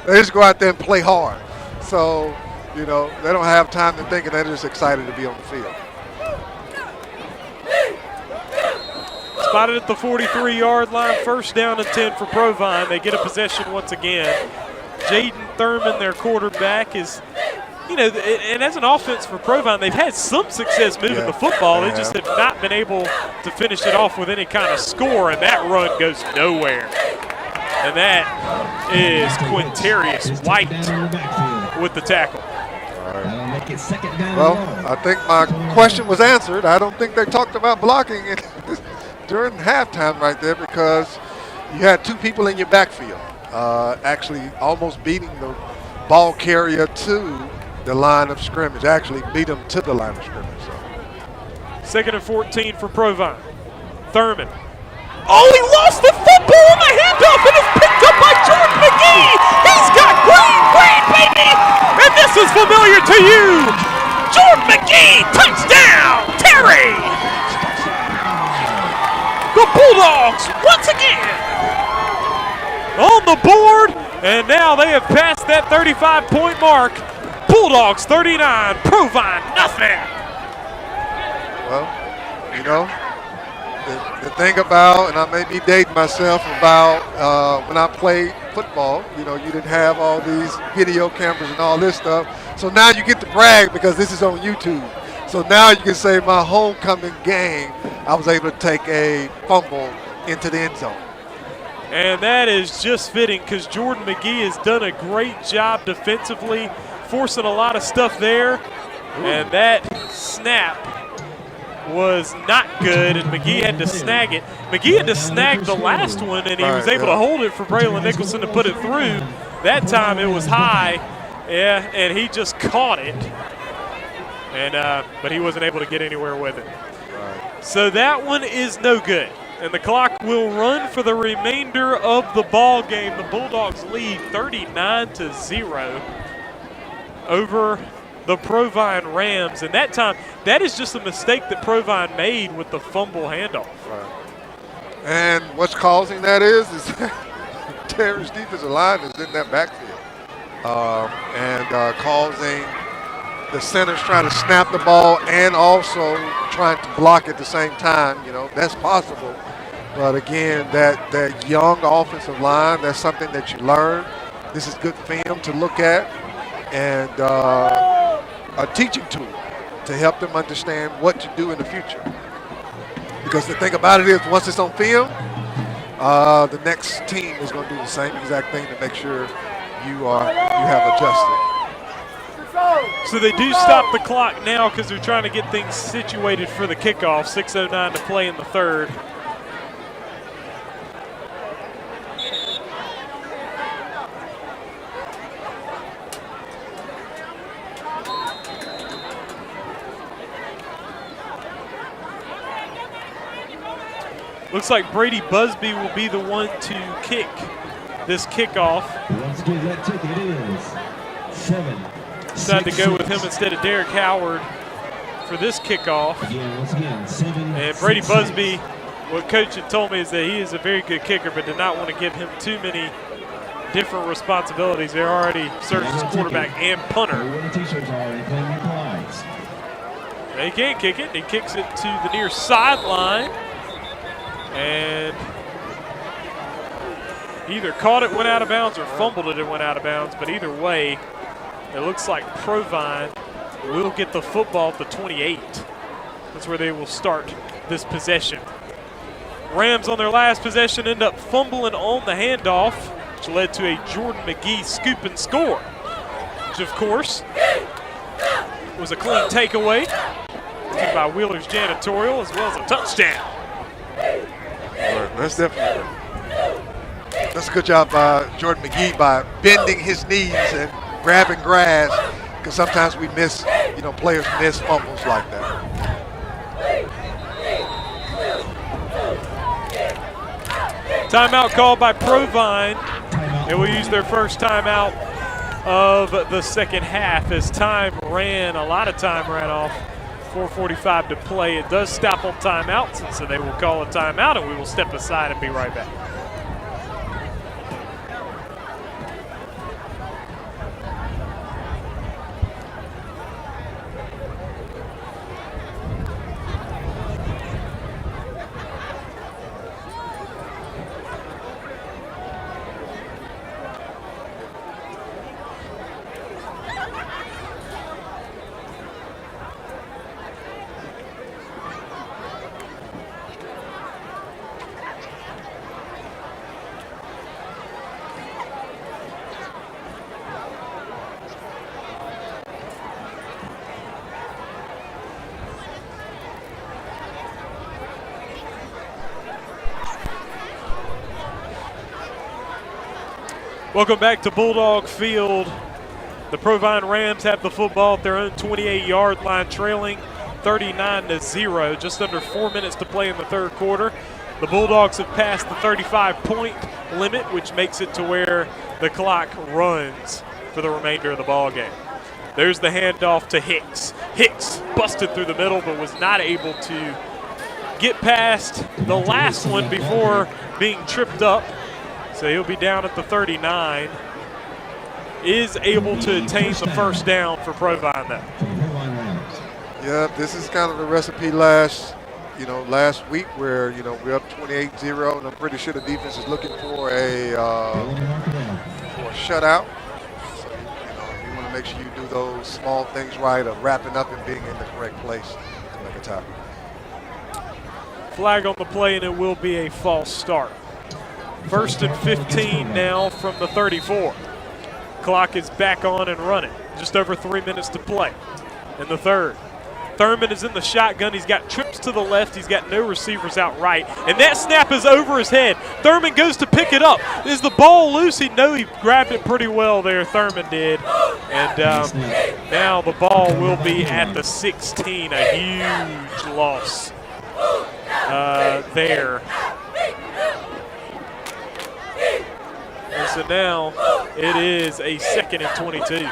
they just go out there and play hard. So, you know, they don't have time to think, and they're just excited to be on the field. Spotted at the 43-yard line, first down and 10 for Provine. They get a possession once again. Jaden Thurman, their quarterback, is, you know, and as an offense for Provine, they've had some success moving the football. They just have not been able to finish it off with any kind of score, and that run goes nowhere. And that is Quintarius White with the tackle. Well, I think my question was answered. I don't think they talked about blocking it during halftime right there, because you had 2 people in your backfield, actually almost beating the ball carrier to the line of scrimmage. Actually beat them to the line of scrimmage. So. 2nd and 14 for Provine. Thurman. Oh, he lost the football on the handoff, and it's picked up by Jordan McGee. He's got green, baby, and this is familiar to you. Jordan McGee, touchdown, Terry. The Bulldogs once again on the board, and now they have passed that 35-point mark. Bulldogs 39, Provine nothing. Well, you know, the thing about, and I may be dating myself about when I played football, you know, you didn't have all these video cameras and all this stuff. So now you get to brag because this is on YouTube. So now you can say my homecoming game, I was able to take a fumble into the end zone. And that is just fitting, because Jordan McGee has done a great job defensively, forcing a lot of stuff there. And that snap was not good, and McGee had to snag it. McGee had to snag the last one, and he was able to hold it for Braylon Nicholson to put it through. That time it was high, and he just caught it. And but he wasn't able to get anywhere with it. So that one is no good. And the clock will run for the remainder of the ball game. The Bulldogs lead 39-0 over the Provine Rams. And that time, that is just a mistake that Provine made with the fumble handoff. And what's causing that is Terry's defensive line is in that backfield. And causing the centers trying to snap the ball and also trying to block at the same time. You know, that's possible. But again, that young offensive line, that's something that you learn. This is good film to look at, and a teaching tool to help them understand what to do in the future. Because the thing about it is, once it's on film, the next team is going to do the same exact thing to make sure you have adjusted. So they do stop the clock now because they're trying to get things situated for the kickoff. 6:09 to play in the third. Looks like Brady Busby will be the one to kick this kickoff. Let's give that ticket is 7. Decided to go with him instead of Derek Howard for this kickoff. And Brady Busby, what coach had told me is that he is a very good kicker, but did not want to give him too many different responsibilities. They're already serves as quarterback and punter. He can't kick it. He kicks it to the near sideline. And either caught it, went out of bounds, or fumbled it and went out of bounds. But either way, it looks like Provine will get the football at the 28. That's where they will start this possession. Rams on their last possession end up fumbling on the handoff, which led to a Jordan McGee scoop and score, which of course was a clean takeaway by Wheeler's Janitorial, as well as a touchdown. That's definitely that's a good job by Jordan McGee by bending his knees and grabbing grass, because sometimes we miss, players miss fumbles like that. Timeout called by Provine. They will use their first timeout of the second half as a lot of time ran off. 4:45 to play. It does stop on timeouts, and so they will call a timeout, and we will step aside and be right back. Welcome back to Bulldog Field. The Provine Rams have the football at their own 28-yard line, trailing 39-0. Just under 4 minutes to play in the third quarter. The Bulldogs have passed the 35-point limit, which makes it to where the clock runs for the remainder of the ball game. There's the handoff to Hicks. Hicks busted through the middle, but was not able to get past the last one before being tripped up. So he'll be down at the 39. Is able to attain the first down for Provine though. Yeah, this is kind of the recipe last week where, we're up 28-0, and I'm pretty sure the defense is looking for a shutout. So, you want to make sure you do those small things right of wrapping up and being in the correct place to make a tackle. Flag on the play, and it will be a false start. 1st and 15 now from the 34. Clock is back on and running. Just over 3 minutes to play in the third. Thurman is in the shotgun. He's got trips to the left. He's got no receivers out right. And that snap is over his head. Thurman goes to pick it up. Is the ball loose? He grabbed it pretty well there, Thurman did. And now the ball will be at the 16. A huge loss there. And so now it is a 2nd and 22.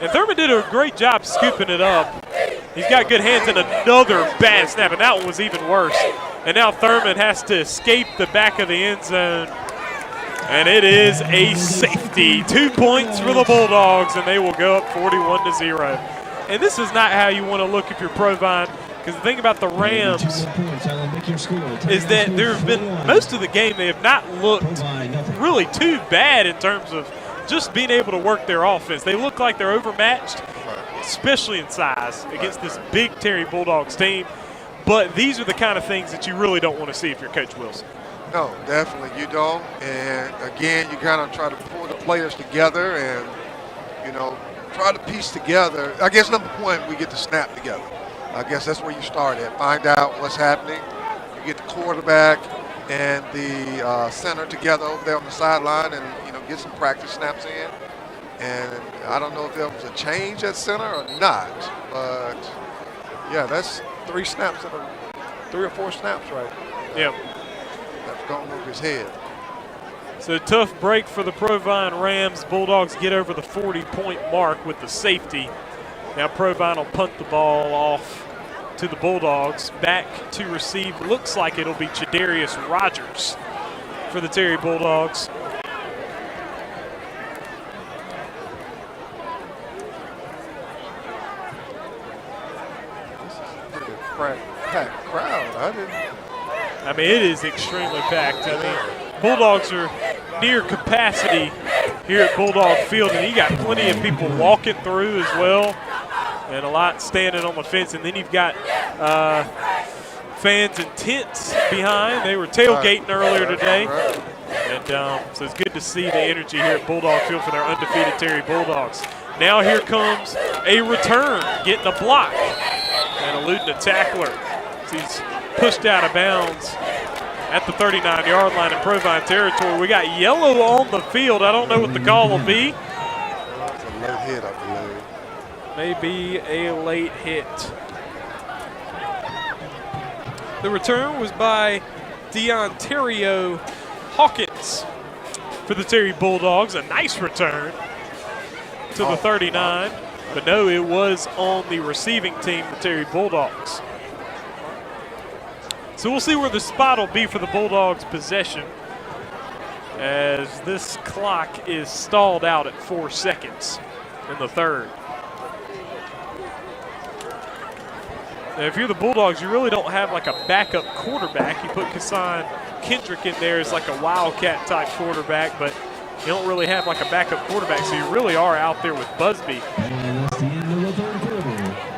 And Thurman did a great job scooping it up. He's got good hands, and another bad snap, and that one was even worse. And now Thurman has to escape the back of the end zone. And it is a safety. 2 points for the Bulldogs, and they will go up 41-0. And this is not how you want to look if you're Provine. Because the thing about the Rams is that there have been, most of the game, they have not looked really too bad in terms of just being able to work their offense. They look like they're overmatched, especially in size, against this big Terry Bulldogs team. But these are the kind of things that you really don't want to see if you're Coach Wilson. No, definitely you don't. And, again, you kind of try to pull the players together and, try to piece together. I guess number one, we get the snap together. I guess that's where you start at. Find out what's happening. You get the quarterback and the center together over there on the sideline and, get some practice snaps in. And I don't know if there was a change at center or not, but, yeah, that's 3 or 4 snaps right. Yep. That's going over his head. So tough break for the Provine Rams. Bulldogs get over the 40-point mark with the safety. Now Provine will punt the ball off to the Bulldogs. Back to receive, looks like it'll be Chadarius Rogers for the Terry Bulldogs. Packed crowd. I mean, it is extremely packed. I mean, Bulldogs are near capacity here at Bulldog Field, and you got plenty of people walking through as well, and a lot standing on the fence. And then you've got fans in tents behind. They were tailgating earlier today, and so it's good to see the energy here at Bulldog Field for their undefeated Terry Bulldogs. Now here comes a return, getting a block and eluding a tackler. He's pushed out of bounds at the 39-yard line in Provine territory. We got yellow on the field. I don't know what the call will be. It's a late hit, I believe. Maybe a late hit. The return was by Deontario Hawkins for the Terry Bulldogs. A nice return to the 39. But no, it was on the receiving team, the Terry Bulldogs. So we'll see where the spot will be for the Bulldogs' possession, as this clock is stalled out at 4 seconds in the third. Now, if you're the Bulldogs, you really don't have like a backup quarterback. You put Kassan Kendrick in there as like a wildcat type quarterback, but you don't really have like a backup quarterback, so you really are out there with Busby.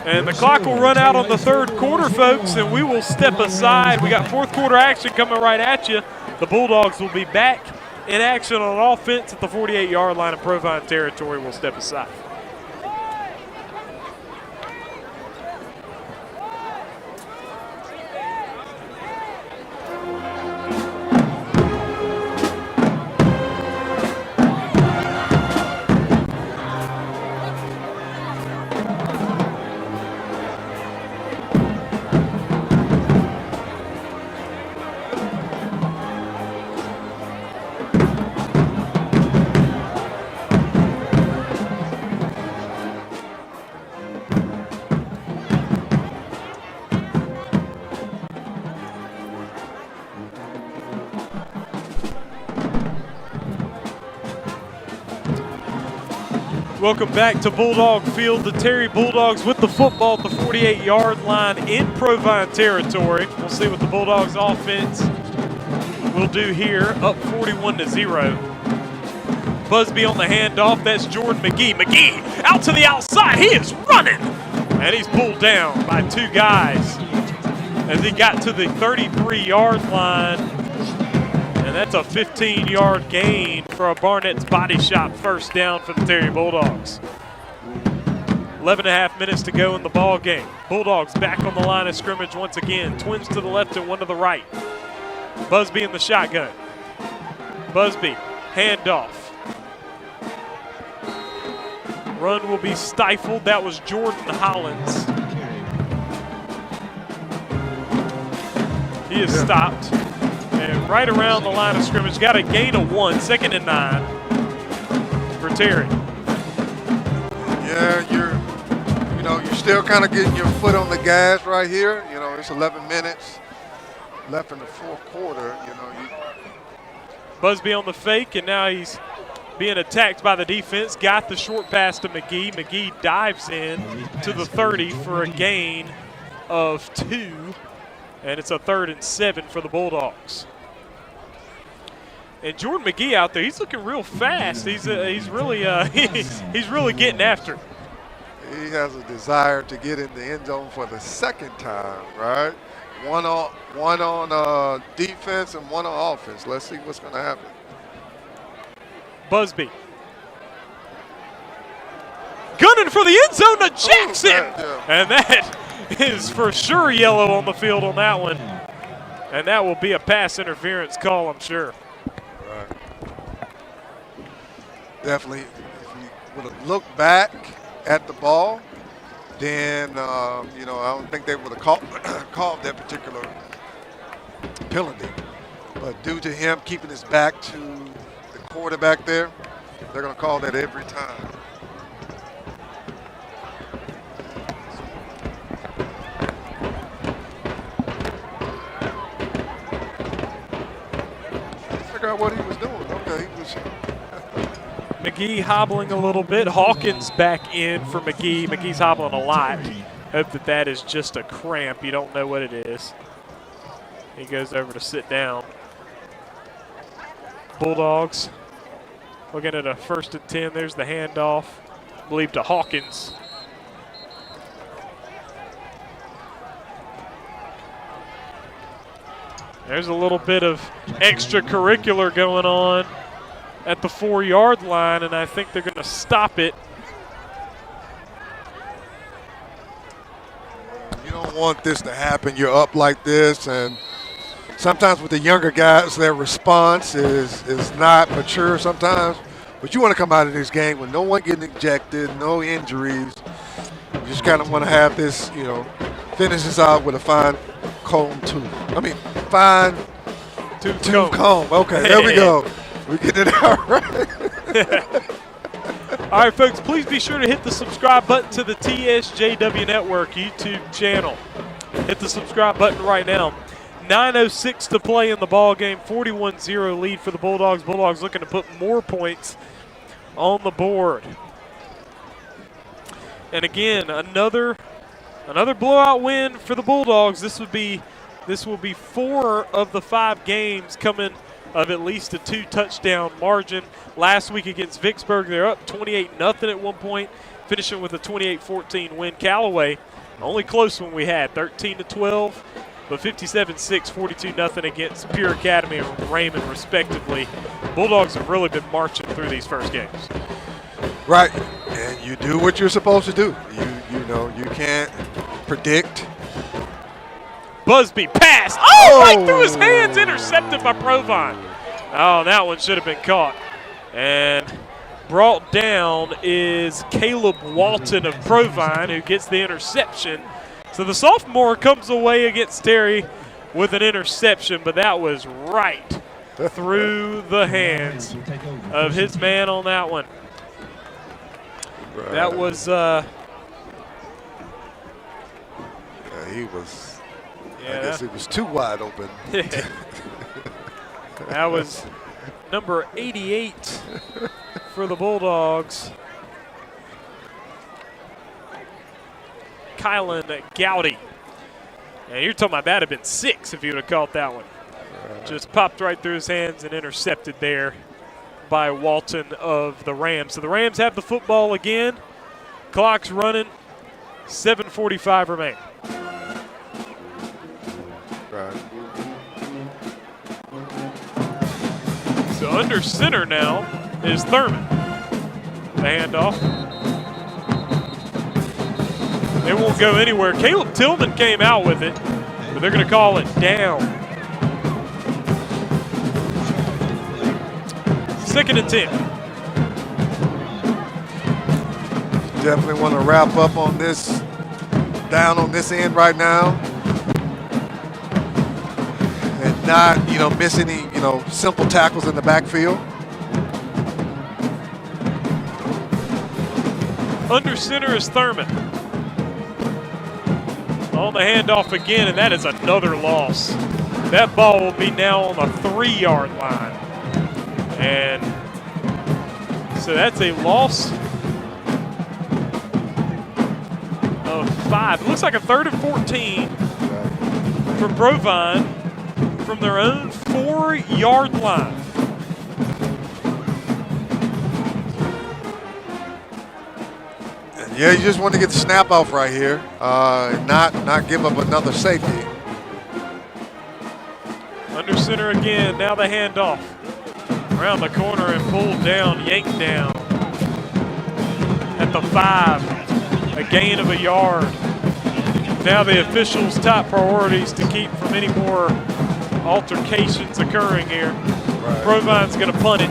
And the clock will run out on the third quarter, folks, and we will step aside. We got fourth quarter action coming right at you. The Bulldogs will be back in action on offense at the 48-yard line of Provine territory. We'll step aside. Welcome back to Bulldog Field. The Terry Bulldogs with the football at the 48-yard line in Provine territory. We'll see what the Bulldogs offense will do here, up 41-0. Busby on the handoff. That's Jordan McGee. McGee out to the outside. He is running, and he's pulled down by two guys as he got to the 33-yard line. And that's a 15-yard gain for a Barnett's Body Shop first down for the Terry Bulldogs. 11.5 minutes to go in the ball game. Bulldogs back on the line of scrimmage once again. Twins to the left and one to the right. Busby in the shotgun. Busby, handoff. Run will be stifled. That was Jordan Hollins. He is stopped. And right around the line of scrimmage, got a gain of 1, 2nd and 9 for Terry. Yeah, you're still kind of getting your foot on the gas right here. You know, it's 11 minutes left in the fourth quarter. Busby on the fake, and now he's being attacked by the defense. Got the short pass to McGee. McGee dives in to the 30 for a gain of 2. And it's a 3rd and 7 for the Bulldogs. And Jordan McGee out there, he's looking real fast. He's really he's really getting after it. He has a desire to get in the end zone for the second time, right? One on defense and one on offense. Let's see what's going to happen. Busby. Gunning for the end zone to Jackson. And that is for sure yellow on the field on that one. And that will be a pass interference call, I'm sure. Right. Definitely, if you would have looked back at the ball, then, I don't think they would have called that particular penalty. But due to him keeping his back to the quarterback there, they're going to call that every time. McGee hobbling a little bit. Hawkins back in for McGee. McGee's hobbling a lot. Hope that is just a cramp. You don't know what it is. He goes over to sit down. Bulldogs looking at a 1st and 10. There's the handoff, I believe, to Hawkins. There's a little bit of extracurricular going on at the 4-yard line, and I think they're going to stop it. You don't want this to happen. You're up like this, and sometimes with the younger guys, their response is not mature sometimes. But you want to come out of this game with no one getting ejected, no injuries. You just kind of want to have this, finish this out with a fine comb tooth. Fine tooth comb. Okay, there we go. We get it out right. All right, folks, please be sure to hit the subscribe button to the TSJW Network YouTube channel. Hit the subscribe button right now. 9:06 to play in the ball game. 41-0 lead for the Bulldogs. Bulldogs looking to put more points on the board. And again, another blowout win for the Bulldogs. This will be 4 of the 5 games coming of at least a 2-touchdown margin. Last week against Vicksburg, they're up 28-0 at one point, finishing with a 28-14 win. Callaway, only close one we had, 13-12, but 57-6, 42-0 against Pure Academy and Raymond, respectively. Bulldogs have really been marching through these first games. Right, and you do what you're supposed to do. You can't predict. Busby pass. Oh, right through his hands, intercepted by Provine. Oh, that one should have been caught. And brought down is Caleb Walton of Provine, who gets the interception. So the sophomore comes away against Terry with an interception, but that was right through the hands of his man on that one. Right. That was he was. Yeah, I guess it was too wide open. That was number 88 for the Bulldogs. Kylan Gowdy. And you're talking about that would have been 6 if you would have caught that one. Just popped right through his hands and intercepted there by Walton of the Rams. So the Rams have the football again. Clock's running. 7:45 remain. Right. So under center now is Thurman. The handoff. It won't go anywhere. Caleb Tillman came out with it, but they're going to call it down. 2nd and 10. Definitely want to wrap up on this, down on this end right now. And not, miss any, simple tackles in the backfield. Under center is Thurman. On the handoff again, and that is another loss. That ball will be now on the 3-yard line. And so that's a loss of 5. It looks like a 3rd and 14 for Provine from their own 4-yard line. Yeah, you just want to get the snap off right here, and not give up another safety. Under center again, now the handoff. Around the corner and pulled down, yanked down. At the 5, a gain of a yard. Now the officials' top priorities to keep from any more altercations occurring here. Right. Provine's going to punt it.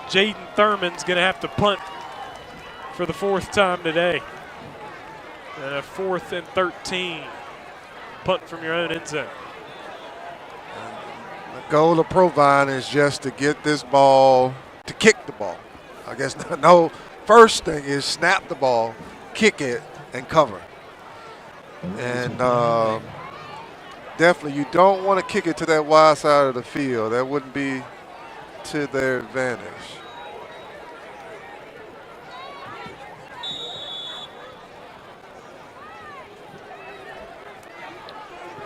Jaden Thurman's going to have to punt for the 4th time today. And a 4th and 13. Punt from your own end zone. The goal of Provine is just to get this ball, to kick the ball. I guess no, first thing is snap the ball, kick it, and cover. And definitely you don't want to kick it to that wide side of the field. That wouldn't be to their advantage.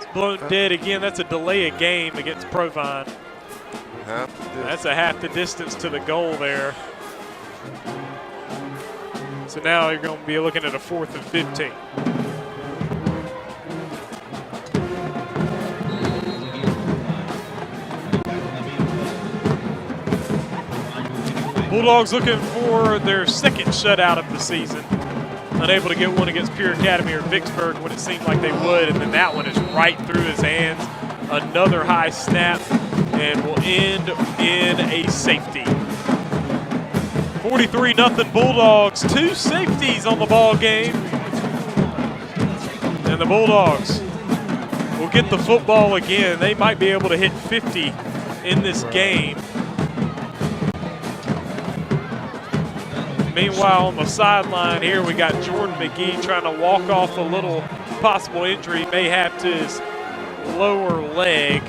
It's blown dead again. That's a delay of game against Provine. That's a half the distance to the goal there. So now you're going to be looking at a 4th and 15. Bulldogs looking for their 2nd shutout of the season. Unable to get one against Pure Academy or Vicksburg when it seemed like they would, and then that one is right through his hands. Another high snap, and will end in a safety. 43-0 Bulldogs, 2 safeties on the ball game. And the Bulldogs will get the football again. They might be able to hit 50 in this game. Meanwhile, on the sideline here, we got Jordan McGee trying to walk off a little possible injury he may have to his lower leg.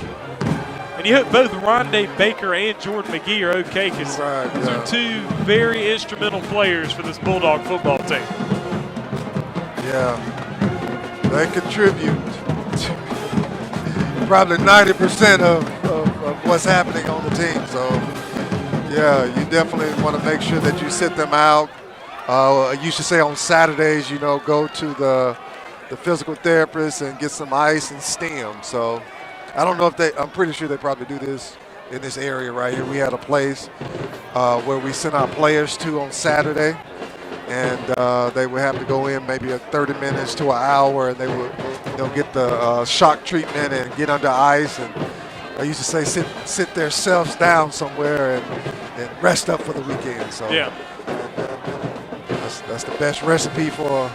And you hope both Rondé Baker and Jordan McGee are okay, because those are 2 very instrumental players for this Bulldog football team. Yeah, they contribute probably 90% of what's happening on the team. So, yeah, you definitely want to make sure that you sit them out. I used to say on Saturdays, you know, go to the physical therapist and get some ice and stim. So I don't know if they, I'm pretty sure they probably do this in this area right here. We had a place where we sent our players to on Saturday, and they would have to go in maybe 30 minutes to an hour, and they would, you know, get the shock treatment and get under ice. And I used to say sit themselves down somewhere and rest up for the weekend. So yeah, that's the best recipe for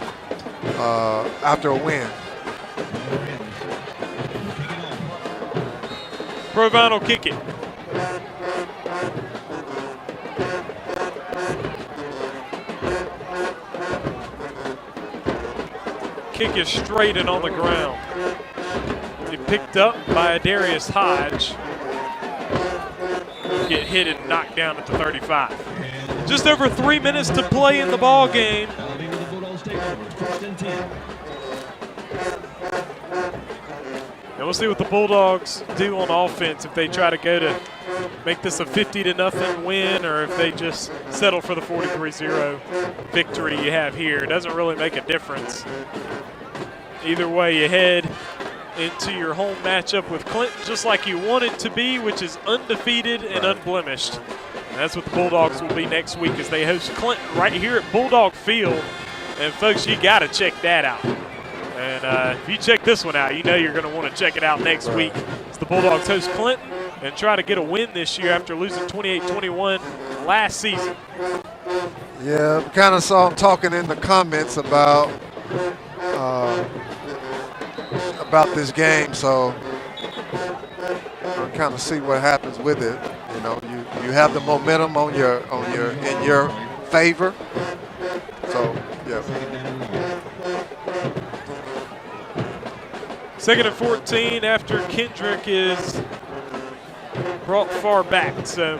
after a win. Provine will kick it. Kick is straight and on the ground. He picked up by Darius Hodge. Get hit and knocked down at the 35. Just over 3 minutes to play in the ball game. And we'll see what the Bulldogs do on offense, if they try to go to make this a 50-0 win, or if they just settle for the 43-0 victory you have here. It doesn't really make a difference. Either way, you head into your home matchup with Clinton just like you want it to be, which is undefeated and unblemished. And that's what the Bulldogs will be next week as they host Clinton right here at Bulldog Field. And folks, you got to check that out. And if you check this one out, you know you're going to want to check it out next week as the Bulldogs host Clinton and try to get a win this year after losing 28-21 last season. Yeah, we kind of saw him talking in the comments about this game, so we'll kind of see what happens with it. You know, you have the momentum in your favor. So yeah. 2nd and 14 after Kendrick is brought far back. So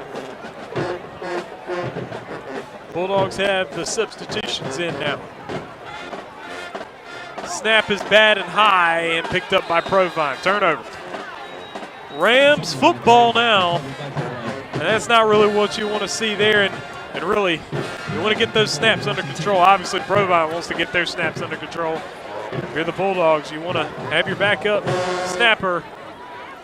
Bulldogs have the substitutions in now. Snap is bad and high and picked up by Provine. Turnover. Rams football now. And that's not really what you want to see there. And really, you want to get those snaps under control. Obviously, Provine wants to get their snaps under control. If you're the Bulldogs, you want to have your backup snapper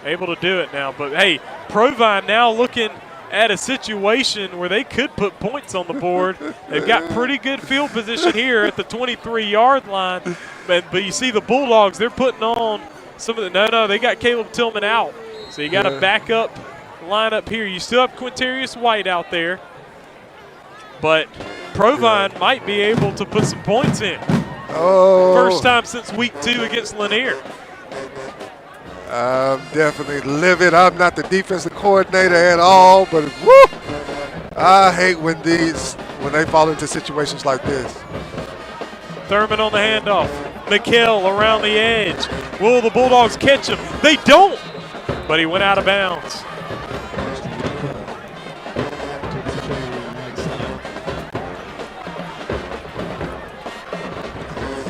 able to do it now. But, hey, Provine now looking at a situation where they could put points on the board. They've got pretty good field position here at the 23-yard line. But you see the Bulldogs, they're putting on some of the – no, they got Caleb Tillman out. So you got a backup lineup here. You still have Quintarius White out there. But Provine might be able to put some points in. Oh. First time since week 2 against Lanier. I'm definitely livid. I'm not the defensive coordinator at all, but woo, I hate when they fall into situations like this. Thurman on the handoff. McKell around the edge. Will the Bulldogs catch him? They don't, but he went out of bounds.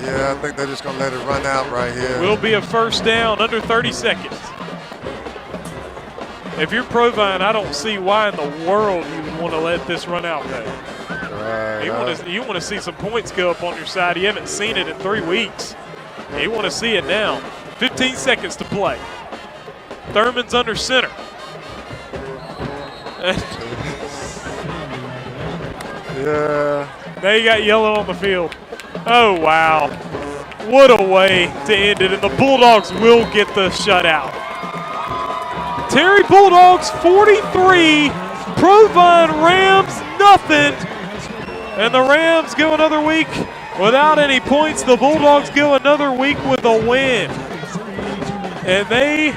Yeah, Yeah, I think they're just going to let it run out right here. Will be a first down, under 30 seconds. If you're Provine, I don't see why in the world you would want to let this run out there. Right. You want to see some points go up on your side. You haven't seen it in 3 weeks. You want to see it now. 15 seconds to play. Thurman's under center. Yeah. Now you got yellow on the field. Oh, wow. What a way to end it. And the Bulldogs will get the shutout. Terry Bulldogs 43, Provine Rams nothing. And the Rams go another week without any points. The Bulldogs go another week with a win. And they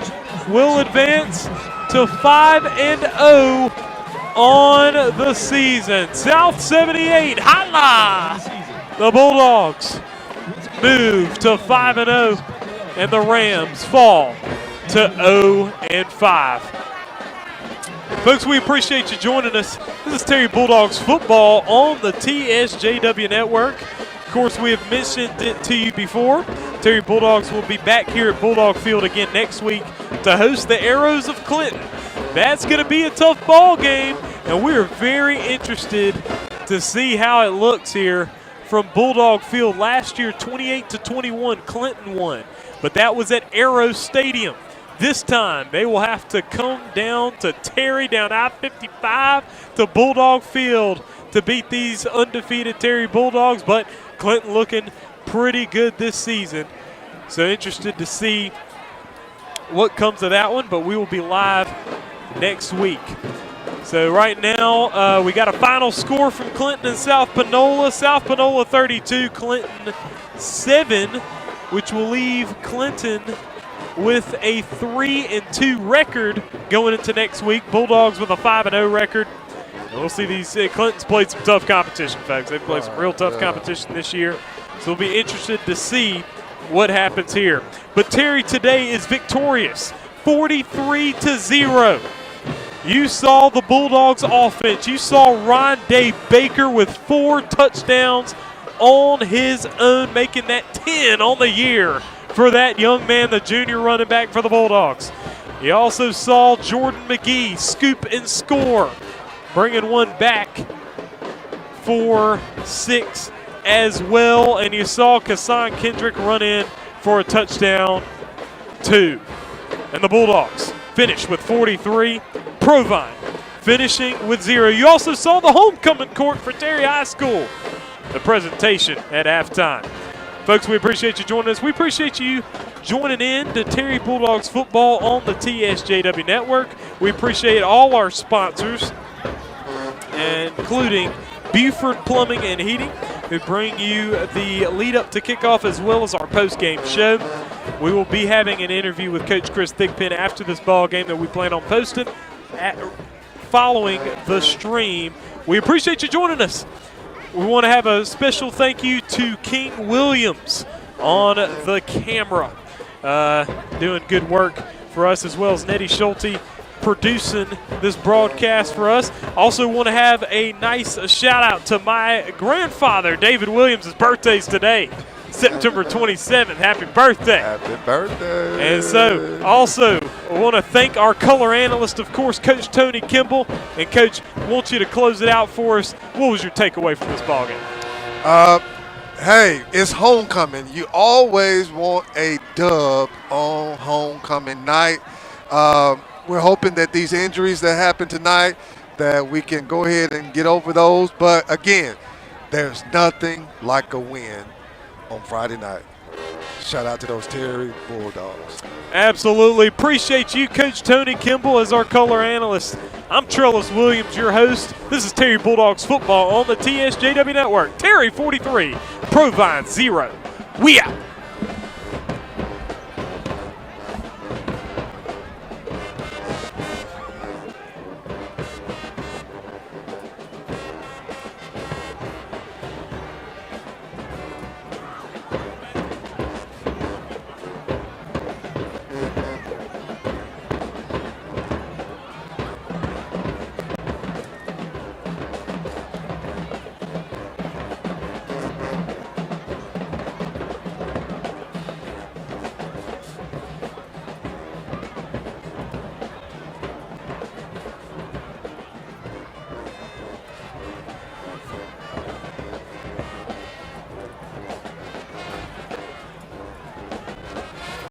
will advance to 5-0 on the season. South 78, holla! The Bulldogs move to 5-0, and the Rams fall to 0-5. Folks, we appreciate you joining us. This is Terry Bulldogs football on the TSJW network. Of course, we have mentioned it to you before. Terry Bulldogs will be back here at Bulldog Field again next week to host the Arrows of Clinton. That's going to be a tough ball game, and we're very interested to see how it looks here from Bulldog Field. Last year, 28-21, Clinton won, but that was at Arrow Stadium. This time, they will have to come down to Terry, down I-55 to Bulldog Field to beat these undefeated Terry Bulldogs, but Clinton looking pretty good this season. So interested to see what comes of that one, but we will be live next week. So right now, we got a final score from Clinton and South Panola. South Panola 32, Clinton 7, which will leave Clinton with a 3-2 record going into next week. Bulldogs with a 5-0 record. And we'll see these. Clinton's played some tough competition, folks. They've played some real tough competition this year. So we'll be interested to see what happens here. But Terry today is victorious, 43-0. You saw the Bulldogs offense. You saw Rondé Baker with 4 touchdowns on his own, making that 10 on the year for that young man, the junior running back for the Bulldogs. You also saw Jordan McGee scoop and score, bringing one back for 6 as well. And you saw Kassan Kendrick run in for a touchdown, 2. And the Bulldogs finish with 43. Provine finishing with 0. You also saw the homecoming court for Terry High School, the presentation at halftime. Folks, we appreciate you joining us. We appreciate you joining in to Terry Bulldogs football on the TSJW network. We appreciate all our sponsors, including Buford Plumbing and Heating, who bring you the lead up to kickoff as well as our post-game show. We will be having an interview with Coach Chris Thigpen after this ball game that we plan on posting following the stream. We appreciate you joining us. We want to have a special thank you to King Williams on the camera, doing good work for us, as well as Nettie Schulte producing this broadcast for us. Also want to have a nice shout out to my grandfather, David Williams' birthday's today, September 27th. Happy birthday. Happy birthday. And so also I want to thank our color analyst, of course, Coach Tony Kimball. And Coach, I want you to close it out for us. What was your takeaway from this ballgame? Hey, it's homecoming. You always want a dub on homecoming night. We're hoping that these injuries that happened tonight, that we can go ahead and get over those. But again, there's nothing like a win on Friday night. Shout out to those Terry Bulldogs. Absolutely. Appreciate you, Coach Tony Kimball, as our color analyst. I'm Trellis Williams, your host. This is Terry Bulldogs football on the TSJW network. Terry 43, Provine 0. We out.